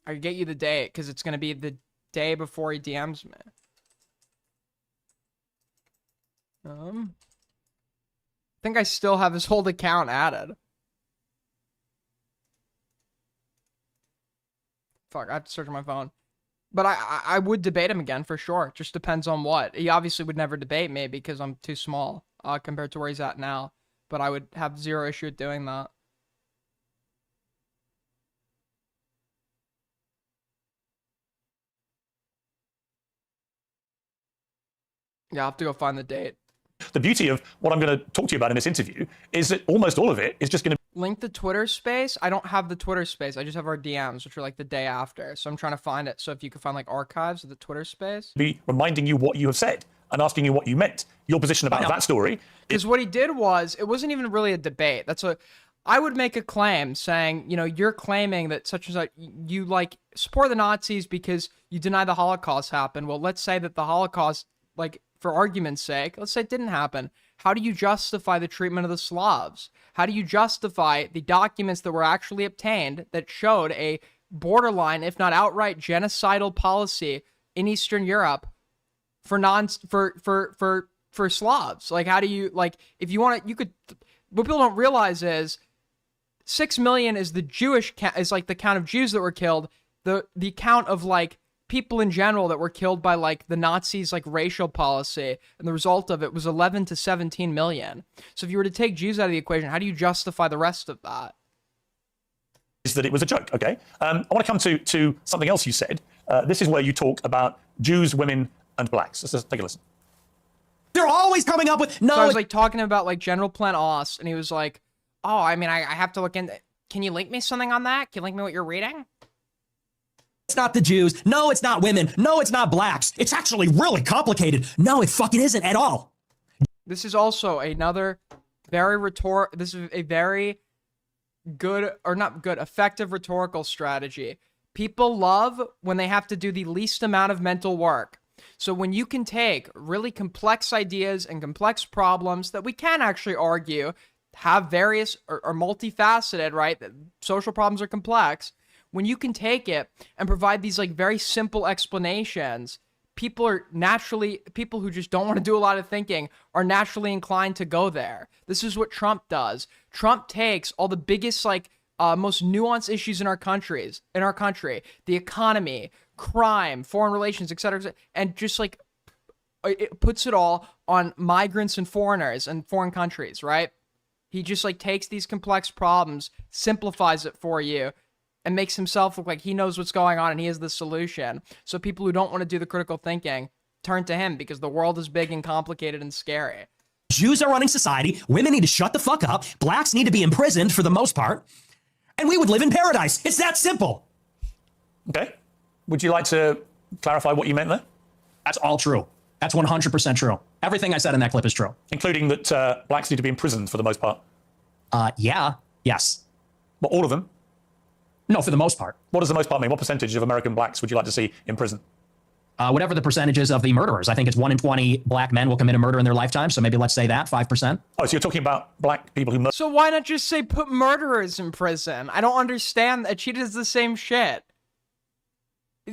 I can get you the date because it's gonna be the day before he DMs me. I think I still have his whole account added. Fuck, I have to search my phone. But I would debate him again for sure. Just depends on what. He obviously would never debate me because I'm too small compared to where he's at now. But I would have zero issue with doing that. Yeah, I'll have to go find the date. The beauty of what I'm going to talk to you about in this interview is that almost all of it is just going to link the Twitter space. I don't have the Twitter space. I just have our DMs, which are like the day after. So I'm trying to find it. So if you could find like archives of the Twitter space. be reminding you what you have said and asking you what you meant, your position about that story. Because what he did was, it wasn't even really a debate. That's what I would make a claim saying, you know, you're claiming that such and such, you like support the Nazis because you deny the Holocaust happened. Well, let's say that the Holocaust, like for argument's sake, let's say it didn't happen. How do you justify the treatment of the Slavs? How do you justify the documents that were actually obtained that showed a borderline, if not outright, genocidal policy in Eastern Europe for for Slavs? Like, how do you, like, if you want to, you could, what people don't realize is 6 million is the Jewish is like the count of Jews that were killed. The count of like people in general that were killed by like the Nazis, like racial policy, and the result of it was 11 to 17 million. So if you were to take Jews out of the equation, how do you justify the rest of that? Is that it was a joke, okay? I want to come to something else you said. This is where you talk about Jews, women, and blacks. Let's just take a listen. They're always coming up with, no. So I was like talking about like General Plan Ost, and he was like, oh, I mean, I have to look in. Can you link me something on that? Can you link me what you're reading? It's not the Jews. No, it's not women. No, it's not blacks. It's actually really complicated. No, it fucking isn't at all. This is also another very this is a very good, or not good, effective rhetorical strategy. People love when they have to do the least amount of mental work. So when you can take really complex ideas and complex problems that we can actually argue have various or multifaceted, right? Social problems are complex. When you can take it and provide these like very simple explanations, people who just don't want to do a lot of thinking are naturally inclined to go there. This is what Trump does. Trump takes all the biggest, like, most nuanced issues in our country, the economy, crime, foreign relations, etc., and just like it puts it all on migrants and foreigners and foreign countries, right? He just like takes these complex problems, simplifies it for you, and makes himself look like he knows what's going on and he is the solution. So people who don't want to do the critical thinking turn to him because the world is big and complicated and scary. Jews are running society. Women need to shut the fuck up. Blacks need to be imprisoned for the most part. And we would live in paradise. It's that simple. Okay. Would you like to clarify what you meant there? That's all true. That's 100% true. Everything I said in that clip is true. Including that blacks need to be imprisoned for the most part? Yeah. Yes. But all of them? No, for the most part. What does the most part mean? What percentage of American blacks would you like to see in prison? Whatever the percentages of the murderers. I think it's 1 in 20 black men will commit a murder in their lifetime. So maybe let's say that, 5%. Oh, so you're talking about black people who murder. So why not just say put murderers in prison? I don't understand that. She does the same shit.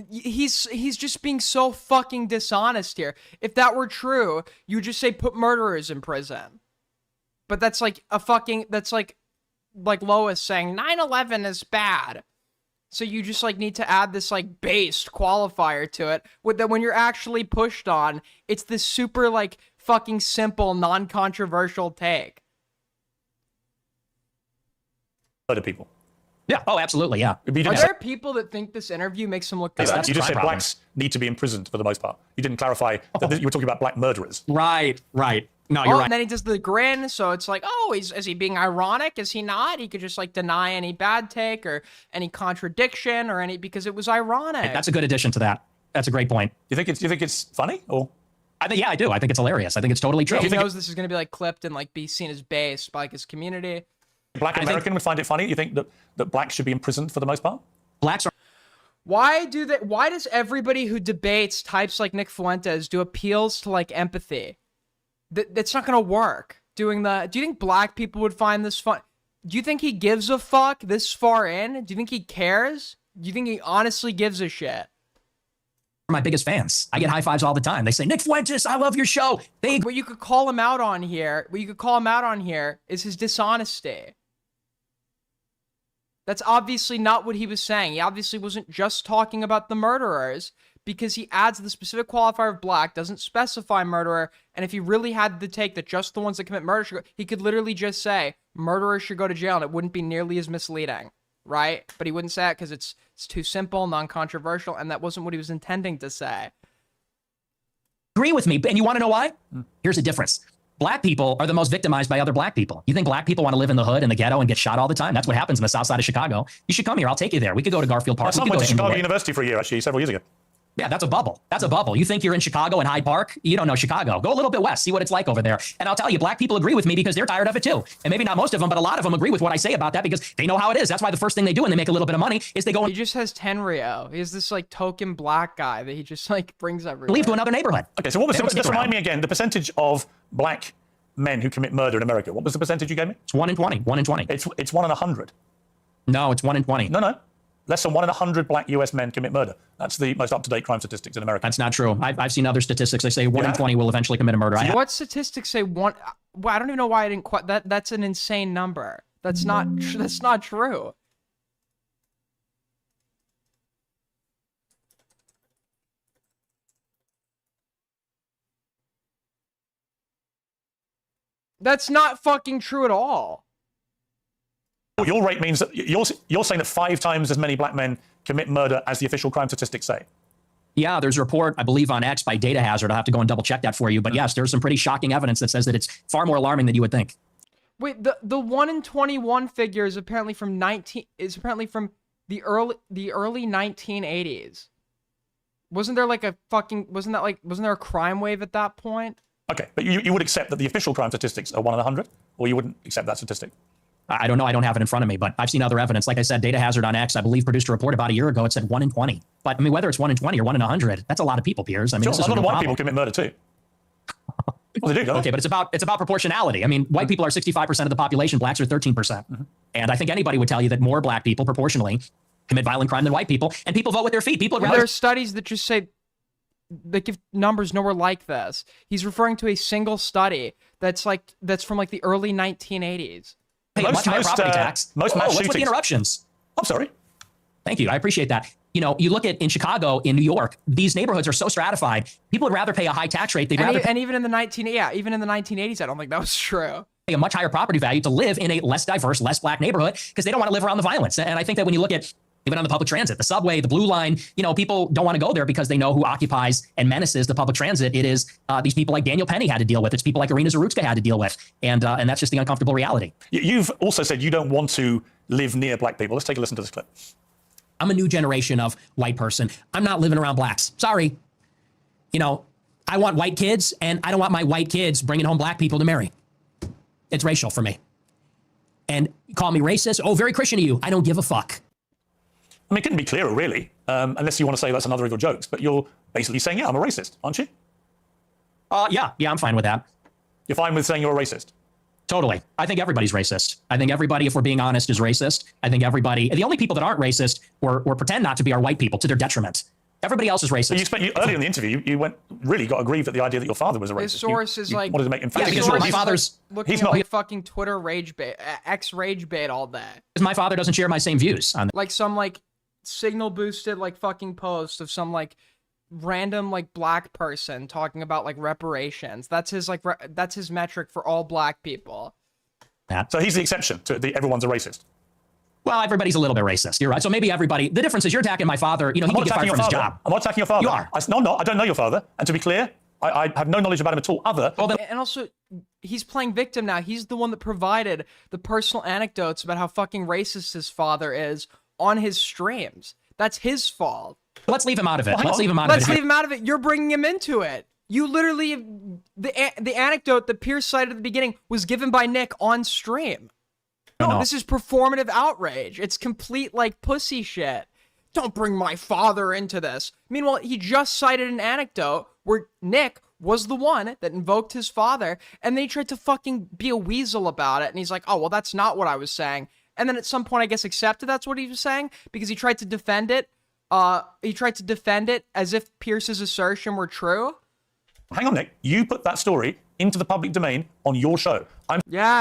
He's just being so fucking dishonest here. If that were true, you would just say put murderers in prison. But that's like a fucking, that's like Lois saying 9/11 is bad. So you just like need to add this like based qualifier to it with that when you're actually pushed on, it's this super like fucking simple, non-controversial take. Other people. Yeah. Oh, absolutely. Yeah. Are there people that think this interview makes them look good? You just said blacks need to be imprisoned for the most part. You didn't clarify that you were talking about black murderers. Right. No, you're right. And then he does the grin, so it's like, oh, is he being ironic? Is he not? He could just like deny any bad take or any contradiction or any, because it was ironic. That's a good addition to that. That's a great point. You think it's funny or? Yeah, I do. I think it's hilarious. I think it's totally true. He knows this is going to be like clipped and like be seen as base by like his community. Black American would find it funny. You think that blacks should be imprisoned for the most part? Blacks are. Why does everybody who debates types like Nick Fuentes do appeals to like empathy? That's not gonna work. Do you think black people would find this fun? Do you think he gives a fuck this far in? Do you think he cares? Do you think he honestly gives a shit? My biggest fans. I get high fives all the time. They say, Nick Fuentes, I love your show. What you could call him out on here, is his dishonesty. That's obviously not what he was saying. He obviously wasn't just talking about the murderers, because he adds the specific qualifier of black, doesn't specify murderer, and if he really had the take that just the ones that commit murder should go, he could literally just say, murderers should go to jail, and it wouldn't be nearly as misleading, right? But he wouldn't say it because it's too simple, non-controversial, and that wasn't what he was intending to say. Agree with me, and you want to know why? Here's the difference. Black people are the most victimized by other black people. You think black people want to live in the hood, in the ghetto, and get shot all the time? That's what happens in the south side of Chicago. You should come here. I'll take you there. We could go to Garfield Park. I went to Chicago University for a year, actually, several years ago. Yeah, that's a bubble. That's a bubble. You think you're in Chicago and Hyde Park? You don't know Chicago. Go a little bit west. See what it's like over there. And I'll tell you, black people agree with me because they're tired of it too. And maybe not most of them, but a lot of them agree with what I say about that because they know how it is. That's why the first thing they do when they make a little bit of money is they go and he just has Tenryo. He has this like token black guy that he just like brings everywhere. leave to another neighborhood. Okay, so what was let's remind me again, the percentage of black men who commit murder in America. What was the percentage you gave me? It's 1 in 20. 1 in 20. It's 1 in 100. No, it's 1 in 20. No. Less than 1 in 100 black US men commit murder. That's the most up-to-date crime statistics in America. That's not true. I've seen other statistics. They say 1 in 20 will eventually commit a murder. What statistics say one? Well, I don't even know why I didn't quite. That's an insane number. That's not true. That's not fucking true at all. Your rate means that you're saying that 5 times as many black men commit murder as the official crime statistics say. Yeah, there's a report, I believe, on X by Data Hazard. I'll have to go and double check that for you. But yes, there's some pretty shocking evidence that says that it's far more alarming than you would think. Wait, the 1 in 21 figure is apparently from the early 1980s. Wasn't there a crime wave at that point? Okay, but you would accept that the official crime statistics are 1 in 100, or you wouldn't accept that statistic? I don't know. I don't have it in front of me, but I've seen other evidence. Like I said, Data Hazard on X, I believe, produced a report about a year ago. It said 1 in 20. But I mean, whether it's 1 in 20 or 1 in 100, that's a lot of people, Piers. I mean, sure, a lot of white people commit murder too. Well, they do, don't okay, they? but it's about proportionality. I mean, white people are 65% of the population. Blacks are 13%. And I think anybody would tell you that more black people proportionally commit violent crime than white people. And people vote with their feet. People would rather. There are studies that just say that give numbers nowhere like this. He's referring to a single study that's from like the early 1980s. Hey, much higher property tax. Most mass what's with the shootings. interruptions? I'm sorry. Thank you. I appreciate that. You know, you look at in Chicago, in New York, these neighborhoods are so stratified. People would rather pay a high tax rate. And even in the 1980s, I don't think that was true. Pay a much higher property value to live in a less diverse, less black neighborhood because they don't want to live around the violence. And I think that when you look at even on the public transit, the subway, the Blue Line, you know, people don't want to go there because they know who occupies and menaces the public transit. It is these people like Daniel Penny had to deal with. It's people like Irina Zarutska had to deal with. And that's just the uncomfortable reality. You've also said you don't want to live near black people. Let's take a listen to this clip. I'm a new generation of white person. I'm not living around blacks. Sorry. You know, I want white kids, and I don't want my white kids bringing home black people to marry. It's racial for me. And call me racist. Oh, very Christian of you. I don't give a fuck. I mean, it couldn't be clearer, really, unless you want to say that's another of your jokes. But you're basically saying, yeah, I'm a racist, aren't you? Yeah, I'm fine with that. You're fine with saying you're a racist? Totally. I think everybody's racist. I think everybody, if we're being honest, is racist. I think everybody, the only people that aren't racist or pretend not to be are white people to their detriment. Everybody else is racist. But earlier in the interview, you really got aggrieved at the idea that your father was a racist. His source is like wanted to make emphatic. Yeah, because my father's looking at like fucking Twitter rage bait, X rage bait all day. Because my father doesn't share my same views on like some like signal boosted like fucking post of some like random like black person talking about like reparations. That's his like that's his metric for all black people. So he's the exception to everyone's a racist. Well, everybody's a little bit racist. You're right. So maybe everybody. The difference is you're attacking my father. You know, he can get fired from his job. I'm not attacking your father. You are. No, I'm not. I don't know your father. And to be clear, I have no knowledge about him at all. And also, he's playing victim now. He's the one that provided the personal anecdotes about how fucking racist his father is on his streams. That's his fault. Let's leave him out of it. Let's leave him out of it. You're bringing him into it. You literally, the anecdote that Pierce cited at the beginning was given by Nick on stream. No, this is performative outrage. It's complete like pussy shit don't bring my father into this. Meanwhile, he just cited an anecdote where Nick was the one that invoked his father, and then he tried to fucking be a weasel about it, and he's like, oh, well, that's not what I was saying. And then at some point, I guess, accepted that's what he was saying, because he tried to defend it. He tried to defend it as if Pierce's assertion were true. Hang on, Nick. You put that story into the public domain on your show. I'm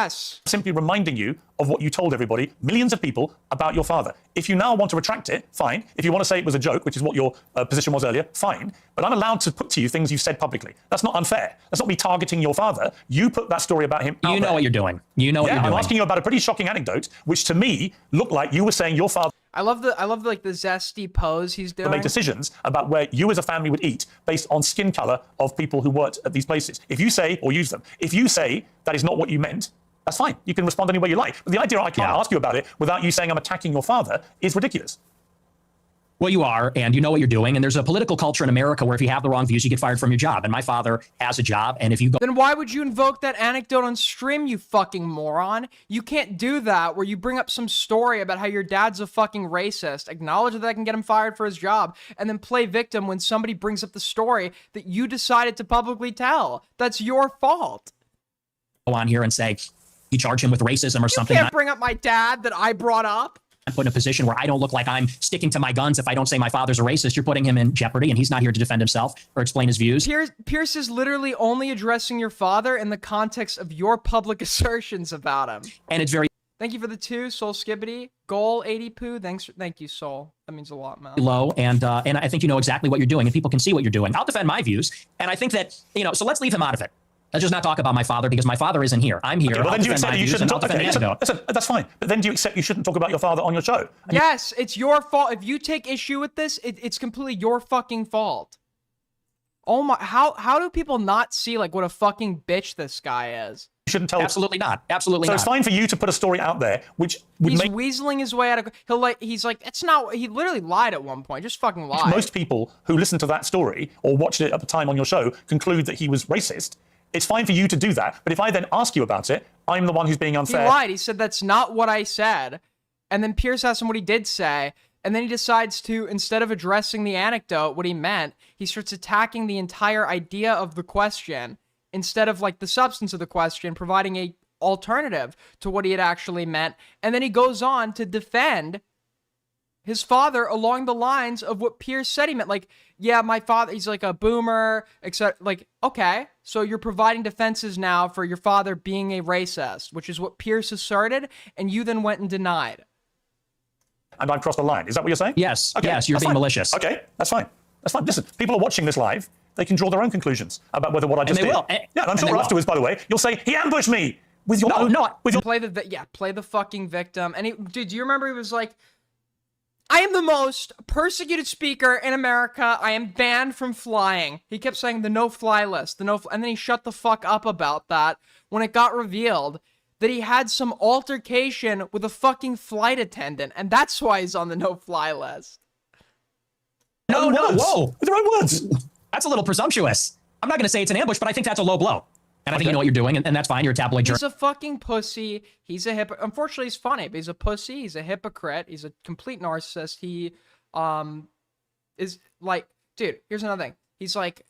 simply reminding you of what you told everybody, millions of people, about your father. If you now want to retract it, fine. If you want to say it was a joke, which is what your position was earlier, fine. But I'm allowed to put to you things you've said publicly. That's not unfair. That's not me targeting your father. You put that story about him out You know there. what you're doing. You know what you're doing. I'm asking you about a pretty shocking anecdote, which to me looked like you were saying your father I love the like the zesty pose he's doing. make decisions about where you as a family would eat based on skin color of people who worked at these places. If you say, or use them, if you say that is not what you meant, that's fine. You can respond any way you like. But the idea I can't ask you about it without you saying I'm attacking your father is ridiculous. Well, you are, and you know what you're doing. And there's a political culture in America where if you have the wrong views, you get fired from your job. And my father has a job, and if you go... Then why would you invoke that anecdote on stream, you fucking moron? You can't do that where you bring up some story about how your dad's a fucking racist, acknowledge that can get him fired for his job, and then play victim when somebody brings up the story that you decided to publicly tell. That's your fault. Go on here and say, you charge him with racism or something. You can't bring up my dad that I brought up. I'm put in a position where I don't look like I'm sticking to my guns. If I don't say my father's a racist, you're putting him in jeopardy, and he's not here to defend himself or explain his views. Pierce is literally only addressing your father in the context of your public assertions about him. And it's very... Thank you for the 2, Soul Skibbity. Goal 80 poo. Thank you, Soul. That means a lot, man. Low, and I think you know exactly what you're doing, and people can see what you're doing. I'll defend my views, and I think that, so let's leave him out of it. Let's just not talk about my father, because my father isn't here. I'm here. Okay, well, then do you accept you shouldn't talk? Okay, listen, that's fine. But then do you accept you shouldn't talk about your father on your show? Yes, it's your fault. If you take issue with this, it's completely your fucking fault. Oh my, how do people not see like what a fucking bitch this guy is? You shouldn't tell. Absolutely not. Absolutely not. So not. it's fine for you to put a story out there, which would he's weaseling his way out of. He's like, it's not. He literally lied at one point. Just fucking lied. Most people who listened to that story or watched it at the time on your show conclude that he was racist. It's fine for you to do that, but if I then ask you about it, I'm the one who's being unfair. He lied. He said that's not what I said, and then Pierce asked him what he did say, and then he decides to, instead of addressing the anecdote, what he meant, he starts attacking the entire idea of the question instead of like the substance of the question, providing a alternative to what he had actually meant, and then he goes on to defend his father along the lines of what Pierce said he meant. Like, yeah, my father, he's like a boomer, except like, okay, so you're providing defenses now for your father being a racist, which is what Pierce asserted, and you then went and denied. And I've crossed the line. Is that what you're saying? Yes. Okay, yes, you're being malicious. Okay, that's fine. That's fine. Listen, people are watching this live. They can draw their own conclusions about whether what I just did. Will. Yeah, and I'm sure afterwards, by the way, you'll say, he ambushed me with your own... Play the fucking victim. And dude, do you remember he was like, I am the most persecuted speaker in America. I am banned from flying. He kept saying the no-fly list, and then he shut the fuck up about that when it got revealed that he had some altercation with a fucking flight attendant, and that's why he's on the no-fly list. No, whoa. With the right words. That's a little presumptuous. I'm not going to say it's an ambush, but I think that's a low blow. And I think you know what you're doing, and that's fine. You're a tabloid journalist. He's a fucking pussy. He's a hypocrite. Unfortunately, he's funny, but he's a pussy. He's a hypocrite. He's a complete narcissist. He is like, dude, here's another thing. He's like,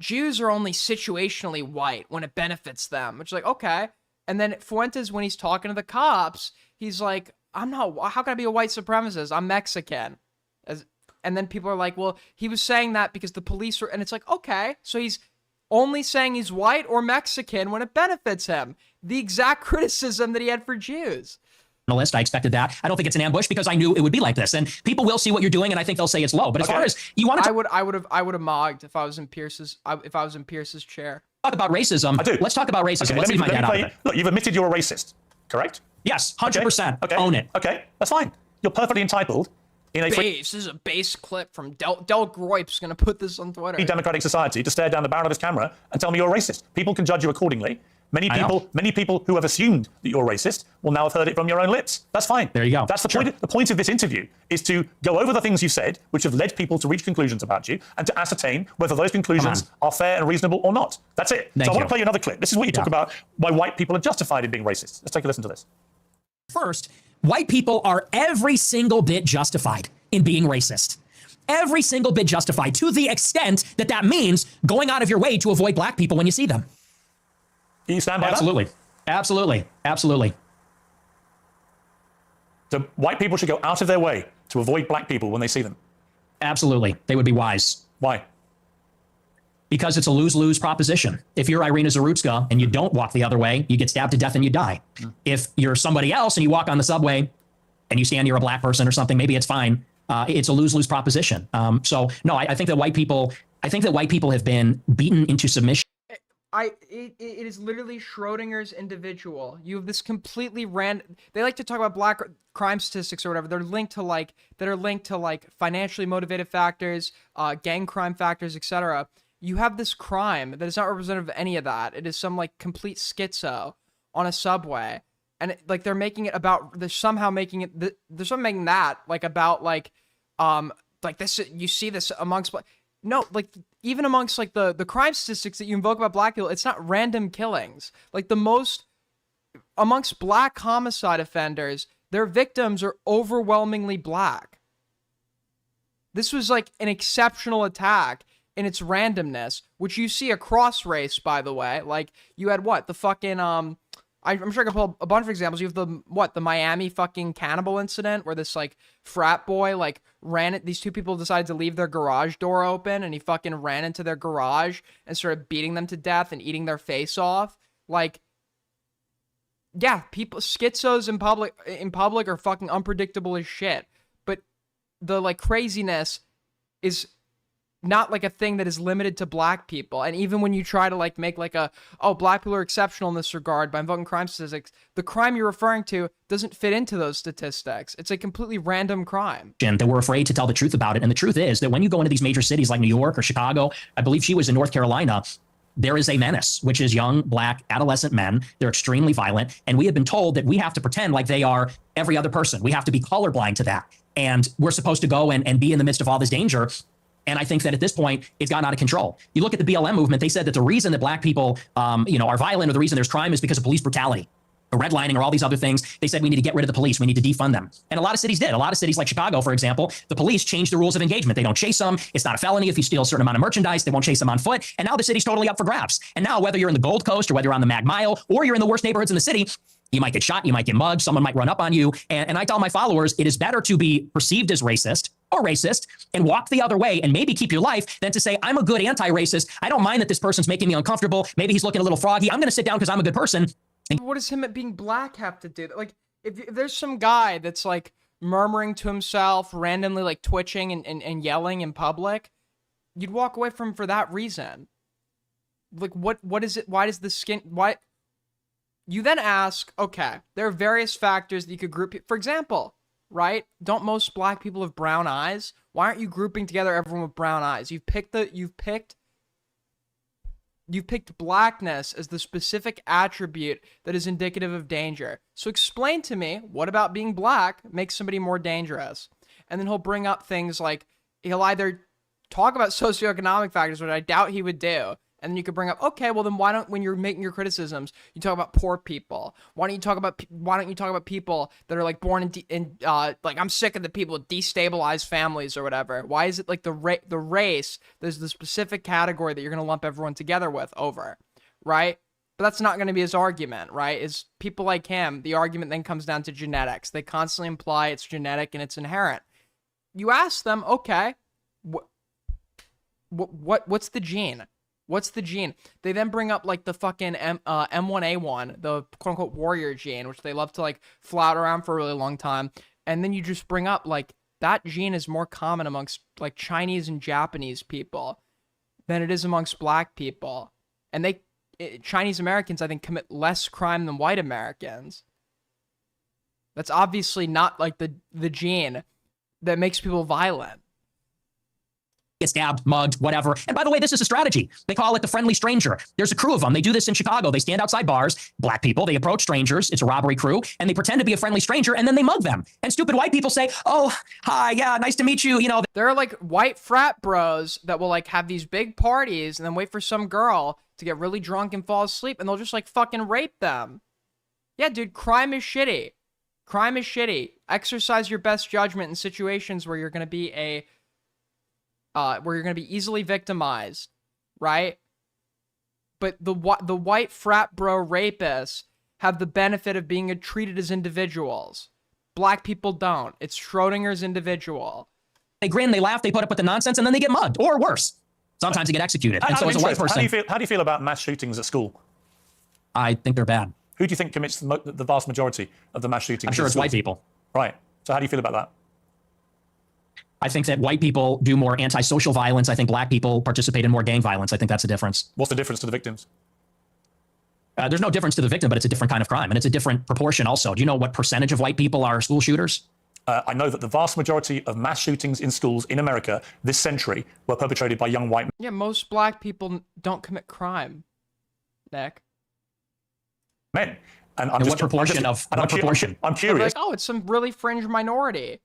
Jews are only situationally white when it benefits them. Which is like, okay. And then Fuentes, when he's talking to the cops, he's like, how can I be a white supremacist? I'm Mexican. And then people are like, well, he was saying that because the police are, and it's like, okay, so he's only saying he's white or Mexican when it benefits him. The exact criticism that he had for Jews. I expected that. I don't think it's an ambush because I knew it would be like this. And people will see what you're doing, and I think they'll say it's low. But as far as you want to, I would have mogged if I was in Pierce's chair. Talk about racism. I do. Let's talk about racism. Okay, Let's leave my dad out of it. Look, you've admitted you're a racist, correct? Yes, 100%. Okay. Own it. Okay, that's fine. You're perfectly entitled. This is a base clip from Del Groip's gonna put this on Twitter. Democratic society to stare down the barrel of his camera and tell me you're a racist. People can judge you accordingly. Many people who have assumed that you're racist will now have heard it from your own lips. That's fine. There you go. That's the point. The point of this interview is to go over the things you said, which have led people to reach conclusions about you, and to ascertain whether those conclusions are fair and reasonable or not. That's it. So I want to play you another clip. This is what you talk about why white people are justified in being racist. Let's take a listen to this. First, white people are every single bit justified in being racist. Every single bit justified, to the extent that that means going out of your way to avoid black people when you see them. You stand by Absolutely. that? Absolutely. Absolutely. So white people should go out of their way to avoid black people when they see them? Absolutely. They would be wise. Why? Because it's a lose-lose proposition. If you're Irina Zarutska and you don't walk the other way, you get stabbed to death and you die. If you're somebody else and you walk on the subway and you stand near a black person or something, maybe it's fine. It's a lose-lose proposition. So no, I think that white people have been beaten into submission. It is literally Schrodinger's individual. You have this completely random. They like to talk about black crime statistics or whatever. They're linked to like financially motivated factors, gang crime factors, etc. You have this crime that is not representative of any of that. It is some like complete schizo on a subway, and like they're making it about. They're somehow making that like about like this. You see this amongst. No, like, even amongst, like, the crime statistics that you invoke about black people, it's not random killings. Like, amongst black homicide offenders, their victims are overwhelmingly black. This was, like, an exceptional attack in its randomness, which you see across race, by the way. Like, you had what? The fucking, I'm sure I can pull a bunch of examples. You have the Miami fucking cannibal incident where this, like, frat boy, like, these two people decided to leave their garage door open and he fucking ran into their garage and started beating them to death and eating their face off. Like, yeah, schizos in public are fucking unpredictable as shit. But the, like, craziness is not like a thing that is limited to black people. And even when you try to like make like black people are exceptional in this regard by invoking crime statistics, the crime you're referring to doesn't fit into those statistics. It's a completely random crime. That we're afraid to tell the truth about it. And the truth is that when you go into these major cities like New York or Chicago, I believe she was in North Carolina, there is a menace, which is young, black, adolescent men. They're extremely violent. And we have been told that we have to pretend like they are every other person. We have to be colorblind to that. And we're supposed to go and be in the midst of all this danger. And I think that at this point, it's gotten out of control. You look at the BLM movement, they said that the reason that black people, are violent, or the reason there's crime is because of police brutality, or redlining, or all these other things. They said we need to get rid of the police. We need to defund them. And a lot of cities did. A lot of cities like Chicago, for example, the police changed the rules of engagement. They don't chase them. It's not a felony if you steal a certain amount of merchandise. They won't chase them on foot. And now the city's totally up for grabs. And now whether you're in the Gold Coast or whether you're on the Mag Mile or you're in the worst neighborhoods in the city, you might get shot, you might get mugged, someone might run up on you. And I tell my followers, it is better to be perceived as racist or racist and walk the other way and maybe keep your life than to say, I'm a good anti-racist. I don't mind that this person's making me uncomfortable. Maybe he's looking a little froggy. I'm going to sit down because I'm a good person. What does him being black have to do? Like, if there's some guy that's like murmuring to himself, randomly like twitching and yelling in public, you'd walk away from him for that reason. Like, what is it? Why does the skin, why? You then ask, okay, there are various factors that you could group. For example, right? Don't most black people have brown eyes? Why aren't you grouping together everyone with brown eyes? You've picked blackness as the specific attribute that is indicative of danger. So explain to me, what about being black makes somebody more dangerous? And then he'll bring up things like, he'll either talk about socioeconomic factors, which I doubt he would do. And then you could bring up, okay, well then why don't, when you're making your criticisms, you talk about poor people? Why don't you talk about people that are like born in like, I'm sick of the people with destabilized families or whatever. Why is it like the race, there's the specific category that you're going to lump everyone together with over, right? But that's not going to be his argument, right? Is people like him, the argument then comes down to genetics. They constantly imply it's genetic and it's inherent. You ask them, okay, what's the gene? What's the gene? They then bring up like the fucking M1A1, the quote unquote warrior gene, which they love to like flout around for a really long time. And then you just bring up like that gene is more common amongst like Chinese and Japanese people than it is amongst black people. And Chinese Americans, I think, commit less crime than white Americans. That's obviously not like the gene that makes people violent. Get stabbed, mugged, whatever. And by the way, this is a strategy. They call it the friendly stranger. There's a crew of them. They do this in Chicago. They stand outside bars, black people. They approach strangers. It's a robbery crew. And they pretend to be a friendly stranger, and then they mug them. And stupid white people say, oh, hi, yeah, nice to meet you. You know, there are like white frat bros that will like have these big parties and then wait for some girl to get really drunk and fall asleep, and they'll just like fucking rape them. Yeah, dude, crime is shitty. Crime is shitty. Exercise your best judgment in situations where you're going to be easily victimized, right? But the white frat bro rapists have the benefit of being treated as individuals. Black people don't. It's Schrodinger's individual. They grin, they laugh, they put up with the nonsense, and then they get mugged, or worse. Sometimes they get executed. And so as a white person, how do you feel about mass shootings at school? I think they're bad. Who do you think commits the vast majority of the mass shootings? I'm sure it's white people. Right. So how do you feel about that? I think that white people do more antisocial violence. I think black people participate in more gang violence. I think that's a difference. What's the difference to the victims? There's no difference to the victim, but it's a different kind of crime, and it's a different proportion also. Do you know what percentage of white people are school shooters? I know that the vast majority of mass shootings in schools in America this century were perpetrated by young white men. Yeah, most black people don't commit crime, Nick. Men. And what proportion of what proportion? I'm curious. Like, oh, it's some really fringe minority.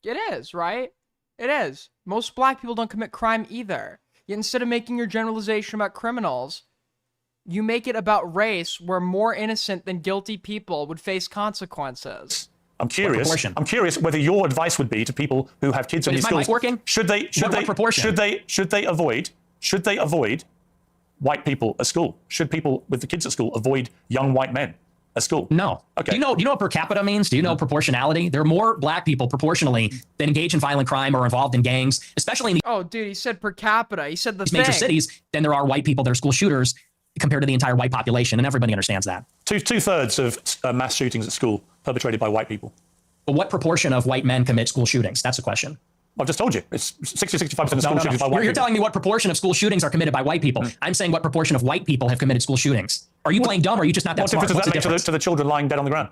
It is, right? It is. Most black people don't commit crime either. Yet instead of making your generalization about criminals, you make it about race, where more innocent than guilty people would face consequences. I'm curious whether your advice would be to people who have kids in these schools. Should they avoid white people at school? Should people with the kids at school avoid young white men at school? No. Okay. Do you know what per capita means? Do you know proportionality? There are more black people proportionally that engage in violent crime or involved in gangs, especially in Oh, dude, he said per capita. He said these major cities, than there are white people that are school shooters compared to the entire white population, and everybody understands that. Two-thirds of mass shootings at school perpetrated by white people. But what proportion of white men commit school shootings? That's the question. I've just told you. It's 60-65% of school shootings by white people. You're telling me what proportion of school shootings are committed by white people. I'm saying what proportion of white people have committed school shootings. Are you playing dumb, or are you just not that smart? What difference does that make to the children lying dead on the ground?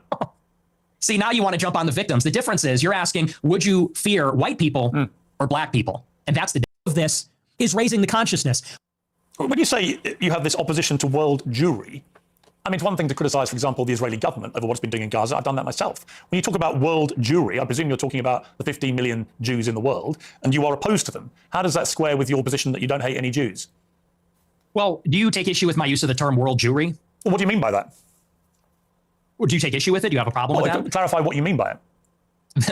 See, now you want to jump on the victims. The difference is you're asking, would you fear white people or black people? And that's the difference. Of this is raising the consciousness. When you say you have this opposition to world Jewry, I mean, it's one thing to criticize, for example, the Israeli government over what's been doing in Gaza. I've done that myself. When you talk about world Jewry, I presume you're talking about the 15 million Jews in the world, and you are opposed to them. How does that square with your position that you don't hate any Jews? Well, do you take issue with my use of the term world Jewry? Well, what do you mean by that? Would you take issue with it? Do you have a problem with that? Clarify what you mean by it.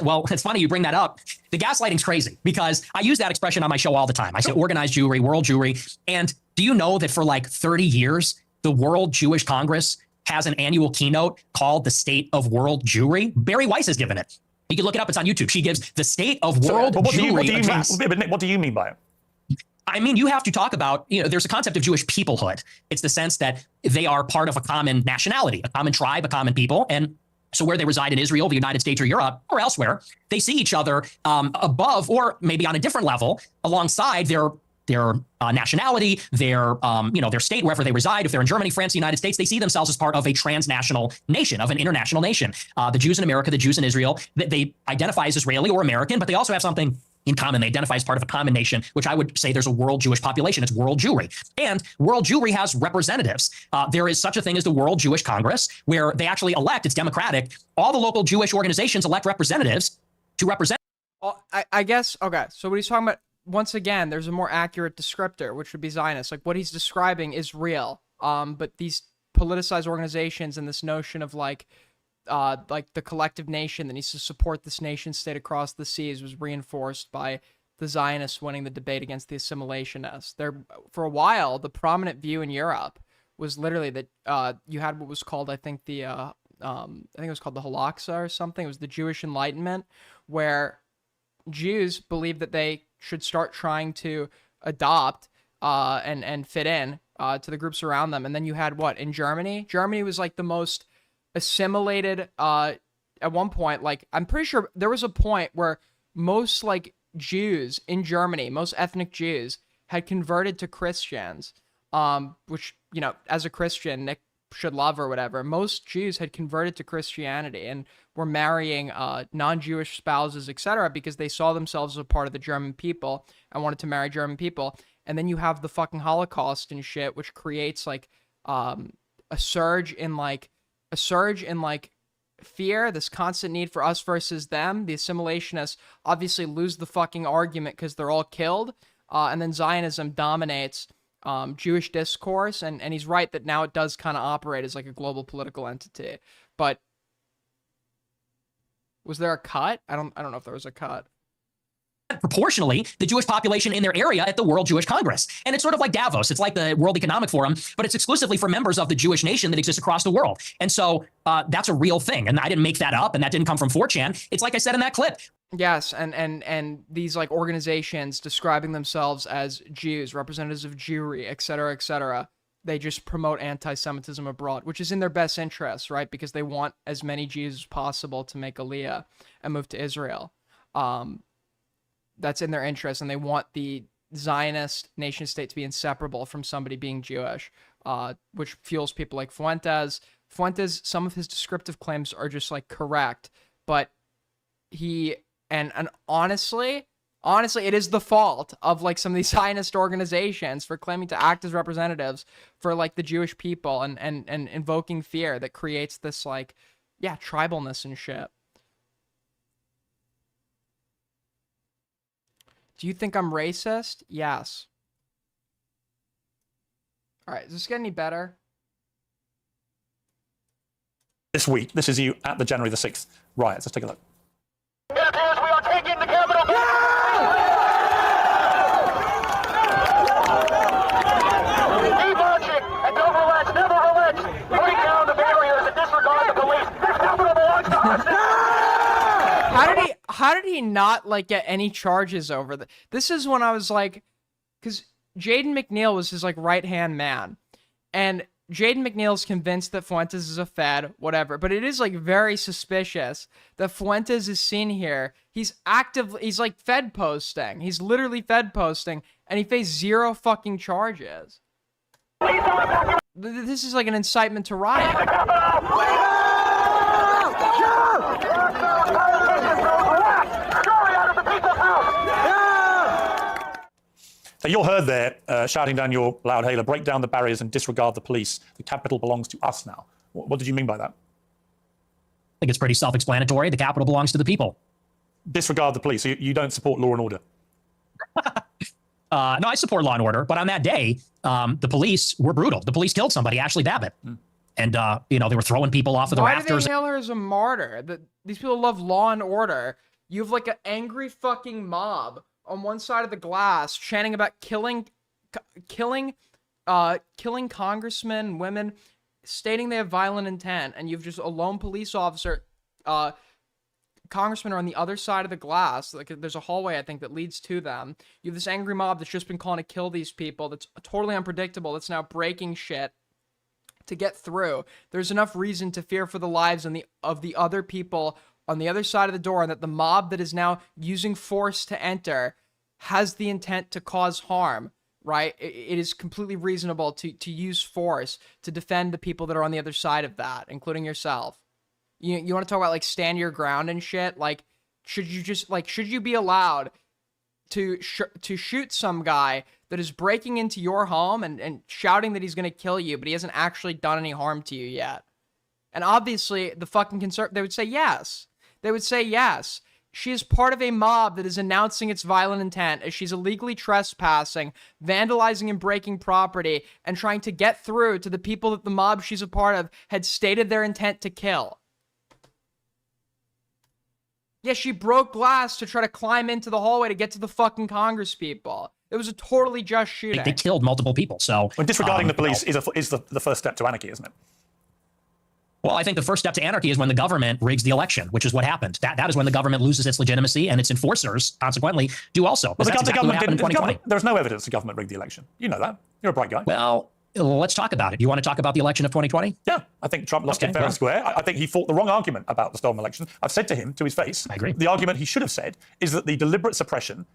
Well, it's funny you bring that up. The gaslighting's crazy because I use that expression on my show all the time. I say organized Jewry, world Jewry. And do you know that for like 30 years, the World Jewish Congress has an annual keynote called the State of World Jewry? Barry Weiss has given it. You can look it up. It's on YouTube. She gives the State of World Jewry address. What do you mean by it? I mean, you have to talk about, there's a concept of Jewish peoplehood. It's the sense that they are part of a common nationality, a common tribe, a common people. And so where they reside in Israel, the United States, or Europe, or elsewhere, they see each other above, or maybe on a different level, alongside their nationality, their state, wherever they reside. If they're in Germany, France, the United States, they see themselves as part of a transnational nation, of an international nation. The Jews in America, the Jews in Israel, they identify as Israeli or American, but they also have something in common. They identify as part of a common nation, which I would say there's a world Jewish population. It's world Jewry. And world Jewry has representatives. There is such a thing as the World Jewish Congress, where they actually elect, it's democratic, all the local Jewish organizations elect representatives to represent. I guess, okay, so what he's talking about, once again, there's a more accurate descriptor, which would be Zionist. Like, what he's describing is real. But these politicized organizations and this notion of like the collective nation that needs to support this nation state across the seas was reinforced by the Zionists winning the debate against the assimilationists. For a while, the prominent view in Europe was literally that you had what was called, I think it was called the Halaxa or something. It was the Jewish Enlightenment, where Jews believed that they should start trying to adopt and fit in to the groups around them. And then you had what in Germany? Germany was like the most assimilated at one point. Like, I'm pretty sure there was a point where most like Jews in Germany, most ethnic Jews, had converted to Christians, which, as a Christian, Nick should love or whatever. Most Jews had converted to Christianity and were marrying non-Jewish spouses, etc., because they saw themselves as a part of the German people and wanted to marry German people. And then you have the fucking Holocaust and shit, which creates like a surge in fear, this constant need for us versus them. The assimilationists obviously lose the fucking argument because they're all killed, and then Zionism dominates Jewish discourse, and he's right that now it does kind of operate as like a global political entity. But Was there a cut? I don't know if there was a cut. Proportionally the Jewish population in their area at the World Jewish Congress. And it's sort of like Davos. It's like the World Economic Forum, but it's exclusively for members of the Jewish nation that exists across the world. And so that's a real thing. And I didn't make that up, and that didn't come from 4chan. It's like I said in that clip. Yes, and these like organizations describing themselves as Jews, representatives of Jewry, etc., they just promote anti-Semitism abroad, which is in their best interest, right? Because they want as many Jews as possible to make Aliyah and move to Israel. That's in their interest, and they want the Zionist nation state to be inseparable from somebody being Jewish, which fuels people like Fuentes. Fuentes, some of his descriptive claims are just like correct, but he and honestly, it is the fault of like some of these Zionist organizations for claiming to act as representatives for like the Jewish people and invoking fear that creates this like, yeah, tribalness and shit. Do you think I'm racist? Yes. All right, does this get any better? This week, this is you at the January the 6th riots. Let's take a look. It appears we are taking the Capitol. Keep marching and don't relax, never relax. Break down the barriers and disregard the police. This Capitol belongs to us. How did he not like get any charges over that? This is when I was like, because Jaden McNeil was his like right-hand man, and Jaden McNeil's convinced that Fuentes is a Fed, whatever, but it is like very suspicious that Fuentes is seen here. He's like Fed posting. He's literally Fed posting, and he faced 0 fucking charges. This is like an incitement to riot. So you're heard there shouting down your loud hailer, break down the barriers and disregard the police. The capital belongs to us now. What did you mean by that? I think it's pretty self-explanatory. The capital belongs to the people. Disregard the police. So you don't support law and order? No, I support law and order. But on that day, the police were brutal. The police killed somebody, Ashley Babbitt. And, they were throwing people off of the rafters. Why do they hail her as a martyr? These people love law and order. You have like an angry fucking mob on one side of the glass chanting about killing congressmen, women, stating they have violent intent, and you've just a lone police officer, congressmen are on the other side of the glass. Like there's a hallway, I think, that leads to them. You have this angry mob that's just been calling to kill these people. That's totally unpredictable. That's now breaking shit to get through. There's enough reason to fear for the lives of the other people on the other side of the door, and that the mob that is now using force to enter has the intent to cause harm, right? It is completely reasonable to use force to defend the people that are on the other side of that, including yourself. You want to talk about like stand your ground and shit? Like, should you be allowed to shoot some guy that is breaking into your home and shouting that he's going to kill you, but he hasn't actually done any harm to you yet? And obviously the fucking they would say yes. They would say yes. She is part of a mob that is announcing its violent intent as she's illegally trespassing, vandalizing and breaking property, and trying to get through to the people that the mob she's a part of had stated their intent to kill. Yeah, she broke glass to try to climb into the hallway to get to the fucking Congress people. It was a totally just shooting. They killed multiple people, so... Well, disregarding the police is the first step to anarchy, isn't it? Well, I think the first step to anarchy is when the government rigs the election, which is what happened. That is when the government loses its legitimacy, and its enforcers, consequently, do also. Well, the government didn't. There's no evidence the government rigged the election. You know that. You're a bright guy. Well, let's talk about it. You want to talk about the election of 2020? Yeah, I think Trump lost it fair and square. I think he fought the wrong argument about the stolen election. I've said to him, to his face, I agree. The argument he should have said is that the deliberate suppression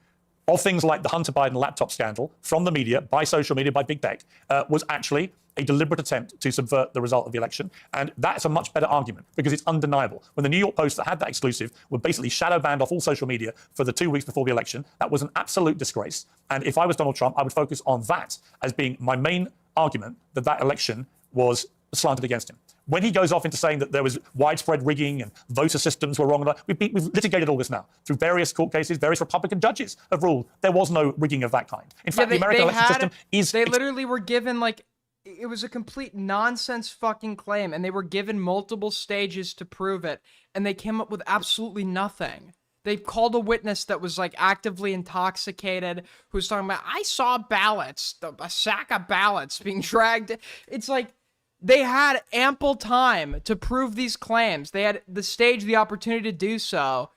of things like the Hunter Biden laptop scandal from the media, by social media, by big tech, was actually a deliberate attempt to subvert the result of the election. And that's a much better argument because it's undeniable. When the New York Post that had that exclusive were basically shadow banned off all social media for the 2 weeks before the election, that was an absolute disgrace. And if I was Donald Trump, I would focus on that as being my main argument that that election was slanted against him. When he goes off into saying that there was widespread rigging and voter systems were wrong, we've litigated all this now through various court cases. Various Republican judges have ruled there was no rigging of that kind. In fact, the American election system is... They literally were given like it was a complete nonsense fucking claim, and they were given multiple stages to prove it, and they came up with absolutely nothing. They called a witness that was like actively intoxicated, who was talking about, I saw ballots, a sack of ballots being dragged. It's like, they had ample time to prove these claims. They had the stage, the opportunity to do so.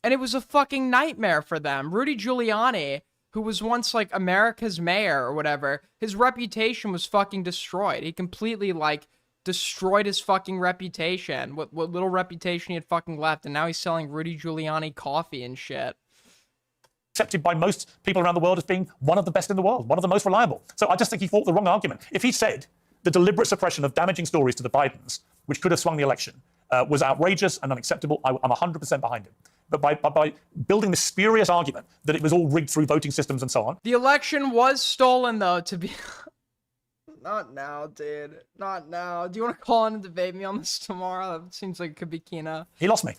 And it was a fucking nightmare for them. Rudy Giuliani, who was once like America's mayor or whatever, his reputation was fucking destroyed. He completely like destroyed his fucking reputation. What little reputation he had fucking left. And now he's selling Rudy Giuliani coffee and shit. Accepted by most people around the world as being one of the best in the world, one of the most reliable. So I just think he fought the wrong argument. If he said the deliberate suppression of damaging stories to the Bidens, which could have swung the election, was outrageous and unacceptable, I'm 100% behind him. But by building this spurious argument that it was all rigged through voting systems and so on. The election was stolen, though, to be... Not now, dude. Not now. Do you want to call in and debate me on this tomorrow? That seems like it could be Kina. He lost me.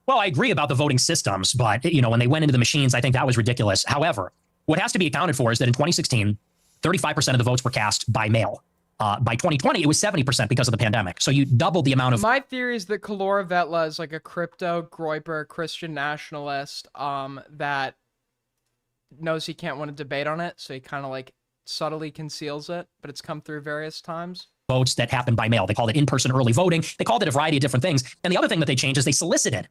Well, I agree about the voting systems, but, you know, when they went into the machines, I think that was ridiculous. However, what has to be accounted for is that in 2016, 35% of the votes were cast by mail. By 2020, it was 70% because of the pandemic. So you doubled the amount of... My theory is that Kalora Vetla is like a crypto groiper Christian nationalist that knows he can't win a debate on it, so he kind of like subtly conceals it, but it's come through various times. Votes that happened by mail. They called it in-person early voting. They called it a variety of different things. And the other thing that they changed is they solicited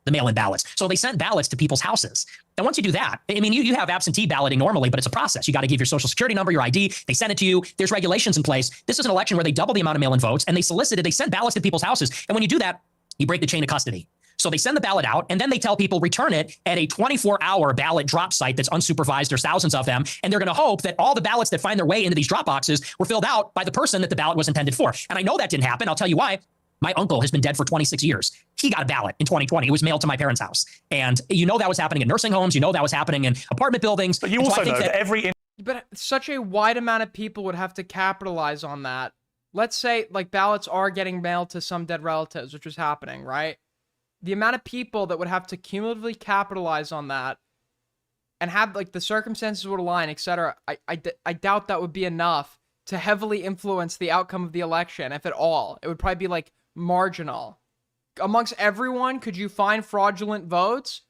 the mail-in ballots. So they sent ballots to people's houses. And once you do that, I mean, you have absentee balloting normally, but it's a process. You got to give your social security number, your ID. They send it to you. There's regulations in place. This is an election where they double the amount of mail-in votes, and they sent ballots to people's houses. And when you do that, you break the chain of custody. So they send the ballot out, and then they tell people return it at a 24-hour ballot drop site that's unsupervised. There's thousands of them, and they're going to hope that all the ballots that find their way into these drop boxes were filled out by the person that the ballot was intended for. And I know that didn't happen. I'll tell you why. My uncle has been dead for 26 years. He got a ballot in 2020. It was mailed to my parents' house. And you know that was happening in nursing homes. You know that was happening in apartment buildings. But you also know that every... But such a wide amount of people would have to capitalize on that. Let's say, like, ballots are getting mailed to some dead relatives, which was happening, right? The amount of people that would have to cumulatively capitalize on that and have, like, the circumstances would align, etc. I doubt that would be enough to heavily influence the outcome of the election, if at all. It would probably be, like, marginal. Amongst everyone, could you find fraudulent votes?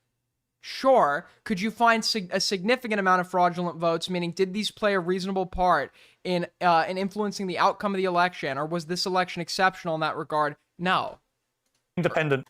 Sure. Could you find a significant amount of fraudulent votes, meaning did these play a reasonable part in influencing the outcome of the election, or was this election exceptional in that regard? No. Independent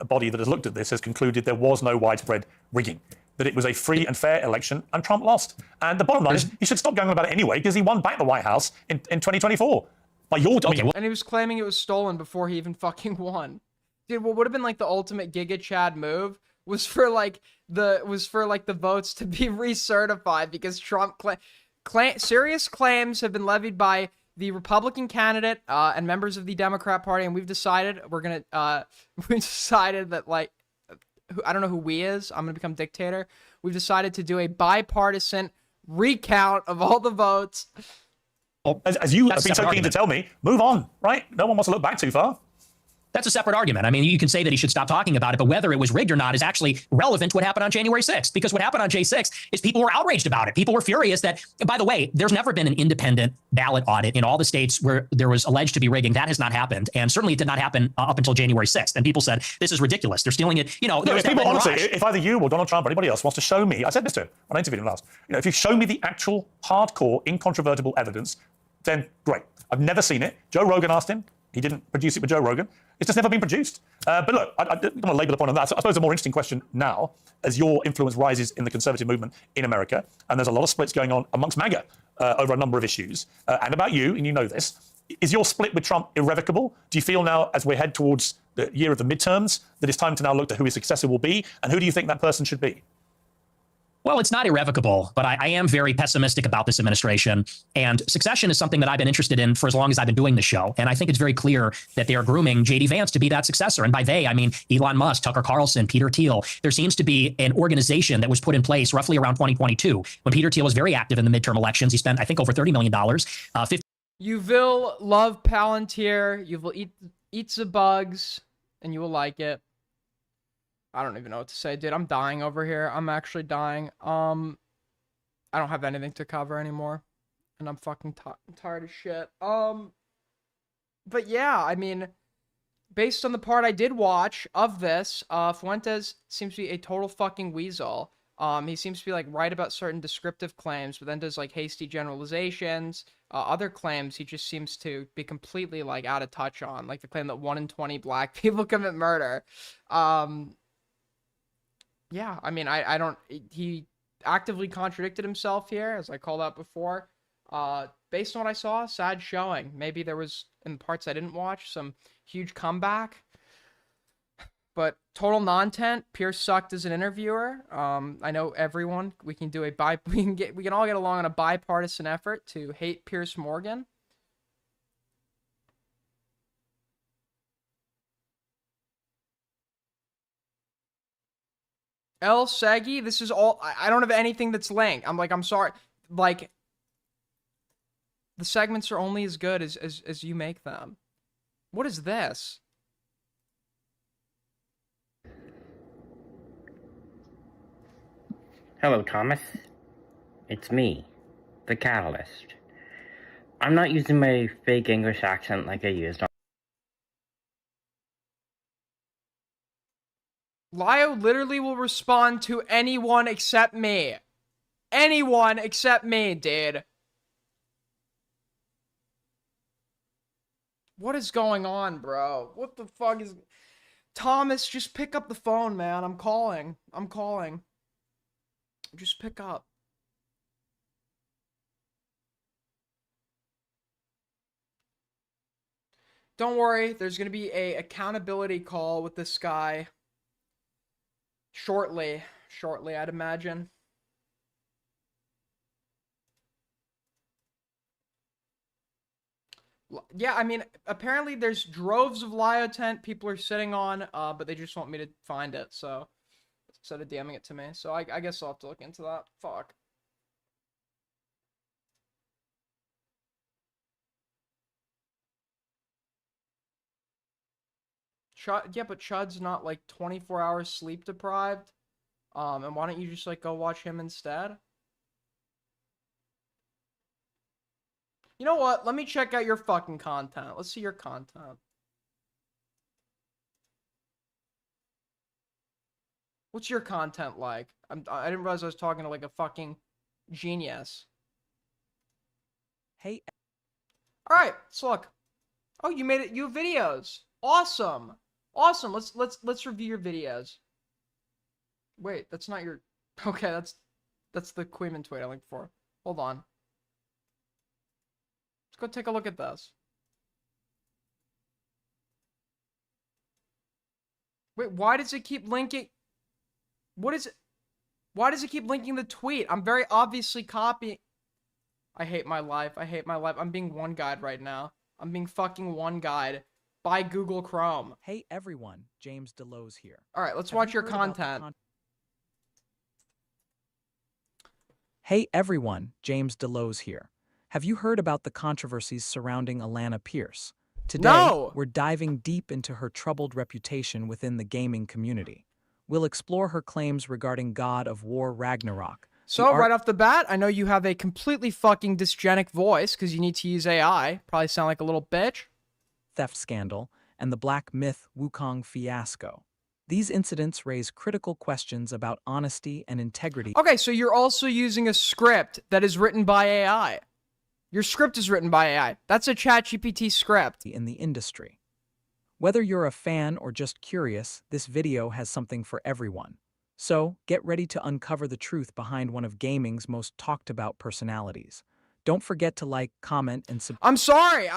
body that has looked at this has concluded there was no widespread rigging, that it was a free and fair election, and Trump lost. And the bottom line is he should stop going on about it anyway, because he won back the White House in 2024. By your and he was claiming it was stolen before he even fucking won. Dude, what would have been like the ultimate Giga Chad move was for like the votes to be recertified, because Trump serious claims have been levied by the Republican candidate and members of the Democrat Party, and we've decided we decided that, like, I don't know who we is. I'm gonna become dictator. We've decided to do a bipartisan recount of all the votes. As you have been so keen to tell me, move on, right? No one wants to look back too far. That's a separate argument. I mean, you can say that he should stop talking about it, but whether it was rigged or not is actually relevant to what happened on January 6th. Because what happened on J6 is people were outraged about it. People were furious that, by the way, there's never been an independent ballot audit in all the states where there was alleged to be rigging. That has not happened. And certainly it did not happen up until January 6th. And people said, this is ridiculous. They're stealing it. You know, no, people, honestly, if either you or Donald Trump or anybody else wants to show me, I said this to him when I interviewed him last, you know, if you show me the actual hardcore, incontrovertible evidence, then great. I've never seen it. Joe Rogan asked him. He didn't produce it with Joe Rogan. It's just never been produced. But look, I don't want to label the point on that. So I suppose the more interesting question now, as your influence rises in the conservative movement in America, and there's a lot of splits going on amongst MAGA over a number of issues, and about you, and you know this, is your split with Trump irrevocable? Do you feel now, as we head towards the year of the midterms, that it's time to now look to who his successor will be, and who do you think that person should be? Well, it's not irrevocable, but I am very pessimistic about this administration. And succession is something that I've been interested in for as long as I've been doing the show. And I think it's very clear that they are grooming J.D. Vance to be that successor. And by they, I mean Elon Musk, Tucker Carlson, Peter Thiel. There seems to be an organization that was put in place roughly around 2022 when Peter Thiel was very active in the midterm elections. He spent, I think, over $30 million. You will love Palantir. You will eat the bugs, and you will like it. I don't even know what to say, dude. I'm dying over here. I'm actually dying. I don't have anything to cover anymore. and I'm fucking tired of shit. But yeah, I mean, based on the part I did watch of this, Fuentes seems to be a total fucking weasel. He seems to be like right about certain descriptive claims, but then does like hasty generalizations. Other claims he just seems to be completely like out of touch on, like the claim that 1 in 20 black people commit murder. Yeah, I mean, I don't. He actively contradicted himself here, as I called out before. Based on what I saw, sad showing. Maybe there was, in the parts I didn't watch, some huge comeback. But total non-tent. Pierce sucked as an interviewer. I know everyone. We can do we can all get along on a bipartisan effort to hate Pierce Morgan. El Segi, this is all. I don't have anything that's linked. I'm sorry. Like, the segments are only as good as you make them. What is this? Hello, Thomas. It's me, the Catalyst. I'm not using my fake English accent like I used on. Lio literally will respond to anyone except me. Anyone except me, dude. What is going on, bro? What the fuck is... Thomas, just pick up the phone, man. I'm calling. Just pick up. Don't worry, there's going to be a accountability call with this guy shortly, I'd imagine. Yeah, I mean, apparently there's droves of Lio tent people are sitting on, but they just want me to find it, so instead of DMing it to me. So I guess I'll have to look into that. Fuck. Yeah, but Chud's not like 24 hours sleep deprived. And why don't you just like go watch him instead? You know what? Let me check out your fucking content. Let's see your content. What's your content like? I didn't realize I was talking to like a fucking genius. Hey. All right, let's look. Oh, you made it. You have videos. Awesome. Awesome. Let's review your videos. Wait, that's not your. Okay, that's the Kuihman tweet I linked before. Hold on. Let's go take a look at this. Wait, why does it keep linking? What is it? Why does it keep linking the tweet? I'm very obviously copying. I hate my life. I hate my life. I'm being one-guyed right now. I'm being fucking one-guyed by Google Chrome. Hey everyone, James Delo's here. All right, let's watch your content. Hey everyone, James Delo's here. Have you heard about the controversies surrounding Alana Pierce? Today, we're diving deep into her troubled reputation within the gaming community. We'll explore her claims regarding God of War Ragnarok. So, right off the bat, I know you have a completely fucking dysgenic voice because you need to use AI. Probably sound like a little bitch. Theft scandal and the Black Myth Wukong fiasco. These incidents raise critical questions about honesty and integrity. Okay, so you're also using a script that is written by AI. Your script is written by AI. That's a ChatGPT script. In the industry. Whether you're a fan or just curious, this video has something for everyone. So, get ready to uncover the truth behind one of gaming's most talked about personalities. Don't forget to like, comment, and subscribe. I'm sorry.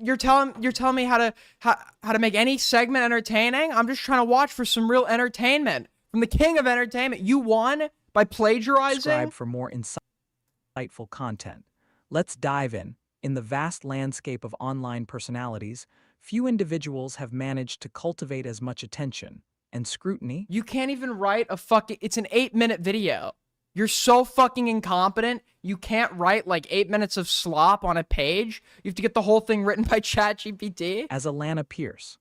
You're telling me how to make any segment entertaining? I'm just trying to watch for some real entertainment from the king of entertainment. You won by plagiarizing. Subscribe for more insightful content. Let's dive in. In the vast landscape of online personalities, few individuals have managed to cultivate as much attention and scrutiny. You can't even write a fucking... It's an 8-minute video. You're so fucking incompetent, you can't write like 8 minutes of slop on a page. You have to get the whole thing written by ChatGPT. As Alana Pierce.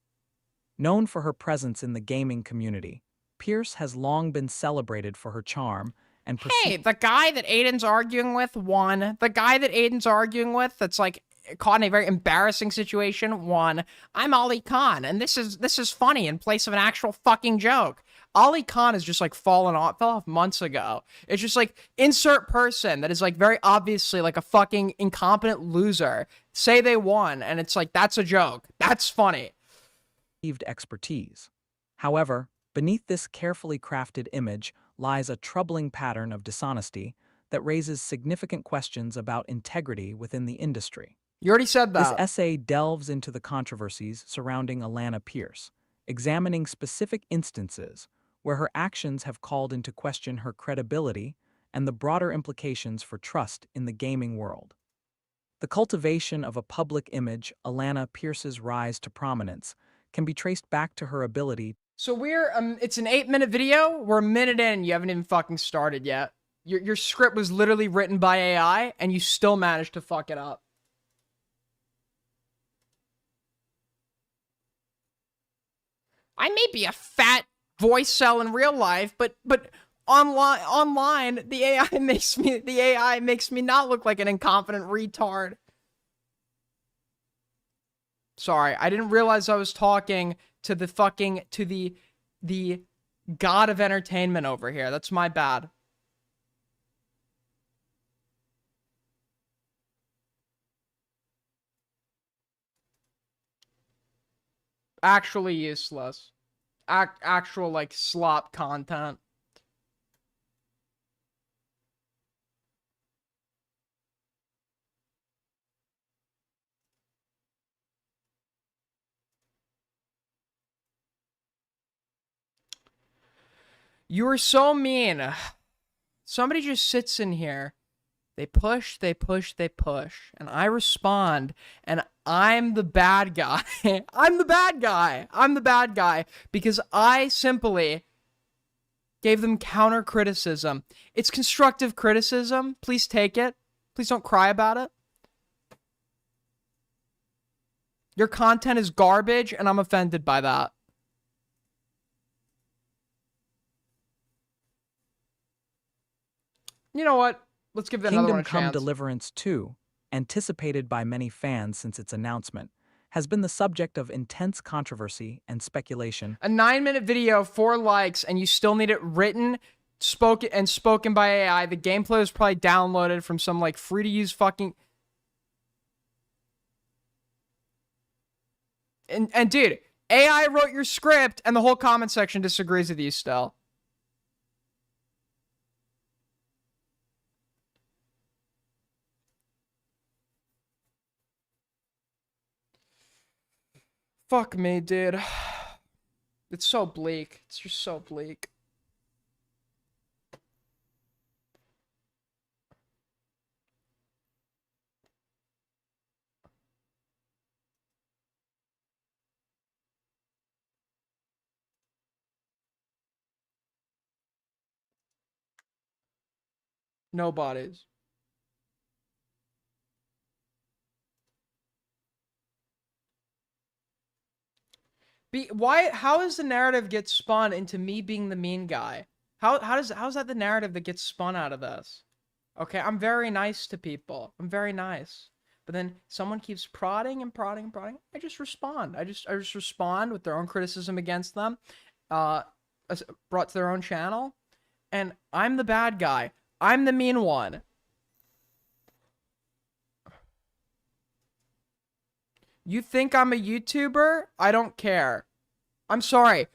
Known for her presence in the gaming community, Pierce has long been celebrated for her charm and Hey, the guy that Aiden's arguing with won. The guy that Aiden's arguing with that's like caught in a very embarrassing situation won. I'm Ali Khan, and this is funny in place of an actual fucking joke. Ali Khan is just like fell off months ago. It's just like insert person that is like very obviously like a fucking incompetent loser. Say they won, and it's like that's a joke. That's funny. Expertise. However, beneath this carefully crafted image lies a troubling pattern of dishonesty that raises significant questions about integrity within the industry. You already said that. This essay delves into the controversies surrounding Alana Pierce, examining specific instances where her actions have called into question her credibility and the broader implications for trust in the gaming world. The cultivation of a public image, Alana Pierce's rise to prominence, can be traced back to her ability. So it's an 8-minute video. We're a minute in. You haven't even fucking started yet. Your script was literally written by AI, and you still managed to fuck it up. I may be a fat voice cell in real life, but online the AI makes me not look like an incompetent retard. Sorry, I didn't realize I was talking to the god of entertainment over here. That's my bad. Actually useless. Actual like slop content. You are so mean. Somebody just sits in here. They push, they push, they push. And I respond, and I'm the bad guy. I'm the bad guy. I'm the bad guy because I simply gave them counter criticism. It's constructive criticism. Please take it. Please don't cry about it. Your content is garbage, and I'm offended by that. You know what? Let's give that another one a Kingdom Come chance. Deliverance 2, anticipated by many fans since its announcement, has been the subject of intense controversy and speculation. A 9-minute video, 4 likes, and you still need it written, spoken by AI. The gameplay was probably downloaded from some like free-to-use fucking... And dude, AI wrote your script, and the whole comment section disagrees with you still. Fuck me, dude. It's so bleak. It's just so bleak. No bodies. How does the narrative get spun into me being the mean guy? How's that the narrative that gets spun out of this? Okay, I'm very nice to people. I'm very nice. But then someone keeps prodding and prodding and prodding. I just respond. I just respond with their own criticism against them, brought to their own channel. And I'm the bad guy. I'm the mean one. You think I'm a YouTuber? I don't care. I'm sorry.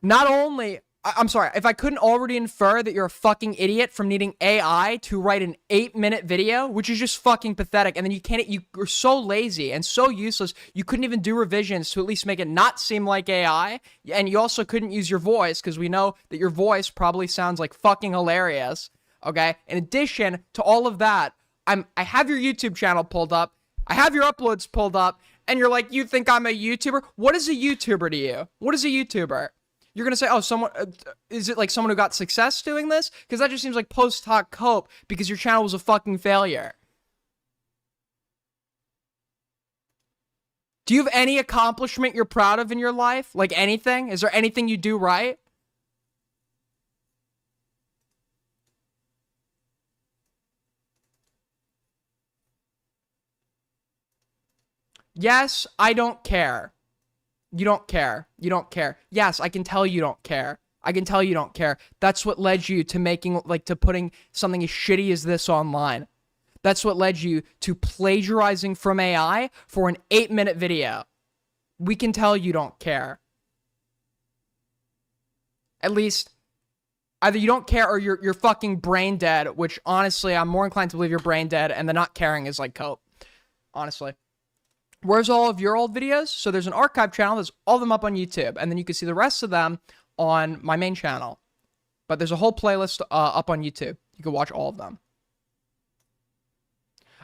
I'm sorry. If I couldn't already infer that you're a fucking idiot from needing AI to write an 8-minute video, which is just fucking pathetic, and then you're so lazy and so useless, you couldn't even do revisions to at least make it not seem like AI, and you also couldn't use your voice, because we know that your voice probably sounds like fucking hilarious, okay? In addition to all of that, I have your YouTube channel pulled up, I have your uploads pulled up, and you're like, you think I'm a YouTuber? What is a YouTuber to you? What is a YouTuber? You're going to say, oh, someone, is it like someone who got success doing this? Because that just seems like post hoc cope because your channel was a fucking failure. Do you have any accomplishment you're proud of in your life? Like anything? Is there anything you do right? Yes, I don't care. You don't care. You don't care. Yes, I can tell you don't care. I can tell you don't care. That's what led you to making, like, to putting something as shitty as this online. That's what led you to plagiarizing from AI for an 8-minute video. We can tell you don't care. At least, either you don't care or you're fucking brain dead, which, honestly, I'm more inclined to believe you're brain dead, and the not caring is, like, cope. Honestly. Where's all of your old videos? So there's an archive channel. There's all of them up on YouTube. And then you can see the rest of them on my main channel. But there's a whole playlist up on YouTube. You can watch all of them.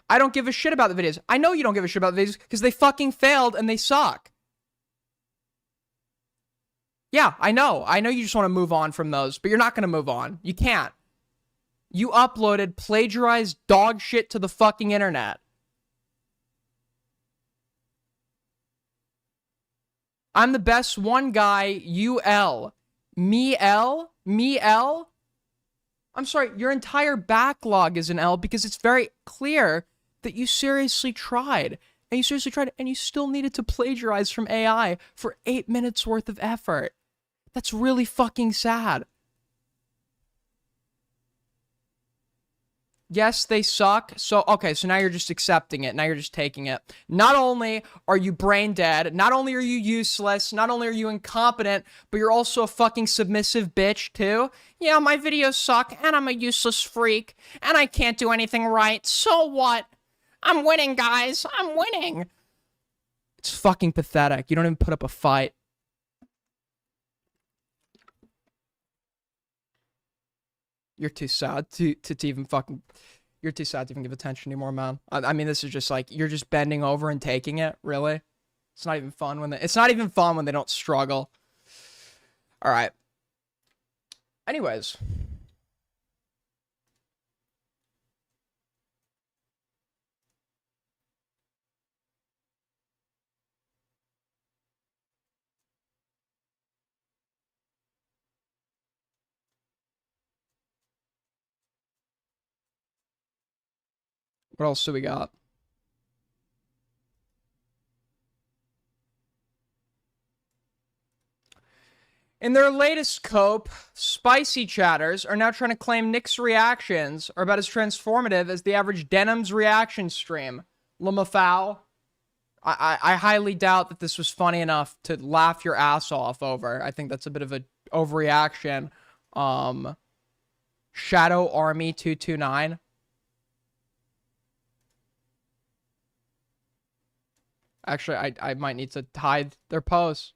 I don't give a shit about the videos. I know you don't give a shit about the videos because they fucking failed and they suck. Yeah, I know. I know you just want to move on from those, but you're not going to move on. You can't. You uploaded plagiarized dog shit to the fucking internet. I'm the best one guy, UL. Me L? Me L? I'm sorry, your entire backlog is an L because it's very clear that you seriously tried. And you seriously tried, and you still needed to plagiarize from AI for 8 minutes worth of effort. That's really fucking sad. Yes, they suck. So, okay, so now you're just accepting it. Now you're just taking it. Not only are you brain dead, not only are you useless, not only are you incompetent, but you're also a fucking submissive bitch, too. Yeah, my videos suck, and I'm a useless freak, and I can't do anything right. So what? I'm winning, guys. I'm winning. It's fucking pathetic. You don't even put up a fight. You're too sad to even fucking... You're too sad to even give attention anymore, man. I mean, this is just like, you're just bending over and taking it, really? It's not even fun when it's not even fun when they don't struggle. Alright. Anyways. What else do we got? In their latest cope, spicy chatters are now trying to claim Nick's reactions are about as transformative as the average Denim's reaction stream. Lamafau. I highly doubt that this was funny enough to laugh your ass off over. I think that's a bit of a overreaction. Shadow Army 229. Actually, I might need to hide their posts.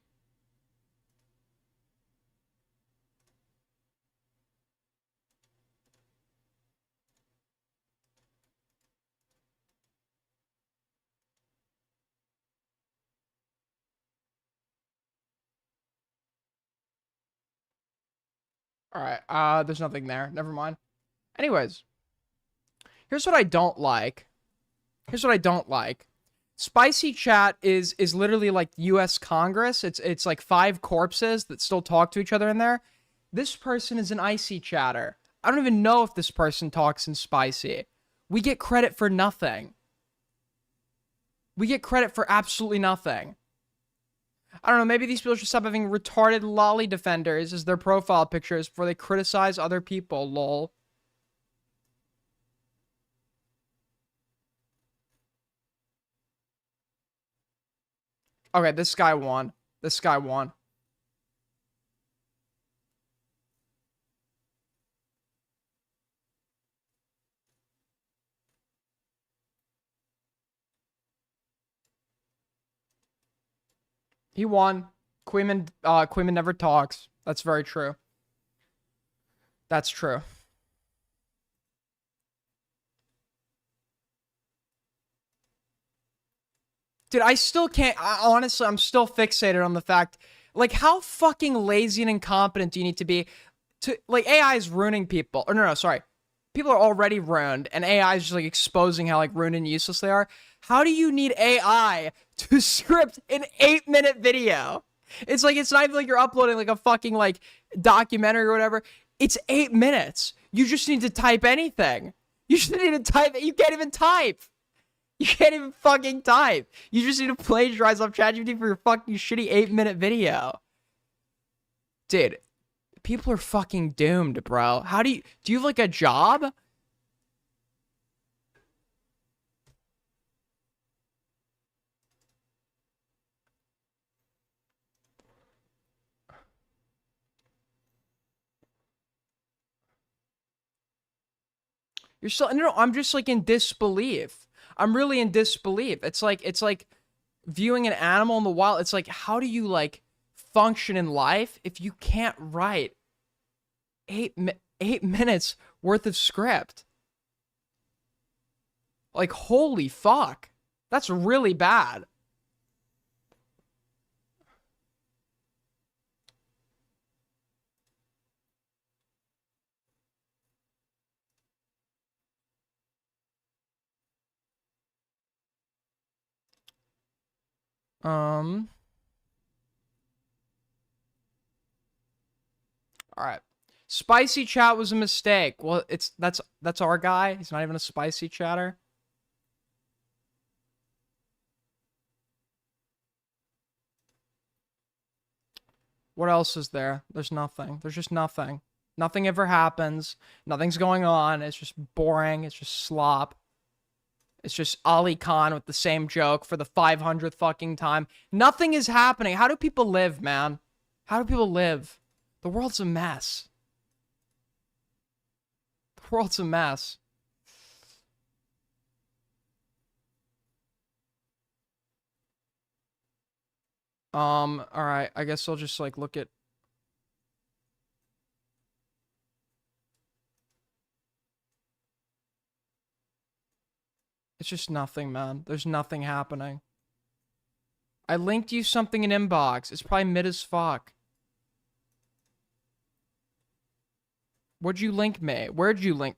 Alright, there's nothing there. Never mind. Anyways. Here's what I don't like. Here's what I don't like. Spicy chat is literally like US Congress. It's like 5 corpses that still talk to each other in there. This person is an icy chatter. I don't even know if this person talks in spicy. We get credit for nothing. We get credit for absolutely nothing. I don't know, maybe these people should stop having retarded lolly defenders as their profile pictures before they criticize other people, lol. Okay, this guy won. This guy won. He won. Kuihman never talks. That's very true. That's true. Dude, I still can't... honestly, I'm still fixated on the fact... Like, how fucking lazy and incompetent do you need to be to... Like, AI is ruining people. Or, no, sorry. People are already ruined, and AI is just, like, exposing how, like, ruined and useless they are. How do you need AI to script an 8-minute video? It's like, it's not even like you're uploading, like, a fucking, like, documentary or whatever. It's 8 minutes. You just need to type anything. You just need to type... You can't even type. You can't even fucking type. You just need to plagiarize off ChatGPT for your fucking shitty 8-minute video. Dude, people are fucking doomed, bro. How do you have like a job? You're still, no, I'm just like in disbelief. I'm really in disbelief. It's like viewing an animal in the wild. It's like, how do you like function in life if you can't write 8 minutes worth of script? Like, holy fuck. That's really bad. All right. Spicy chat was a mistake. Well, that's our guy. He's not even a spicy chatter. What else is there? There's nothing. There's just nothing. Nothing ever happens. Nothing's going on. It's just boring. It's just slop. It's just Ali Khan with the same joke for the 500th fucking time. Nothing is happening. How do people live, man? How do people live? The world's a mess. The world's a mess. Alright. I guess I'll just, like, look at... It's just nothing, man. There's nothing happening. I linked you something in inbox. It's probably mid as fuck. What'd you link me? Where'd you link?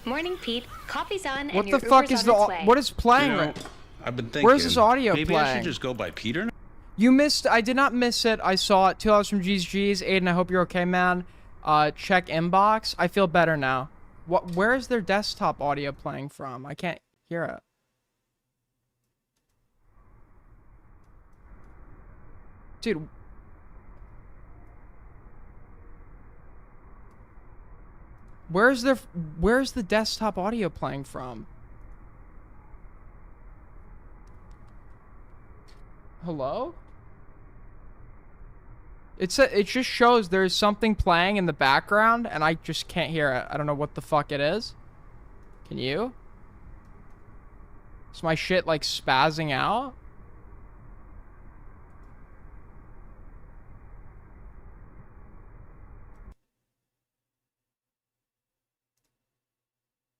Morning, Pete. Coffee's on What and the your fuck Uber's is on the... its way. What is playing right... I've been thinking. Where's this audio maybe I playing? should just go by Peter now? You missed. I did not miss it. I saw it. $2 from GG's. Aiden, I hope you're okay, man. Check inbox. I feel better now. Where is their desktop audio playing from? I can't hear it. Dude. Where's the desktop audio playing from? Hello? It just shows there's something playing in the background and I just can't hear it. I don't know what the fuck it is. Can you? Is my shit like spazzing out?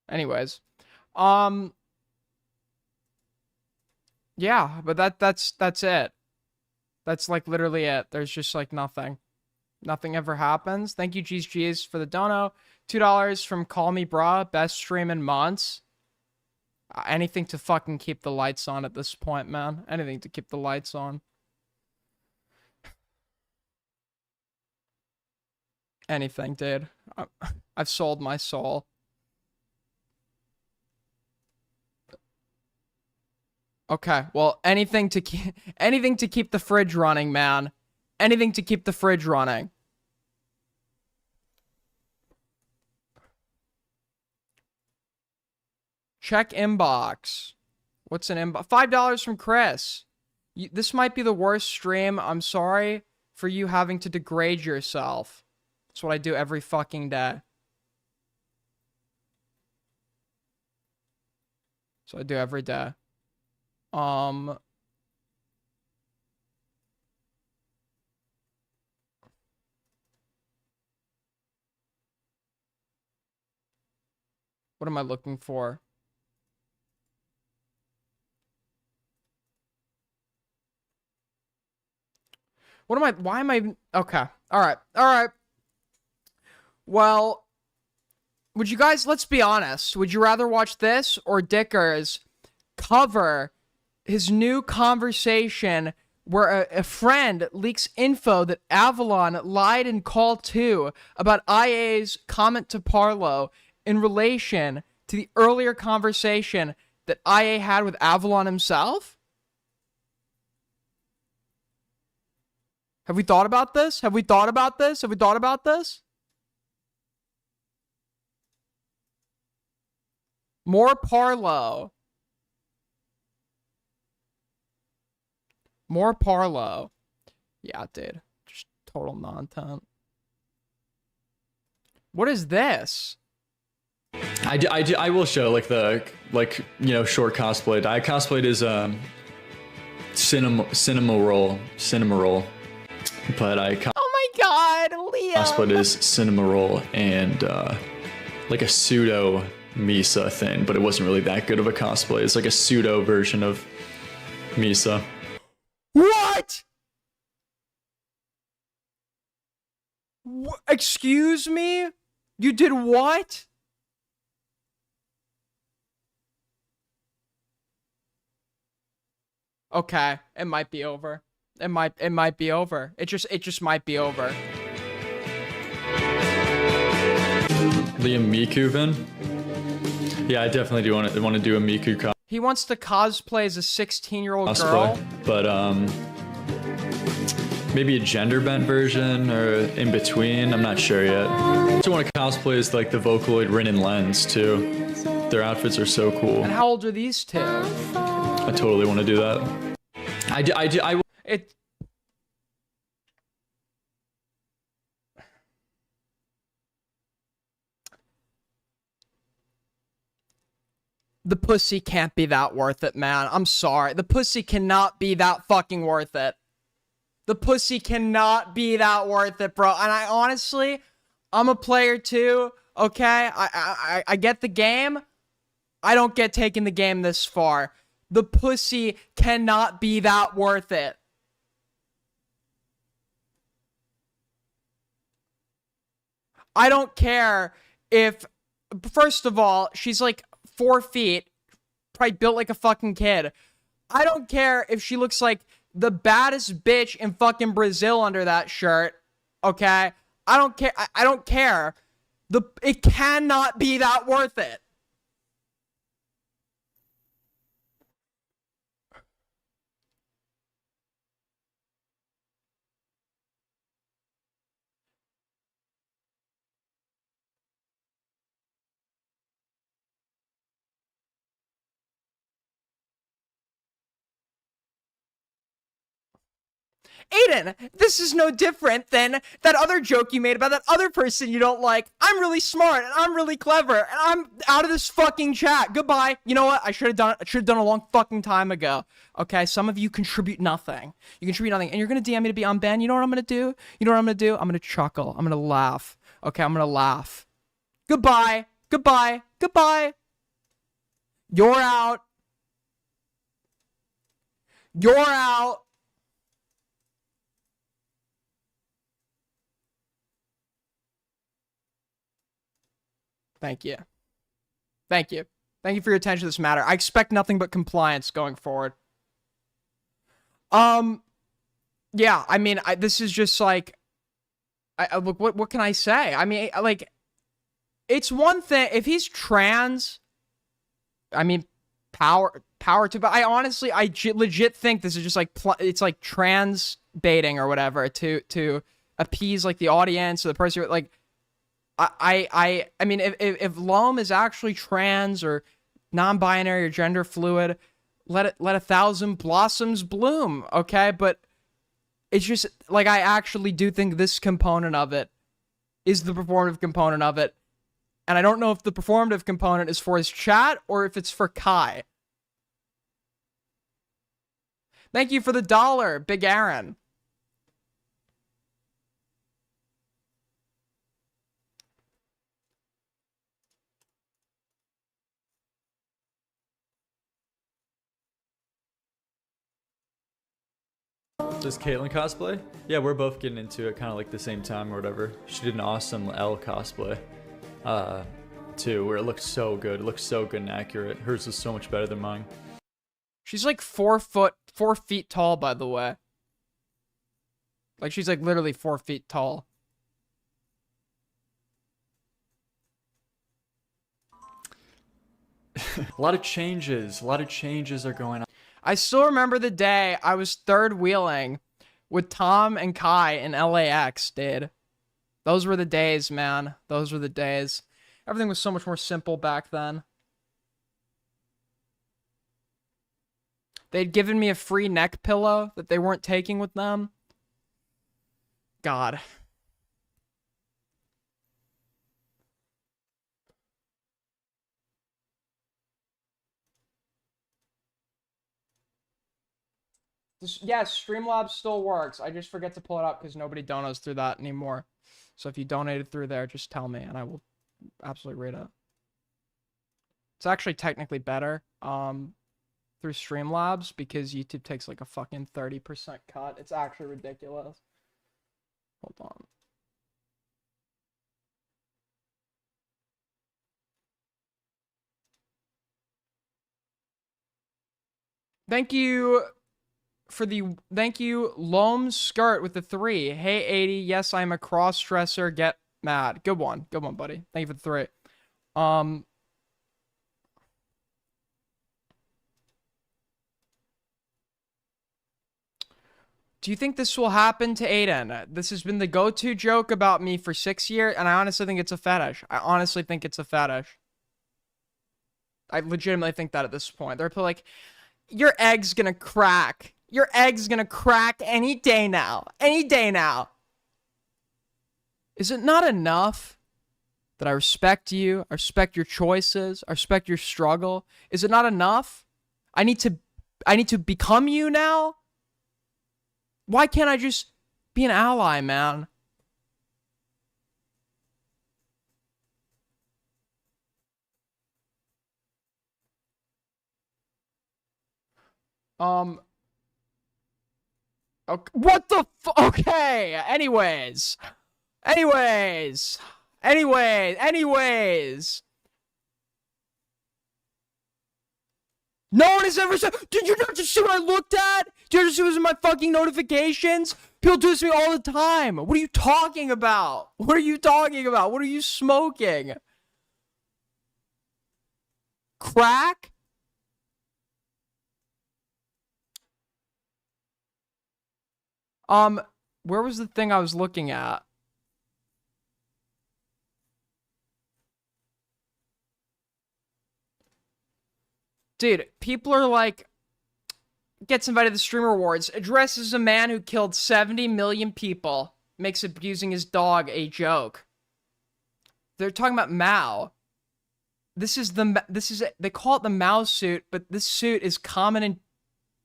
Anyways, yeah, but that's it. That's like literally it. There's just like nothing. Nothing ever happens. Thank you, GG's, for the dono. $2 from Call Me Brah, best stream in months. Anything to fucking keep the lights on at this point, man. Anything to keep the lights on. Anything, dude. I've sold my soul. Okay, well, anything to keep the fridge running, man. Anything to keep the fridge running. Check inbox. What's an inbox? $5 from Chris. This might be the worst stream. I'm sorry for you having to degrade yourself. That's what I do every fucking day. So I do every day. What am I looking for? Why am I, okay. All right. Well, would you guys, let's be honest. Would you rather watch this or Dickers cover his new conversation where a friend leaks info that Avalon lied in Call 2 about IA's comment to Parlo in relation to the earlier conversation that IA had with Avalon himself? Have we thought about this? Have we thought about this? Have we thought about this? More Parlo. More Parlo. Yeah, dude. Just total non-tent. What is this? I will show like the short cosplay. I cosplayed as cinema roll, but I oh my god, Leo. cosplayed as cinema roll and like a pseudo Misa thing, but it wasn't really that good of a cosplay. It's like a pseudo version of Misa. What? Excuse me? You did what? Okay, it might be over. It might be over. It just might be over. Liam Mikuven? Yeah, I definitely do want to do a Miku cosplay. He wants to cosplay as a 16-year-old girl. But maybe a gender bent version or in between. I'm not sure yet. I also want to cosplay as like the Vocaloid Rin and Lens too. Their outfits are so cool. And how old are these two? I totally want to do that. It. The pussy can't be that worth it, man. I'm sorry. The pussy cannot be that fucking worth it. The pussy cannot be that worth it, bro. And I honestly, I'm a player too, okay? I get the game. I don't get taking the game this far. The pussy cannot be that worth it. I don't care if, first of all, she's like 4 feet, probably built like a fucking kid. I don't care if she looks like the baddest bitch in fucking Brazil under that shirt. Okay? I don't care. I don't care. It cannot be that worth it. Aiden, this is no different than that other joke you made about that other person you don't like. I'm really smart and I'm really clever and I'm out of this fucking chat. Goodbye. You know what? I should have done it a long fucking time ago. Okay, some of you contribute nothing. You contribute nothing, and you're gonna DM me to be unbanned. You know what I'm gonna do? You know what I'm gonna do? I'm gonna chuckle. I'm gonna laugh. Okay, I'm gonna laugh. Goodbye. Goodbye. Goodbye. You're out. You're out. Thank you. Thank you. Thank you for your attention to this matter. I expect nothing but compliance going forward. Yeah, I mean, this is just like, look, what can I say? I mean, like, it's one thing, if he's trans, I mean, power to, but I honestly, legit think this is just like, it's like trans baiting or whatever to appease, like, the audience or the person, like, I mean, if Loam is actually trans or non-binary or gender fluid, let 1,000 blossoms bloom, okay? But it's just, like, I actually do think this component of it is the performative component of it. And I don't know if the performative component is for his chat or if it's for Kai. Thank you for the $1, Big Aaron. Does Caitlyn cosplay? Yeah, we're both getting into it kind of like the same time or whatever. She did an awesome L cosplay, too, where it looked so good. It looked so good and accurate. Hers was so much better than mine. She's like 4 feet tall, by the way. Like, she's like literally 4 feet tall. A lot of changes are going on. I still remember the day I was third wheeling with Tom and Kai in LAX, dude. Those were the days, man. Those were the days. Everything was so much more simple back then. They'd given me a free neck pillow that they weren't taking with them. God. Yes, Streamlabs still works. I just forget to pull it up because nobody donates through that anymore. So if you donated through there, just tell me and I will absolutely read it. It's actually technically better through Streamlabs because YouTube takes like a fucking 30% cut. It's actually ridiculous. Hold on. Thank you Loam Skirt with the 3. Hey 80, yes, I'm a cross-dresser, get mad. Good one, buddy. Thank you for the 3. Do you think this will happen to Aiden? This has been the go-to joke about me for 6 years, and I honestly think it's a fetish. I honestly think it's a fetish. I legitimately think that at this point. They're like, your egg's gonna crack. Your egg's gonna crack any day now. Any day now. Is it not enough that I respect you, I respect your choices, I respect your struggle? Is it not enough? I need to become you now? Why can't I just be an ally, man? Okay, what the okay, anyways. No one has ever said. Did you not just see what I looked at? Did you just see what was in my fucking notifications? People do this to me all the time. What are you talking about? What are you talking about? What are you smoking? Crack? Where was the thing I was looking at? Dude, people are like, gets invited to the Streamer Awards, addresses a man who killed 70 million people, makes abusing his dog a joke. They're talking about Mao. They call it the Mao suit, but this suit is common in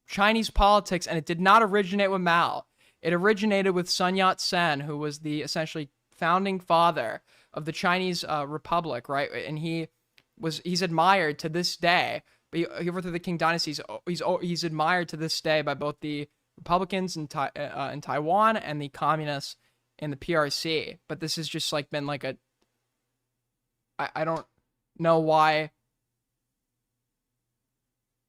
Chinese politics, and it did not originate with Mao. It originated with Sun Yat-sen, who was the essentially founding father of the Chinese Republic, right? And he's admired to this day. But he overthrew the Qing dynasty. He's admired to this day by both the Republicans in Taiwan and the communists in the PRC. But this has just like been like a. I don't know why.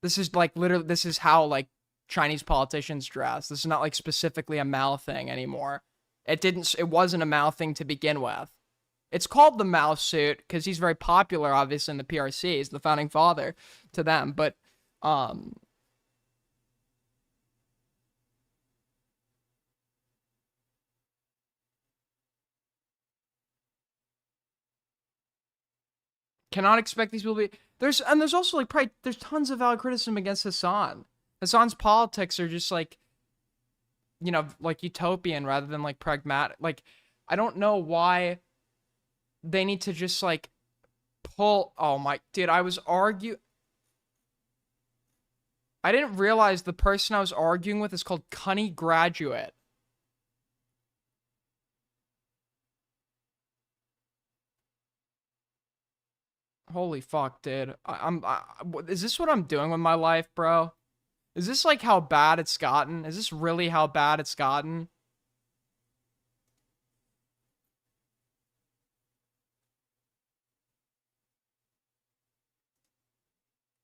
This is like literally. This is how like Chinese politicians dress. This is not like specifically a Mao thing anymore. It wasn't a Mao thing to begin with. It's called the Mao suit because he's very popular, obviously, in the PRC. He's the founding father to them. But, cannot expect these people to be... There's also, like, probably... There's tons of valid criticism against Hassan. Hassan's politics are just, like, you know, like, utopian rather than, like, pragmatic. Like, I don't know why... They need to just, like, pull... Oh, my... Dude, I didn't realize the person I was arguing with is called Cunny Graduate. Holy fuck, dude. Is this what I'm doing with my life, bro? Is this, like, how bad it's gotten? Is this really how bad it's gotten?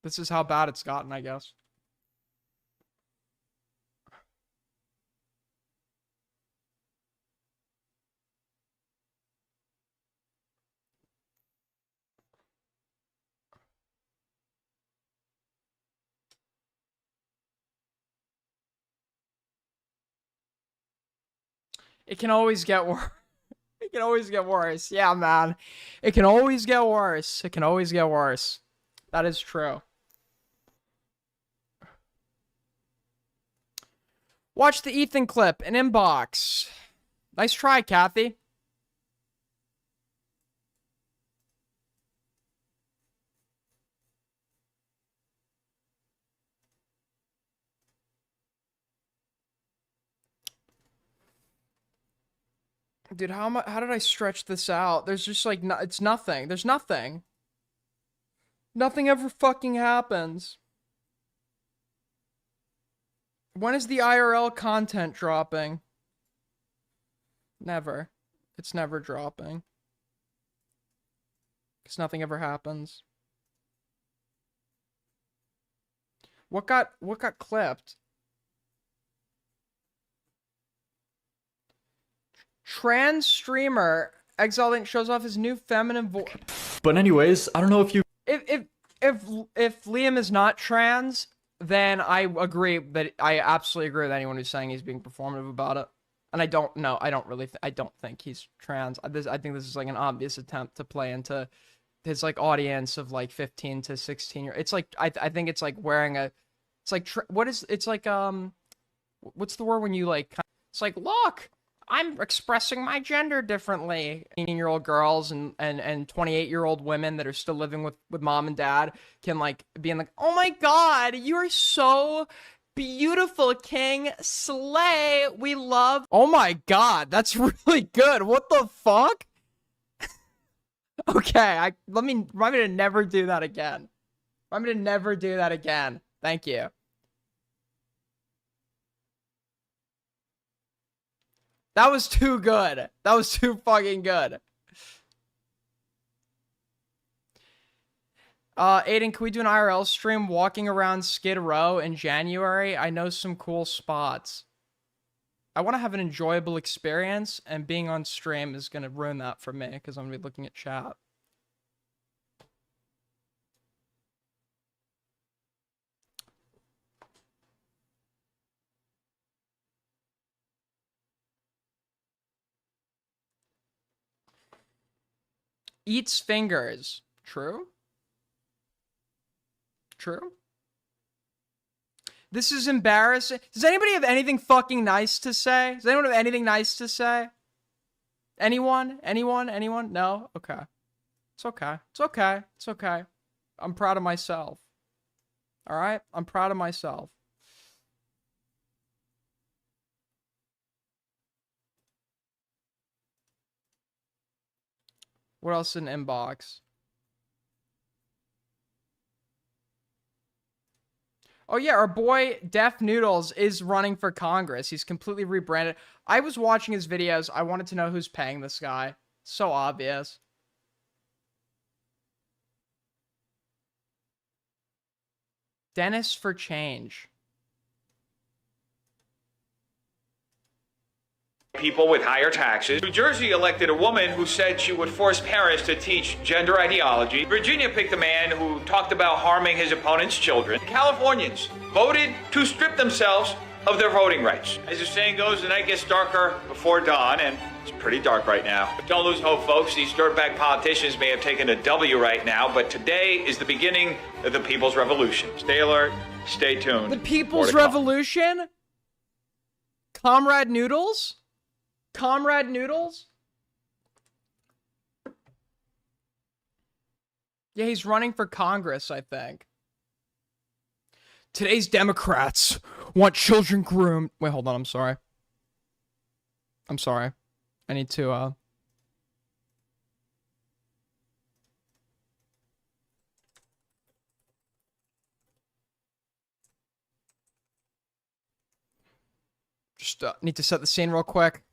This is how bad it's gotten, I guess. It can always get worse. It can always get worse. Yeah, man. It can always get worse. It can always get worse. That is true. Watch the Ethan clip in inbox. Nice try, Kathy. Dude, how did I stretch this out? There's just like, it's nothing. There's nothing. Nothing ever fucking happens. When is the IRL content dropping? Never. It's never dropping. Because nothing ever happens. What got clipped? Trans streamer Exile shows off his new feminine voice. But anyways, I don't know if you... If Liam is not trans, then I agree that I absolutely agree with anyone who's saying he's being performative about it. And I don't know. I don't think he's trans. I think this is like an obvious attempt to play into his like audience of like 15 to 16 year. It's like I think it's like wearing a. It's like it's like what's the word when you like? It's like, look, I'm expressing my gender differently. 18-year-old girls and 28-year-old women that are still living with mom and dad can like be in like, oh my god, you are so beautiful, King. Slay. We love. Oh my god, that's really good. What the fuck? Okay, remind me to never do that again. Remind me to never do that again. Thank you. That was too good. That was too fucking good. Aiden, can we do an IRL stream walking around Skid Row in January? I know some cool spots. I want to have an enjoyable experience, and being on stream is going to ruin that for me, because I'm going to be looking at chat. Eats fingers. True? True? This is embarrassing. Does anybody have anything fucking nice to say? Does anyone have anything nice to say? Anyone? Anyone? Anyone? No? Okay. It's okay. It's okay. It's okay. I'm proud of myself. Alright? I'm proud of myself. What else in inbox? Oh yeah, our boy Def Noodles is running for Congress. He's completely rebranded. I was watching his videos. I wanted to know who's paying this guy. So obvious. Dennis for change. People with higher taxes. New Jersey elected a woman who said she would force parents to teach gender ideology. Virginia picked a man who talked about harming his opponent's children. Californians voted to strip themselves of their voting rights. As the saying goes, the night gets darker before dawn, and it's pretty dark right now. But don't lose hope, folks. These dirtbag politicians may have taken a W right now, but today is the beginning of the People's Revolution. Stay alert, stay tuned. The People's Revolution? Comrade Noodles? Comrade Noodles? Yeah, he's running for Congress, I think. Today's Democrats want children groomed. Wait, hold on, I'm sorry. I'm sorry. I need to, just need to set the scene real quick.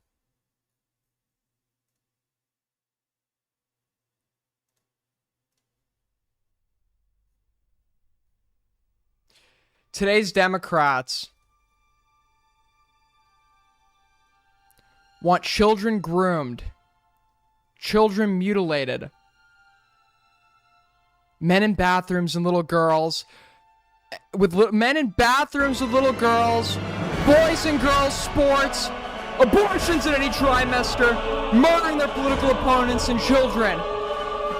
Today's Democrats want children groomed, children mutilated, men in bathrooms and little girls, men in bathrooms with little girls, boys and girls sports, abortions in any trimester, murdering their political opponents and children.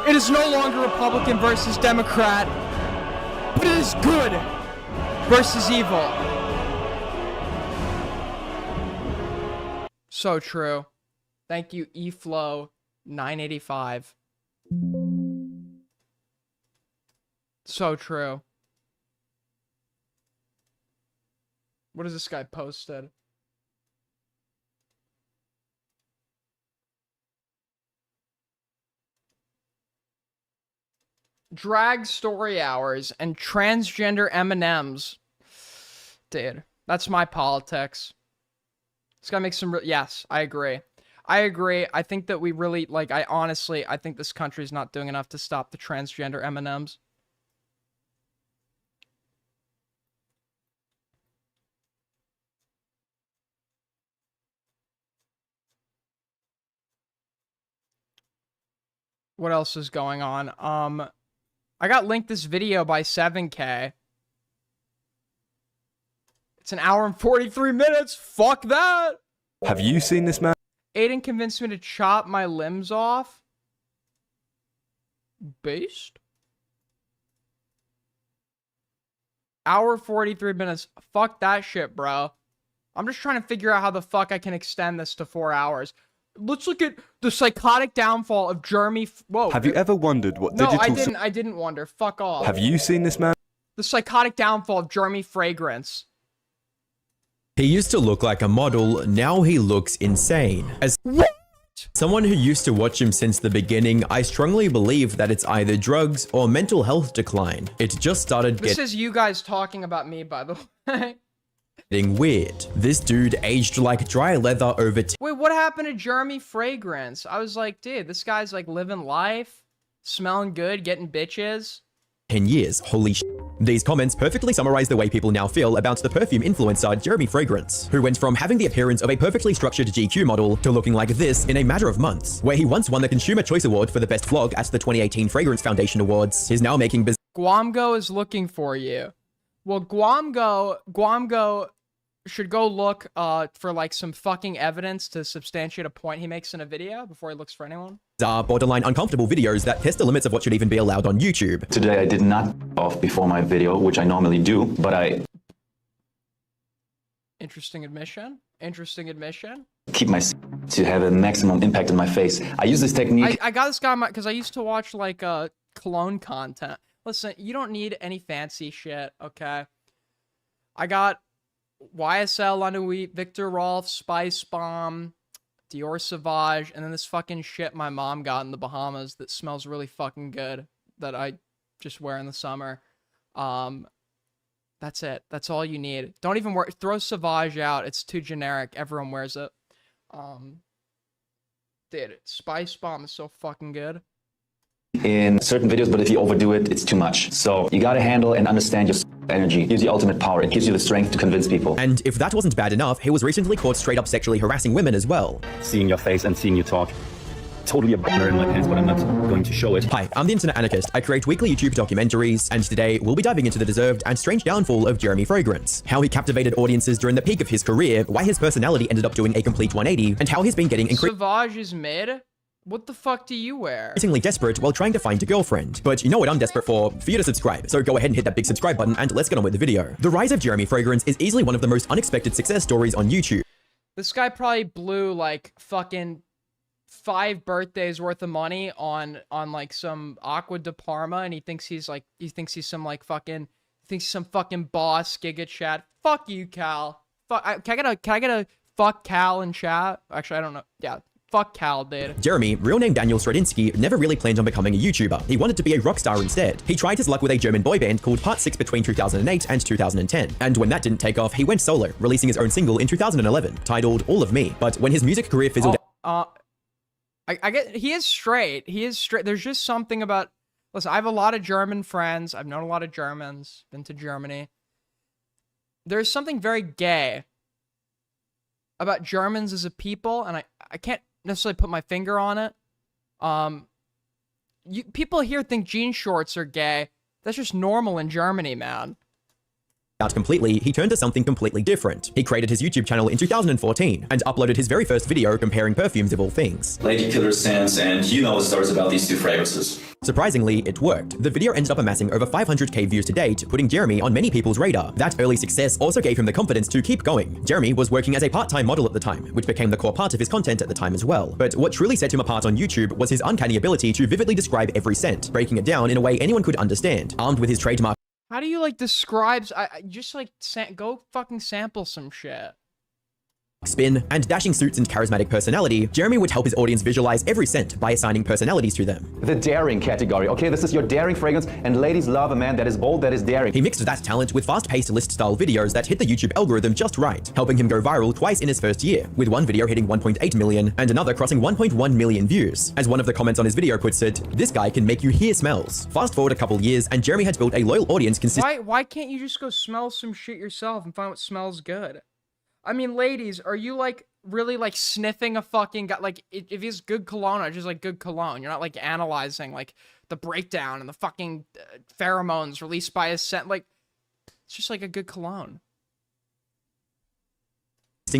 It is no longer Republican versus Democrat, but it is good versus evil. So true. Thank you, eFlow985. So true. What has this guy posted? Drag story hours and transgender M&Ms. Dude, that's my politics. This guy makes some... Yes, I agree. I agree. I think that we really... Like, I think this country's not doing enough to stop the transgender M&Ms. What else is going on? I got linked this video by 7K. It's an hour and 43 minutes. Fuck that. Have you seen this man? Aiden convinced me to chop my limbs off. Based? Hour 43 minutes. Fuck that shit, bro. I'm just trying to figure out how the fuck I can extend this to 4 hours. Let's look at the psychotic downfall of Jeremy. Whoa. Have you ever wondered what digital... I didn't wonder. Fuck off. Have you seen this man? The psychotic downfall of Jeremy Fragrance. He used to look like a model, now he looks insane. As someone who used to watch him since the beginning, I strongly believe that it's either drugs or mental health decline. It just started This is you guys talking about me, by the way. Getting weird. This dude aged like dry leather over Wait, what happened to Jeremy Fragrance? I was like, dude, this guy's like living life, smelling good, getting bitches. 10 years. Holy sh**. These comments perfectly summarize the way people now feel about the perfume influencer Jeremy Fragrance, who went from having the appearance of a perfectly structured GQ model to looking like this in a matter of months. Where he once won the Consumer Choice Award for the best vlog at the 2018 Fragrance Foundation Awards, he's now making Guamgo is looking for you. Well, Guamgo should go look for like some fucking evidence to substantiate a point he makes in a video before he looks for anyone. Are borderline uncomfortable videos that test the limits of what should even be allowed on YouTube. Today I did not off before my video, which I normally do, but I Interesting admission. Interesting admission. keep my to have a maximum impact on my face. I use this technique. I got this guy because I used to watch like cologne content. Listen, you don't need any fancy shit, okay? I got YSL La Nuit, Victor Rolf, Spice Bomb, Dior Sauvage, and then this fucking shit my mom got in the Bahamas that smells really fucking good that I just wear in the summer. That's it. That's all you need. Don't even throw Sauvage out. It's too generic. Everyone wears it. Dude, Spice Bomb is so fucking good. In certain videos, but if you overdo it, it's too much. So you gotta handle and understand your energy. It gives you ultimate power. It gives you the strength to convince people. And if that wasn't bad enough, he was recently caught straight up sexually harassing women as well. Seeing your face and seeing you talk. Totally a burner in my pants, but I'm not going to show it. Hi, I'm the Internet Anarchist. I create weekly YouTube documentaries, and today we'll be diving into the deserved and strange downfall of Jeremy Fragrance. How he captivated audiences during the peak of his career, why his personality ended up doing a complete 180, and how he's been getting Sauvage is mid? What the fuck do you wear? increasingly desperate while trying to find a girlfriend. But you know what I'm desperate for you to subscribe. So go ahead and hit that big subscribe button and let's get on with the video. The rise of Jeremy Fragrance is easily one of the most unexpected success stories on YouTube. This guy probably blew like fucking 5 birthdays worth of money on like some Aqua de Parma, and he thinks he's some fucking boss giga chat. Fuck you, Cal. Can I get a fuck Cal in chat? Actually, I don't know. Yeah. Fuck Cal, dude. Jeremy, real name Daniel Stradinsky, never really planned on becoming a YouTuber. He wanted to be a rock star instead. He tried his luck with a German boy band called Part 6 between 2008 and 2010. And when that didn't take off, he went solo, releasing his own single in 2011, titled All of Me. But when his music career fizzled out, I get, he is straight. There's just something about, listen, I have a lot of German friends. I've known a lot of Germans, been to Germany. There's something very gay about Germans as a people, and I can't necessarily put my finger on it. People here think jean shorts are gay. That's just normal in Germany, man. out completely, he turned to something completely different. He created his YouTube channel in 2014 and uploaded his very first video comparing perfumes of all things. Lady Killer Scents, and you know the stories about these two fragrances. Surprisingly, it worked. The video ended up amassing over 500k views to date, putting Jeremy on many people's radar. That early success also gave him the confidence to keep going. Jeremy was working as a part-time model at the time, which became the core part of his content at the time as well. But what truly set him apart on YouTube was his uncanny ability to vividly describe every scent, breaking it down in a way anyone could understand. Armed with his trademark How do you like describe? Just like go fucking sample some shit. spin, and dashing suits and charismatic personality, Jeremy would help his audience visualize every scent by assigning personalities to them. The daring category. Okay, this is your daring fragrance, and ladies love a man that is bold, that is daring. He mixed that talent with fast-paced list-style videos that hit the YouTube algorithm just right, helping him go viral twice in his first year, with one video hitting 1.8 million and another crossing 1.1 million views. As one of the comments on his video puts it, this guy can make you hear smells. Fast forward a couple years, and Jeremy had built a loyal audience Why can't you just go smell some shit yourself and find what smells good? I mean, ladies, are you like really like sniffing a fucking guy? Like, if he's good cologne, it's just like good cologne. You're not like analyzing like the breakdown and the fucking pheromones released by his scent. Like, it's just like a good cologne.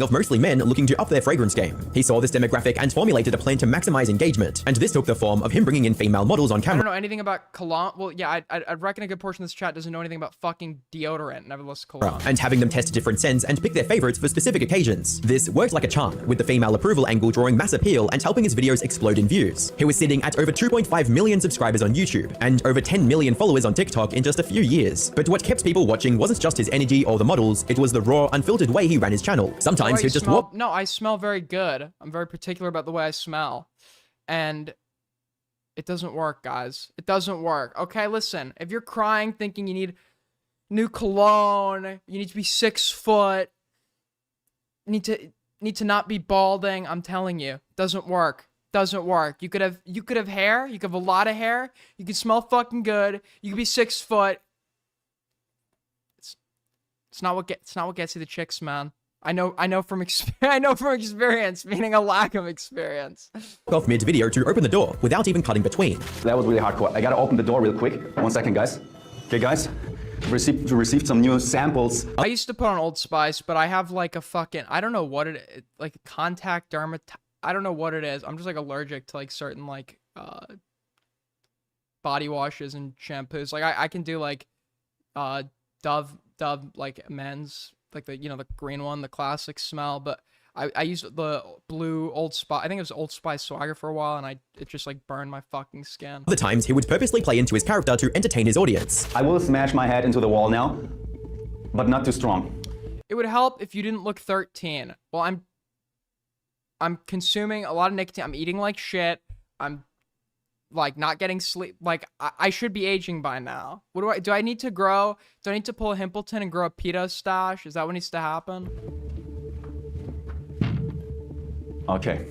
of mostly men looking to up their fragrance game. He saw this demographic and formulated a plan to maximize engagement, and this took the form of him bringing in female models on camera. I don't know anything about cologne. Well, yeah, I'd reckon a good portion of this chat doesn't know anything about fucking deodorant, nevertheless cologne. And having them test different scents and pick their favorites for specific occasions. This worked like a charm, with the female approval angle drawing mass appeal and helping his videos explode in views. He was sitting at over 2.5 million subscribers on YouTube, and over 10 million followers on TikTok in just a few years. But what kept people watching wasn't just his energy or the models, it was the raw, unfiltered way he ran his channel. Sometimes he'd just walk. No, I smell very good. I'm very particular about the way I smell. And it doesn't work, guys. It doesn't work. Okay, listen. If you're crying thinking you need new cologne, you need to be 6 foot, you need to not be balding, I'm telling you, it doesn't work. Doesn't work. You could have hair. You could have a lot of hair. You could smell fucking good. You could be 6 foot. It's not what gets you the chicks, man. I know from experience, meaning a lack of experience. Off mid-video to open the door without even cutting between. That was really hardcore. I gotta open the door real quick. 1 second, guys. Okay, guys. Received some new samples. I used to put on Old Spice, but I have like a fucking, I don't know what it, like contact dermatitis. I don't know what it is. I'm just like allergic to like certain like body washes and shampoos. Like I can do like Dove like men's, like the, you know, the green one, the classic smell, but I used the blue Old Spice. I think it was Old Spice Swagger for a while, and it just like burned my fucking skin. Other times he would purposely play into his character to entertain his audience. I will smash my head into the wall now, but not too strong. It would help if you didn't look 13. Well, I'm consuming a lot of nicotine. I'm eating like shit. I'm like not getting sleep. Like I should be aging by now. What do I need to grow? Do I need to pull a Himpleton and grow a pedo stash? Is that what needs to happen? Okay.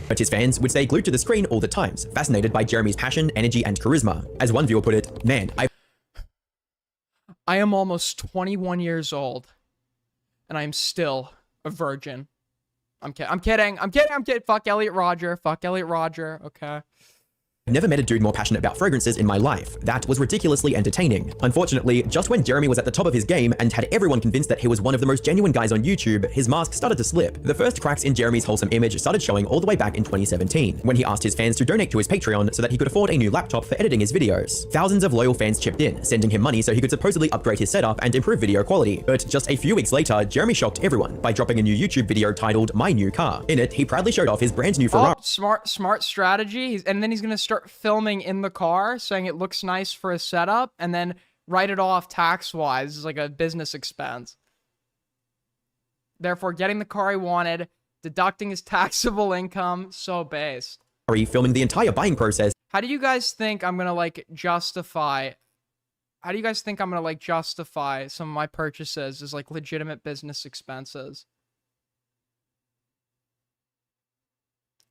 But his fans would stay glued to the screen all the times, fascinated by Jeremy's passion, energy, and charisma. As one viewer put it, man, I am almost 21 years old, and I'm still a virgin. I'm kidding. Fuck Elliot Rodger. Okay. I've never met a dude more passionate about fragrances in my life. That was ridiculously entertaining. Unfortunately, just when Jeremy was at the top of his game and had everyone convinced that he was one of the most genuine guys on YouTube, his mask started to slip. The first cracks in Jeremy's wholesome image started showing all the way back in 2017, when he asked his fans to donate to his Patreon so that he could afford a new laptop for editing his videos. Thousands of loyal fans chipped in, sending him money so he could supposedly upgrade his setup and improve video quality. But just a few weeks later, Jeremy shocked everyone by dropping a new YouTube video titled My New Car. In it, he proudly showed off his brand new Ferrari. Oh, smart strategy. And then he's gonna start filming in the car, saying it looks nice for a setup, and then write it off tax-wise as like a business expense. Therefore, getting the car he wanted, deducting his taxable income, so based. Filming the entire buying process. How do you guys think I'm gonna like justify? How do you guys think I'm gonna like justify some of my purchases as like legitimate business expenses?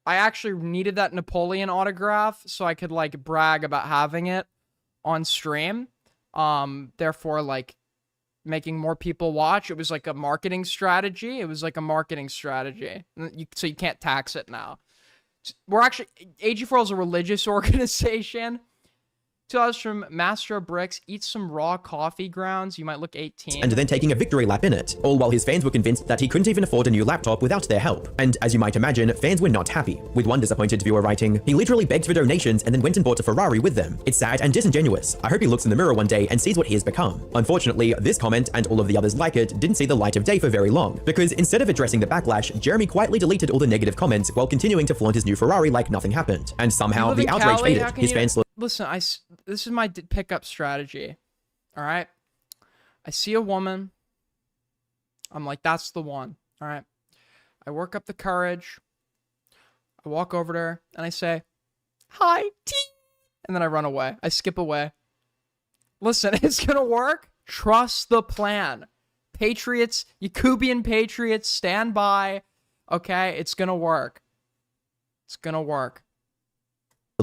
I actually needed that Napoleon autograph so I could like brag about having it on stream. Therefore, like making more people watch. It was like a marketing strategy. So you can't tax it now. We're actually, AG4L is a religious organization. $2 from Master Bricks. Eat some raw coffee grounds. You might look 18. And then taking a victory lap in it, all while his fans were convinced that he couldn't even afford a new laptop without their help. And as you might imagine, fans were not happy, with one disappointed viewer writing, "He literally begged for donations and then went and bought a Ferrari with them. It's sad and disingenuous. I hope he looks in the mirror one day and sees what he has become." Unfortunately, this comment and all of the others like it didn't see the light of day for very long, because instead of addressing the backlash, Jeremy quietly deleted all the negative comments while continuing to flaunt his new Ferrari like nothing happened. And somehow the outrage faded. His fans Listen, this is my pickup strategy. All right. I see a woman. I'm like, that's the one. All right. I work up the courage. I walk over to her and I say, "Hi, T," and then I run away. I skip away. Listen, it's gonna work. Trust the plan. Patriots, Yakubian Patriots, stand by. Okay, it's gonna work. It's gonna work.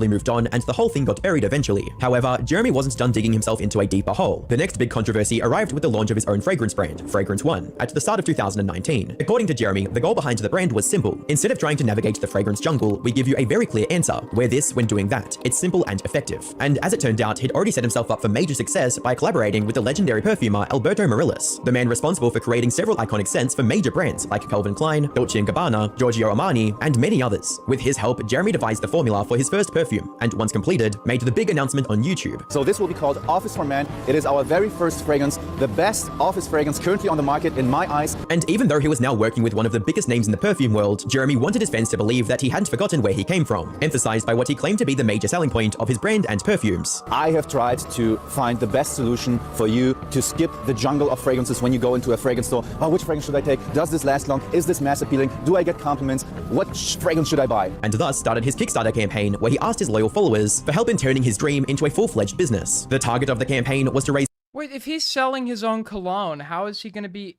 moved on, and the whole thing got buried eventually. However, Jeremy wasn't done digging himself into a deeper hole. The next big controversy arrived with the launch of his own fragrance brand, Fragrance One, at the start of 2019. According to Jeremy, the goal behind the brand was simple. Instead of trying to navigate the fragrance jungle, we give you a very clear answer. Wear this when doing that. It's simple and effective. And as it turned out, he'd already set himself up for major success by collaborating with the legendary perfumer Alberto Morillas, the man responsible for creating several iconic scents for major brands like Calvin Klein, Dolce & Gabbana, Giorgio Armani, and many others. With his help, Jeremy devised the formula for his first perfume, and once completed, made the big announcement on YouTube. So this will be called Office for Men. It is our very first fragrance, the best office fragrance currently on the market in my eyes. And even though he was now working with one of the biggest names in the perfume world, Jeremy wanted his fans to believe that he hadn't forgotten where he came from, emphasized by what he claimed to be the major selling point of his brand and perfumes. I have tried to find the best solution for you to skip the jungle of fragrances when you go into a fragrance store. Oh, which fragrance should I take? Does this last long? Is this mass appealing? Do I get compliments? What fragrance should I buy? And thus started his Kickstarter campaign, where he asked his loyal followers for help in turning his dream into a full-fledged business. The target of the campaign was to raise— Wait, if he's selling his own cologne, how is he going to be—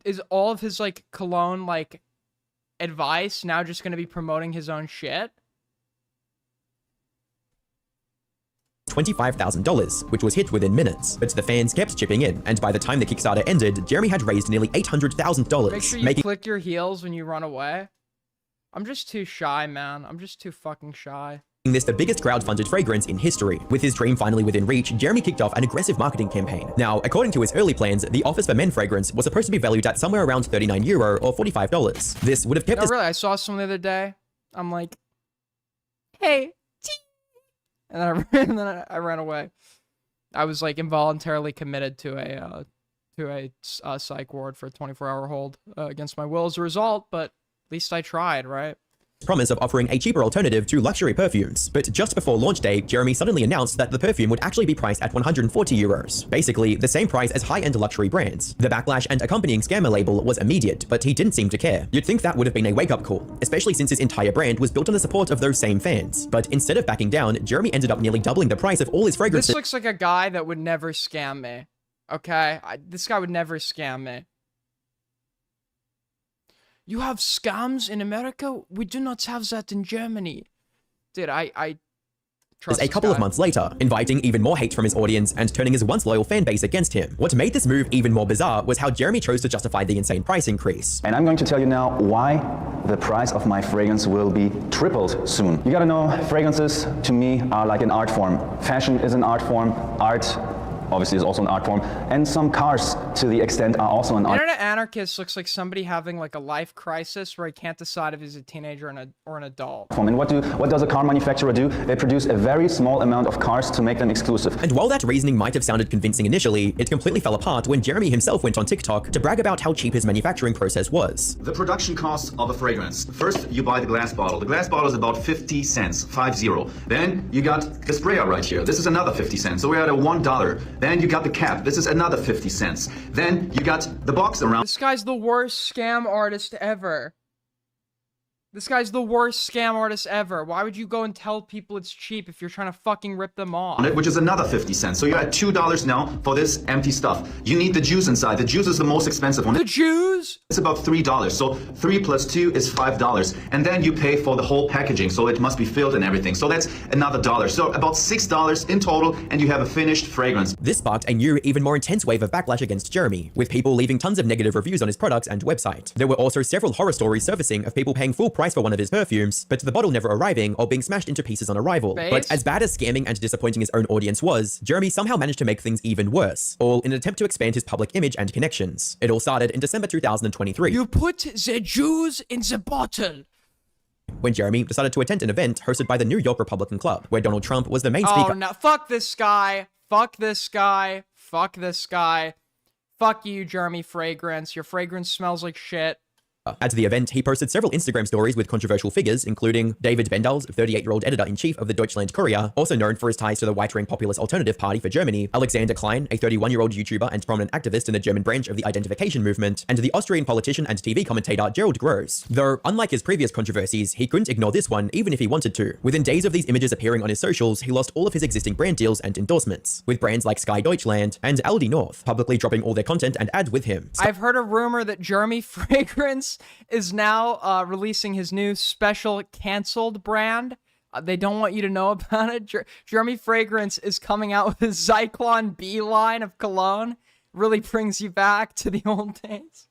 is all of his like cologne like advice, now just gonna be promoting his own shit? $25,000, which was hit within minutes. But the fans kept chipping in, and by the time the Kickstarter ended, Jeremy had raised nearly $800,000. Make sure you click your heels when you run away. I'm just too shy, man. I'm just too fucking shy. This the biggest crowdfunded fragrance in history. With his dream finally within reach, Jeremy kicked off an aggressive marketing campaign. Now, according to his early plans, the Office for Men fragrance was supposed to be valued at somewhere around €39 or $45. This would have kept No, really, I saw some the other day. I'm like, hey, and then I ran away. I was like involuntarily committed to a psych ward for a 24-hour hold against my will as a result, but at least I tried, right? Promise of offering a cheaper alternative to luxury perfumes. But just before launch day, Jeremy suddenly announced that the perfume would actually be priced at €140. Basically, the same price as high-end luxury brands. The backlash and accompanying scammer label was immediate, but he didn't seem to care. You'd think that would have been a wake-up call, especially since his entire brand was built on the support of those same fans. But instead of backing down, Jeremy ended up nearly doubling the price of all his fragrances. This looks like a guy that would never scam me. Okay? This guy would never scam me. You have scams in America? We do not have that in Germany. Dude, I trust a couple of months later, inviting even more hate from his audience and turning his once loyal fan base against him. What made this move even more bizarre was how Jeremy chose to justify the insane price increase. And I'm going to tell you now why the price of my fragrance will be tripled soon. You gotta know, fragrances to me are like an art form. Fashion is an art form. Art obviously is also an art form, and some cars to the extent are also an art. Internet anarchist looks like somebody having like a life crisis where he can't decide if he's a teenager or an adult. And what does a car manufacturer do? They produce a very small amount of cars to make them exclusive. And while that reasoning might have sounded convincing initially, it completely fell apart when Jeremy himself went on TikTok to brag about how cheap his manufacturing process was. The production cost of a fragrance. First, you buy the glass bottle. The glass bottle is about 50 cents, 50. Then you got the sprayer right here. This is another 50 cents. So we're at a $1. Then you got the cap. This is another 50 cents. Then you got the box around. This guy's the worst scam artist ever. This guy's the worst scam artist ever. Why would you go and tell people it's cheap if you're trying to fucking rip them off? Which is another 50 cents. So you're at $2 now for this empty stuff. You need the juice inside. The juice is the most expensive one. The juice? It's about $3. So 3 plus 2 is $5. And then you pay for the whole packaging. So it must be filled and everything. So that's another $1. So about $6 in total, and you have a finished fragrance. This sparked a new, even more intense wave of backlash against Jeremy, with people leaving tons of negative reviews on his products and website. There were also several horror stories surfacing of people paying full price for one of his perfumes, but the bottle never arriving or being smashed into pieces on arrival. But as bad as scamming and disappointing his own audience was, Jeremy somehow managed to make things even worse, all in an attempt to expand his public image and connections. It all started in December 2023. You put the juice in the bottle. When Jeremy decided to attend an event hosted by the New York Republican Club, where Donald Trump was the main speaker. Oh no, fuck this guy. Fuck this guy. Fuck this guy. Fuck you, Jeremy Fragrance. Your fragrance smells like shit. At the event, he posted several Instagram stories with controversial figures, including David Bendals, 38-year-old editor-in-chief of the Deutschland Courier, also known for his ties to the right-wing populist Alternative Party for Germany, Alexander Klein, a 31-year-old YouTuber and prominent activist in the German branch of the Identification movement, and the Austrian politician and TV commentator Gerald Gross. Though, unlike his previous controversies, he couldn't ignore this one, even if he wanted to. Within days of these images appearing on his socials, he lost all of his existing brand deals and endorsements, with brands like Sky Deutschland and Aldi North, publicly dropping all their content and ads with him. I've heard a rumor that Jeremy Fragrance is now releasing his new special canceled brand. They don't want you to know about it. Jeremy Fragrance is coming out with a Zyklon B line of cologne. Really brings you back to the old days.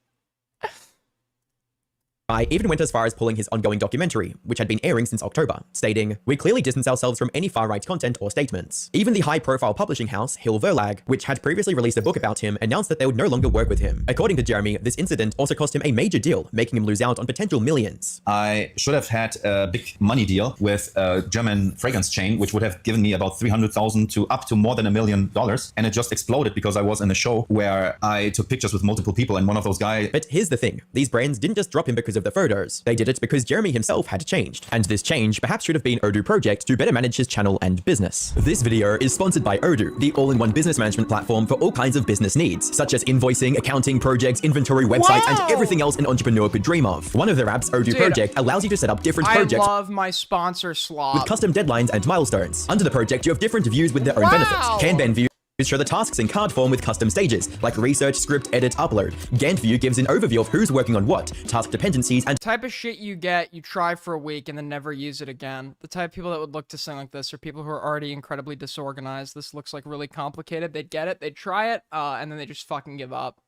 I even went as far as pulling his ongoing documentary, which had been airing since October, stating, "We clearly distance ourselves from any far-right content or statements." Even the high-profile publishing house, Hill Verlag, which had previously released a book about him, announced that they would no longer work with him. According to Jeremy, this incident also cost him a major deal, making him lose out on potential millions. I should have had a big money deal with a German fragrance chain, which would have given me about $300,000 to up to more than $1 million, and it just exploded because I was in a show where I took pictures with multiple people, and one of those guys... But here's the thing, these brands didn't just drop him because of the photos. They did it because Jeremy himself had changed, and this change perhaps should have been Odoo Project to better manage his channel and business. This video is sponsored by Odoo, the all-in-one business management platform for all kinds of business needs, such as invoicing, accounting, projects, inventory, websites, and everything else an entrepreneur could dream of. One of their apps, Odoo Project, allows you to set up different projects. I love my sponsor slot. With custom deadlines and milestones. Under the project, you have different views with their own benefits. Kanban views show the tasks in card form with custom stages, like research, script, edit, upload. Gantt view gives an overview of who's working on what, task dependencies, and type of shit you get, you try for a week and then never use it again. The type of people that would look to something like this are people who are already incredibly disorganized. This looks like really complicated. They'd get it, they'd try it, and then they just fucking give up.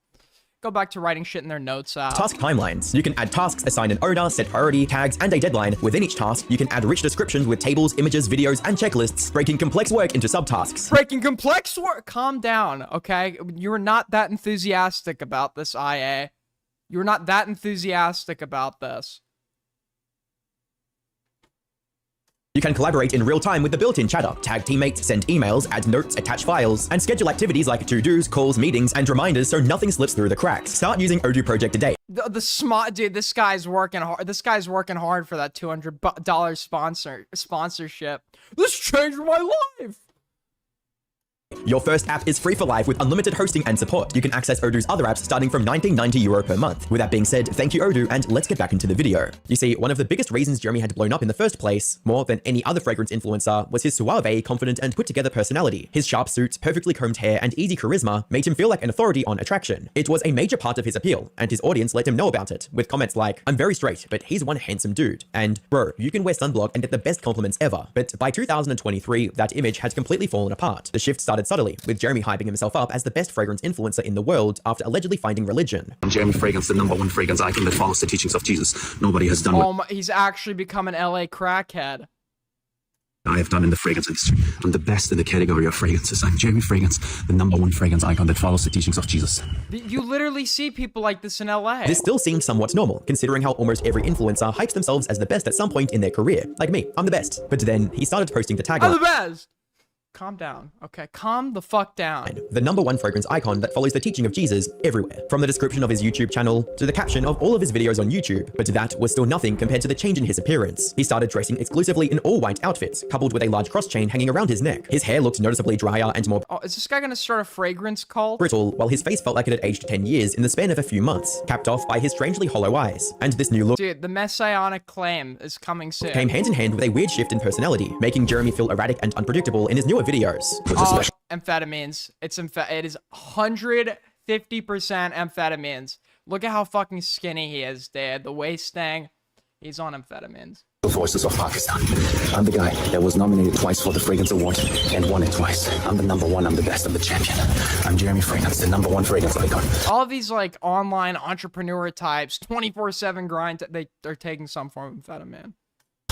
Go back to writing shit in their notes app. Task timelines. You can add tasks, assign an owner, set priority, tags, and a deadline. Within each task, you can add rich descriptions with tables, images, videos, and checklists, breaking complex work into subtasks. Breaking complex work? Calm down, okay? You're not that enthusiastic about this, IA. You're not that enthusiastic about this. You can collaborate in real time with the built-in chatter, tag teammates, send emails, add notes, attach files, and schedule activities like to-dos, calls, meetings, and reminders so nothing slips through the cracks. Start using Odoo Project today. The smart dude, this guy's working hard. This guy's working hard for that $200 sponsorship. This changed my life. Your first app is free for life with unlimited hosting and support. You can access Odoo's other apps starting from €19.90 per month. With that being said, thank you Odoo, and let's get back into the video. You see, one of the biggest reasons Jeremy had blown up in the first place, more than any other fragrance influencer, was his suave, confident, and put-together personality. His sharp suits, perfectly combed hair, and easy charisma made him feel like an authority on attraction. It was a major part of his appeal, and his audience let him know about it, with comments like, "I'm very straight, but he's one handsome dude," and "Bro, you can wear sunblock and get the best compliments ever." But by 2023, that image had completely fallen apart. The shift started subtly, with Jeremy hyping himself up as the best fragrance influencer in the world after allegedly finding religion. I'm Jeremy Fragrance, the #1 fragrance icon that follows the teachings of Jesus. Nobody has done what He's actually become an LA crackhead. I have done in the fragrance industry. I'm the best in the category of fragrances. I'm Jeremy Fragrance, the #1 fragrance icon that follows the teachings of Jesus. You literally see people like this in LA. This still seemed somewhat normal, considering how almost every influencer hypes themselves as the best at some point in their career. Like me, I'm the best. But then he started posting the tagline, I'm the best! Calm down, okay? Calm the fuck down. The #1 fragrance icon that follows the teaching of Jesus everywhere. From the description of his YouTube channel to the caption of all of his videos on YouTube. But that was still nothing compared to the change in his appearance. He started dressing exclusively in all white outfits, coupled with a large cross chain hanging around his neck. His hair looked noticeably drier and more is this guy gonna start a fragrance cult? brittle, while his face felt like it had aged 10 years in the span of a few months, capped off by his strangely hollow eyes. And this new look Dude, the messianic claim is coming soon. came hand in hand with a weird shift in personality, making Jeremy feel erratic and unpredictable in his newer videos. Amphetamines. It is 150% amphetamines. Look at how fucking skinny he is, dude. The waist thing. He's on amphetamines. Voices of Pakistan. I'm the guy that was nominated twice for the Fragrance Award and won it twice. I'm the #1, I'm the best, I'm the champion. I'm Jeremy Fragrance, the #1 fragrance icon. All these like online entrepreneur types, 24/7 grind, they're taking some form of amphetamine.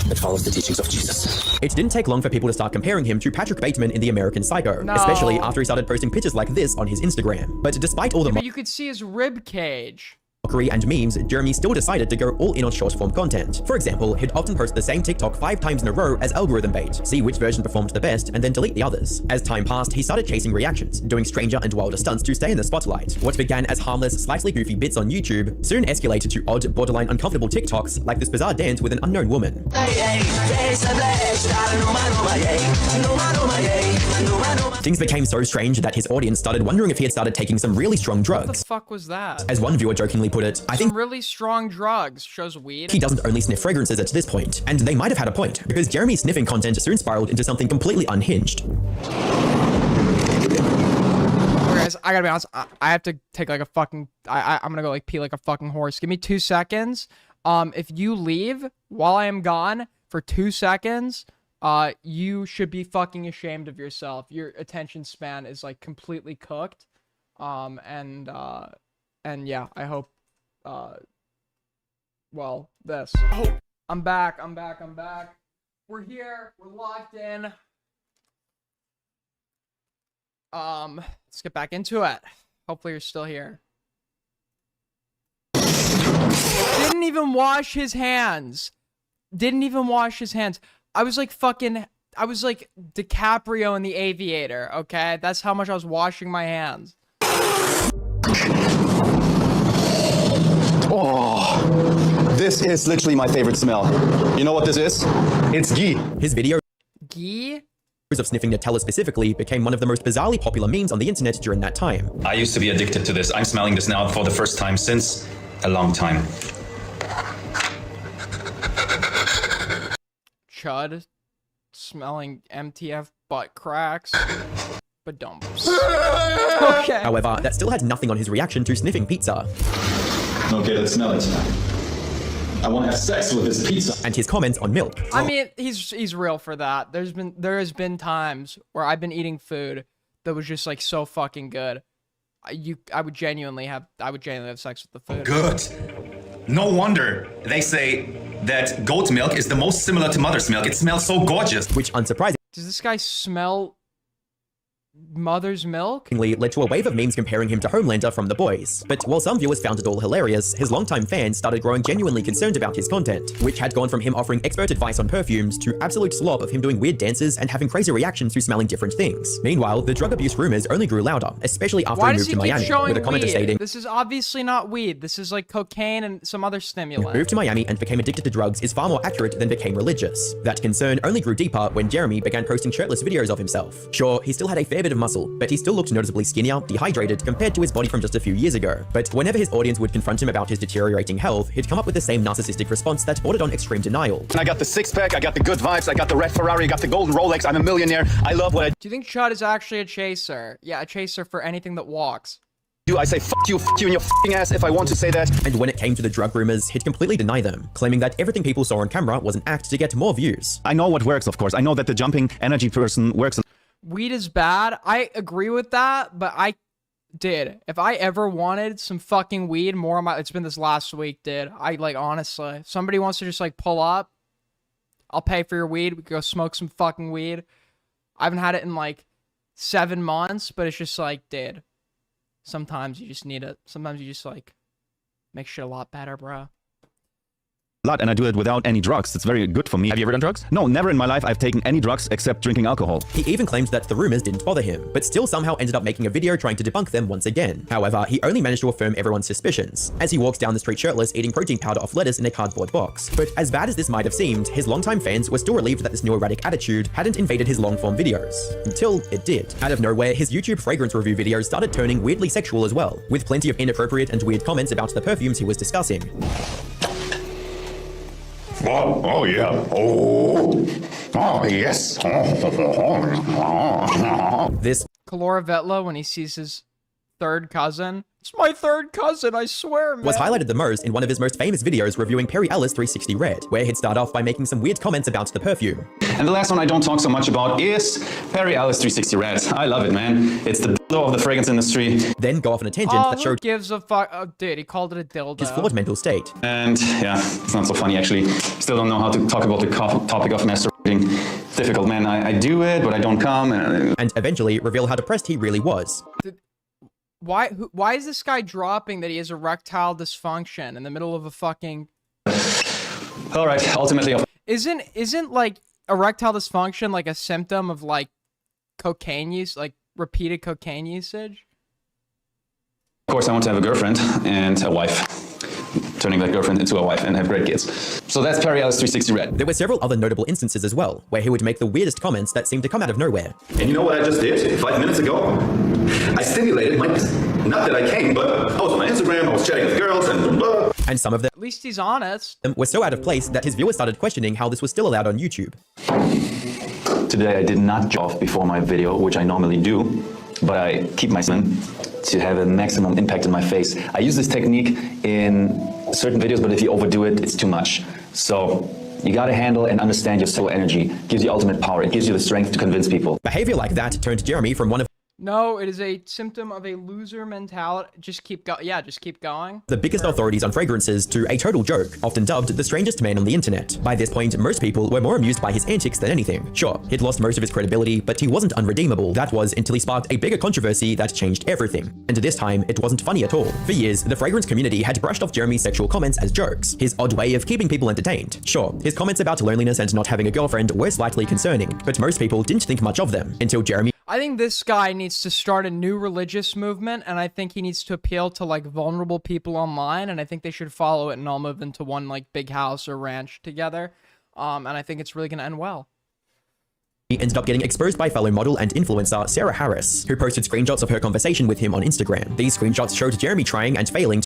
That follows the teachings of Jesus. It didn't take long for people to start comparing him to Patrick Bateman in The American Psycho, especially after he started posting pictures like this on his Instagram. But despite all the but you could see his rib cage. mockery and memes, Jeremy still decided to go all in on short-form content. For example, he'd often post the same TikTok 5 times in a row as algorithm bait, see which version performed the best, and then delete the others. As time passed, he started chasing reactions, doing stranger and wilder stunts to stay in the spotlight. What began as harmless, slightly goofy bits on YouTube soon escalated to odd, borderline uncomfortable TikToks like this bizarre dance with an unknown woman. Things became so strange that his audience started wondering if he had started taking some really strong drugs. What the fuck was that? As one viewer jokingly put it, I think some really strong drugs. Shows weed. He doesn't only sniff fragrances at this point, and they might have had a point, because Jeremy's sniffing content soon spiraled into something completely unhinged. Guys, I gotta be honest, I have to take like a fucking, I'm gonna go like pee like a fucking horse. Give me 2 seconds. If you leave while I am gone for 2 seconds, you should be fucking ashamed of yourself. Your attention span is like completely cooked. And yeah, I hope, well, this. Oh, I'm back. We're here. We're locked in. Let's get back into it. Hopefully you're still here. Didn't even wash his hands. I was like DiCaprio in The Aviator, okay? That's how much I was washing my hands. Oh, this is literally my favorite smell. You know what this is? It's ghee. His video ghee of sniffing Nutella specifically became one of the most bizarrely popular memes on the internet during that time. I used to be addicted to this. I'm smelling this now for the first time since a long time. Chud smelling MTF butt cracks. But don't. Okay. However, that still had nothing on his reaction to sniffing pizza. Okay, let's smell it. I want to have sex with this pizza. And his comments on milk. I mean, he's real for that. There has been times where I've been eating food that was just like so fucking good. I would genuinely have sex with the food. Good. No wonder they say that goat milk is the most similar to mother's milk. It smells so gorgeous. Which, unsurprisingly, Does this guy smell mother's milk? led to a wave of memes comparing him to Homelander from The Boys. But while some viewers found it all hilarious, his longtime fans started growing genuinely concerned about his content, which had gone from him offering expert advice on perfumes to absolute slop of him doing weird dances and having crazy reactions to smelling different things. Meanwhile, the drug abuse rumors only grew louder, especially after he moved to Miami, with a commenter stating, "This is obviously not weed. This is like cocaine and some other stimulant." "Moved to Miami and became addicted to drugs" is far more accurate than became religious. That concern only grew deeper when Jeremy began posting shirtless videos of himself. Sure, he still had a fair bit of muscle, but he still looked noticeably skinnier, dehydrated compared to his body from just a few years ago. But whenever his audience would confront him about his deteriorating health, he'd come up with the same narcissistic response that bordered on extreme denial. I got the six-pack, I got the good vibes, I got the red Ferrari, I got the golden Rolex, I'm a millionaire, I love what I Do you think Chud is actually a chaser? Yeah, a chaser for anything that walks. do. I say f you and your f***ing ass if I want to say that. And when it came to the drug rumors, he'd completely deny them, claiming that everything people saw on camera was an act to get more views. I know what works, of course. I know that the jumping energy person works. Weed is bad. I agree with that, but if I ever wanted some fucking weed more on it's been this last week, dude. Honestly, if somebody wants to just like pull up, I'll pay for your weed. We can go smoke some fucking weed. I haven't had it in like 7 months, but it's just like, dude, sometimes you just need it. Sometimes you just like make shit a lot better, bro. And I do it without any drugs. It's very good for me. Have you ever done drugs? No, never in my life I've taken any drugs except drinking alcohol. He even claimed that the rumors didn't bother him, but still somehow ended up making a video trying to debunk them once again. However, he only managed to affirm everyone's suspicions, as he walks down the street shirtless eating protein powder off lettuce in a cardboard box. But as bad as this might have seemed, his longtime fans were still relieved that this new erratic attitude hadn't invaded his long-form videos. Until it did. Out of nowhere, his YouTube fragrance review videos started turning weirdly sexual as well, with plenty of inappropriate and weird comments about the perfumes he was discussing. Oh yeah. Oh yes. This Kalora Vetla, when he sees his third cousin. It's my third cousin, I swear, man. Was highlighted the most in one of his most famous videos reviewing Perry Ellis 360 Red, where he'd start off by making some weird comments about the perfume. And the last one I don't talk so much about is Perry Ellis 360 Red. I love it, man. It's the dildo of the fragrance industry. Then go off on a tangent that showed who gives a fuck? Oh, dude, he called it a dildo. His flawed mental state. And yeah, it's not so funny actually. Still don't know how to talk about the topic of masturbating. Difficult, man. I do it, but I don't come. And eventually reveal how depressed he really was. Why is this guy dropping that he has erectile dysfunction in the middle of a fucking... All right, ultimately... Isn't like erectile dysfunction like a symptom of like cocaine use, like repeated cocaine usage? Of course, I want to have a girlfriend and a wife. Turning that girlfriend into a wife and have great kids. So that's Perry Ellis 360 Red. There were several other notable instances as well, where he would make the weirdest comments that seemed to come out of nowhere. And you know what I just did 5 minutes ago? I stimulated my... Not that I came, but I was on my Instagram, I was chatting with girls, and blah. And some of them... At least he's honest. ...were so out of place that his viewers started questioning how this was still allowed on YouTube. Today I did not jog before my video, which I normally do, but I keep my skin to have a maximum impact on my face. I use this technique in certain videos, but if you overdo it, it's too much. So you gotta handle and understand your soul energy. It gives you ultimate power. It gives you the strength to convince people. Behavior like that turned Jeremy from one of No, it is a symptom of a loser mentality. Just keep going. Yeah, just keep going. The biggest authorities on fragrances to a total joke, often dubbed the strangest man on the internet. By this point, most people were more amused by his antics than anything. Sure, he'd lost most of his credibility, but he wasn't unredeemable. That was until he sparked a bigger controversy that changed everything. And this time, it wasn't funny at all. For years, the fragrance community had brushed off Jeremy's sexual comments as jokes, his odd way of keeping people entertained. Sure, his comments about loneliness and not having a girlfriend were slightly concerning, but most people didn't think much of them, until Jeremy... I think this guy needs to start a new religious movement, and I think he needs to appeal to like vulnerable people online, and I think they should follow it and all move into one like big house or ranch together. And I think it's really gonna end well. He ended up getting exposed by fellow model and influencer Sarah Harris, who posted screenshots of her conversation with him on Instagram. These screenshots showed Jeremy trying and failing.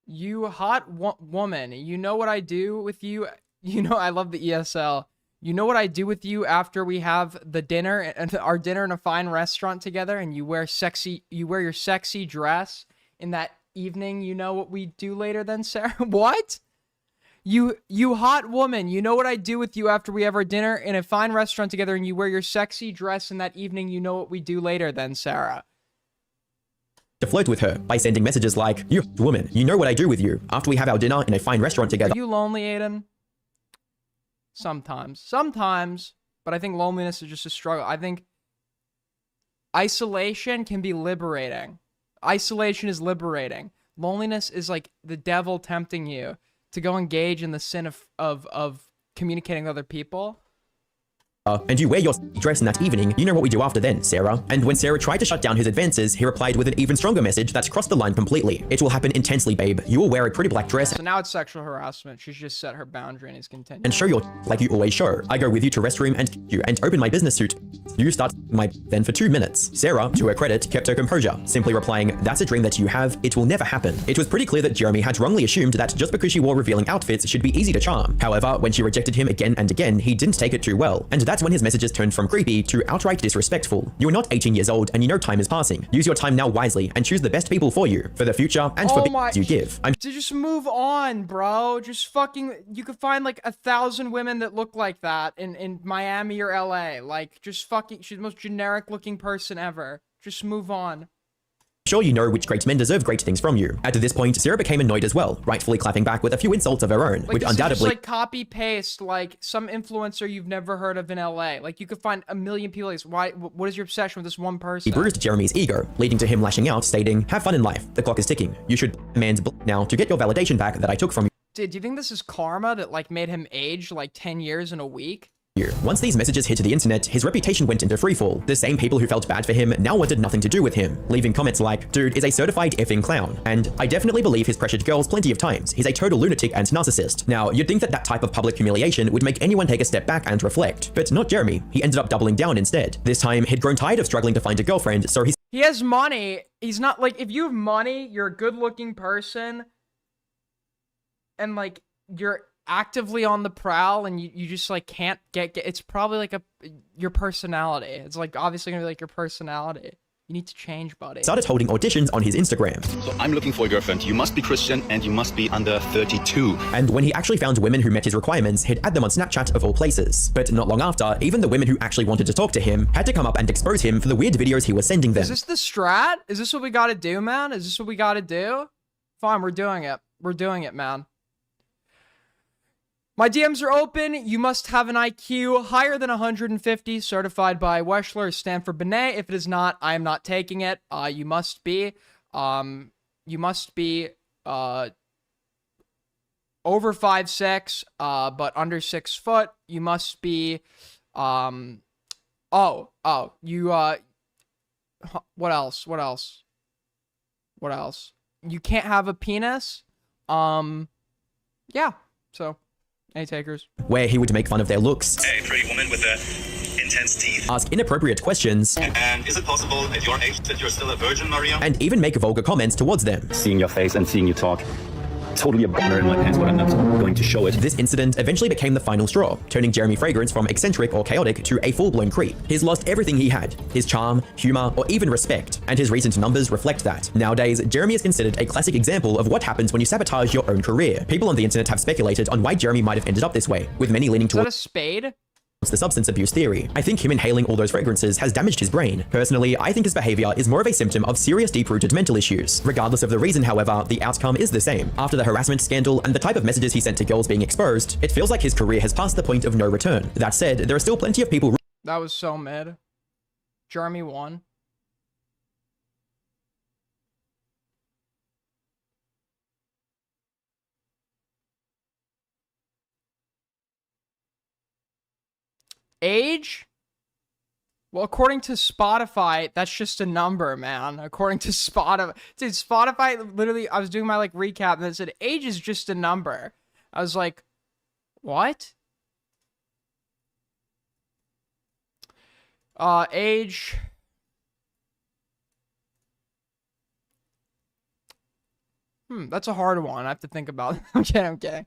You hot woman, you know what I do with you? You know I love the ESL. You know what I do with you after we have the dinner and our dinner in a fine restaurant together, and you wear your sexy dress in that evening. You know what we do later then, Sarah? What? You hot woman, you know what I do with you after we have our dinner in a fine restaurant together, and you wear your sexy dress in that evening. You know what we do later then, Sarah. To flirt with her by sending messages like, "You woman, you know what I do with you after we have our dinner in a fine restaurant together." Are you lonely, Aiden? Sometimes, but I think loneliness is just a struggle. I think isolation can be liberating. Isolation is liberating. Loneliness is like the devil tempting you to go engage in the sin of communicating with other people. And you wear your dress in that evening, you know what we do after then, Sarah. And when Sarah tried to shut down his advances, he replied with an even stronger message that's crossed the line completely. "It will happen intensely, babe. You will wear a pretty black dress." So now it's sexual harassment. She's just set her boundary and he's continuing. "And show your like you always show. I go with you to restroom and open my business suit. You start my then for 2 minutes." Sarah, to her credit, kept her composure, simply replying, "That's a dream that you have. It will never happen." It was pretty clear that Jeremy had wrongly assumed that just because she wore revealing outfits she'd be easy to charm. However, when she rejected him again and again, he didn't take it too well. And that's when his messages turned from creepy to outright disrespectful. "You are not 18 years old and you know time is passing. Use your time now wisely and choose the best people for you, for the future and for the you give." Just move on, bro. Just fucking, you could find like 1,000 women that look like that in Miami or LA. Like, just fucking, she's the most generic looking person ever. Just move on. Sure, you know which great men deserve great things from you. At this point, Sarah became annoyed as well, rightfully clapping back with a few insults of her own, Like, which this undoubtedly is just like copy paste, like some influencer you've never heard of in LA. Like, you could find a million people. Like, what is your obsession with this one person? bruised Jeremy's ego, leading to him lashing out, stating, "Have fun in life. The clock is ticking. You should man's now to get your validation back that I took from you." Dude, do you think this is karma that like made him age like 10 years in a week? Once these messages hit the internet, his reputation went into freefall. The same people who felt bad for him now wanted nothing to do with him, leaving comments like, "Dude is a certified effing clown," and "I definitely believe he's pressured girls plenty of times. He's a total lunatic and narcissist." Now, you'd think that that type of public humiliation would make anyone take a step back and reflect, but not Jeremy. He ended up doubling down instead. This time, he'd grown tired of struggling to find a girlfriend, so he has money. He's not like, if you have money, you're a good looking person, and like you're actively on the prowl and you just like can't get it's probably like your personality. It's like obviously gonna be like your personality. You need to change, buddy. Started holding auditions on his Instagram. "So I'm looking for a girlfriend. You must be Christian and you must be under 32. And when he actually found women who met his requirements, he'd add them on Snapchat of all places. But not long after, even the women who actually wanted to talk to him had to come up and expose him for the weird videos he was sending them. Is this the strat? Is this what we gotta do, man? Is this what we gotta do? Fine, we're doing it. We're doing it, man. "My DMs are open. You must have an IQ higher than 150, certified by Weschler or Stanford Binet. If it is not, I am not taking it. You must be over 5'6", but under 6 foot. You must be, what else? You can't have a penis. Yeah, so. Any takers?" Where he would make fun of their looks. "Hey, pretty woman with the intense teeth. Ask inappropriate questions. And is it possible at your age that you're still a virgin, Maria?" And even make vulgar comments towards them. "Seeing your face and seeing you talk, totally a boner in my pants, but I'm not going to show it." This incident eventually became the final straw, turning Jeremy Fragrance from eccentric or chaotic to a full-blown creep. He's lost everything he had, his charm, humor, or even respect, and his recent numbers reflect that. Nowadays, Jeremy is considered a classic example of what happens when you sabotage your own career. People on the internet have speculated on why Jeremy might have ended up this way, with many leaning towards a spade? The substance abuse theory. I think him inhaling all those fragrances has damaged his brain. Personally, I think his behavior is more of a symptom of serious deep-rooted mental issues. Regardless of the reason, however, the outcome is the same. After the harassment scandal and the type of messages he sent to girls being exposed, it feels like his career has passed the point of no return. That said, there are still plenty of people. That was so mid. Jeremy won. Age? Well, according to Spotify, that's just a number, man. According to Spotify. Dude, Spotify, literally, I was doing my, like, recap, and it said, age is just a number. I was like, what? Age... that's a hard one. I have to think about it. I'm kidding.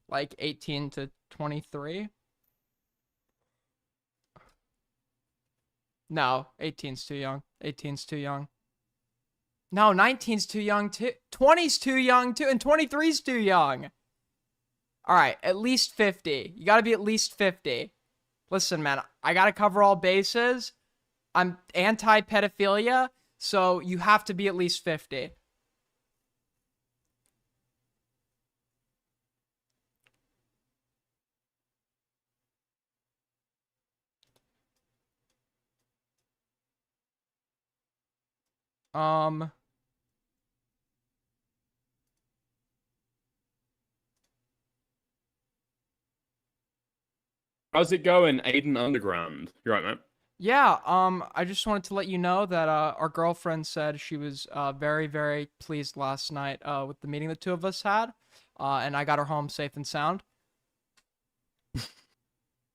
Like 18 to 23. No, 18's too young. 18's too young. No, 19's too young too. 20's too young too, and 23's too young. All right, at least 50. You gotta be at least 50. Listen, man, I gotta cover all bases. I'm anti-pedophilia, so you have to be at least 50. How's it going, Aiden Underground? You right, man? Yeah, I just wanted to let you know that our girlfriend said she was very, very pleased last night with the meeting the two of us had, and I got her home safe and sound.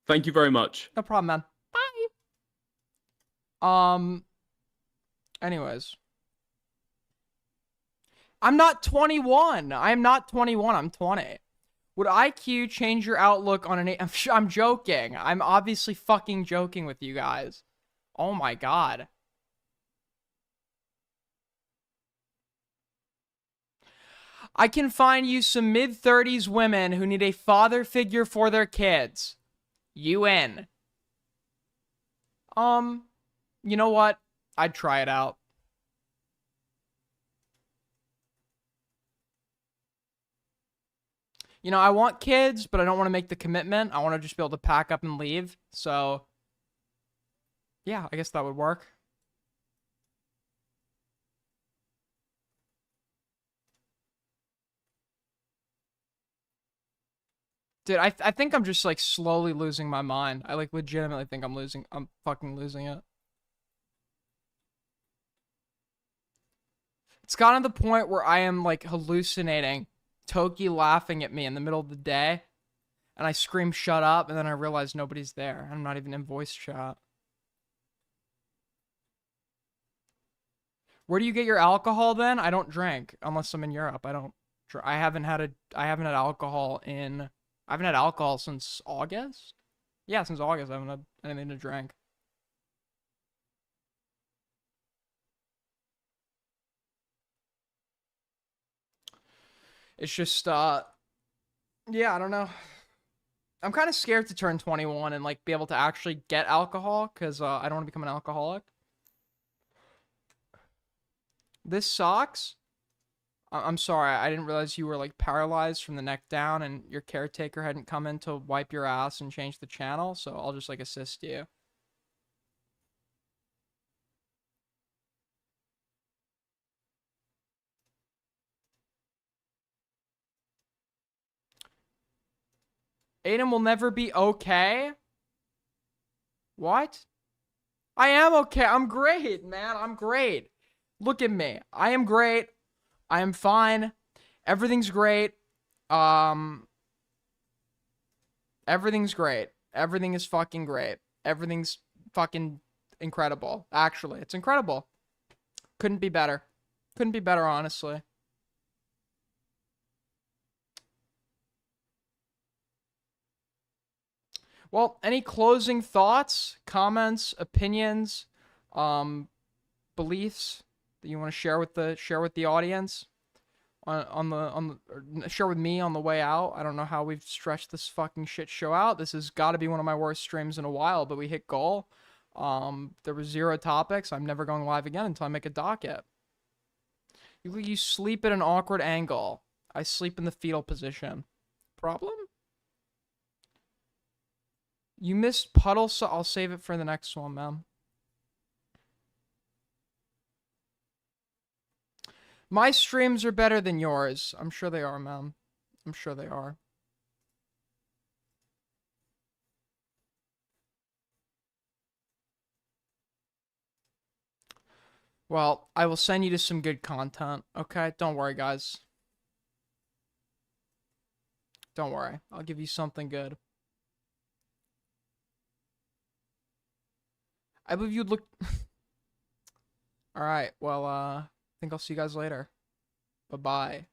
Thank you very much. No problem, man. Bye. Anyways. I'm not 21. I'm not 21. I'm 20. Would IQ change your outlook on an... I'm joking. I'm obviously fucking joking with you guys. Oh my god. I can find you some mid-30s women who need a father figure for their kids. You in. You know what? I'd try it out. You know, I want kids, but I don't want to make the commitment. I want to just be able to pack up and leave. So, yeah, I guess that would work. Dude, I think I'm just, like, slowly losing my mind. I, like, legitimately think I'm fucking losing it. It's gotten to the point where I am, like, hallucinating Toki laughing at me in the middle of the day, and I scream shut up, and then I realize nobody's there. I'm not even in voice chat. Where do you get your alcohol then? I don't drink unless I'm in Europe. I haven't had alcohol since August. Yeah, since August I haven't had anything to drink. It's just, yeah, I don't know. I'm kind of scared to turn 21 and, like, be able to actually get alcohol, because, I don't want to become an alcoholic. This sucks. I'm sorry, I didn't realize you were, like, paralyzed from the neck down, and your caretaker hadn't come in to wipe your ass and change the channel, so I'll just, like, assist you. Aiden will never be okay? What? I am okay. I'm great, man. I'm great. Look at me. I am great. I am fine. Everything's great. Everything's great. Everything is fucking great. Everything's fucking incredible. Actually, it's incredible. Couldn't be better. Couldn't be better, honestly. Well, any closing thoughts, comments, opinions, beliefs that you want to share with the audience, share with me on the way out? I don't know how we've stretched this fucking shit show out. This has got to be one of my worst streams in a while, but we hit goal. There were 0 topics. I'm never going live again until I make a docket. You sleep at an awkward angle. I sleep in the fetal position. Problem? You missed puddle, so I'll save it for the next one, man. My streams are better than yours. I'm sure they are, man. I'm sure they are. Well, I will send you to some good content, okay? Don't worry, guys. Don't worry. I'll give you something good. I believe you'd look... Alright, well, I think I'll see you guys later. Bye-bye.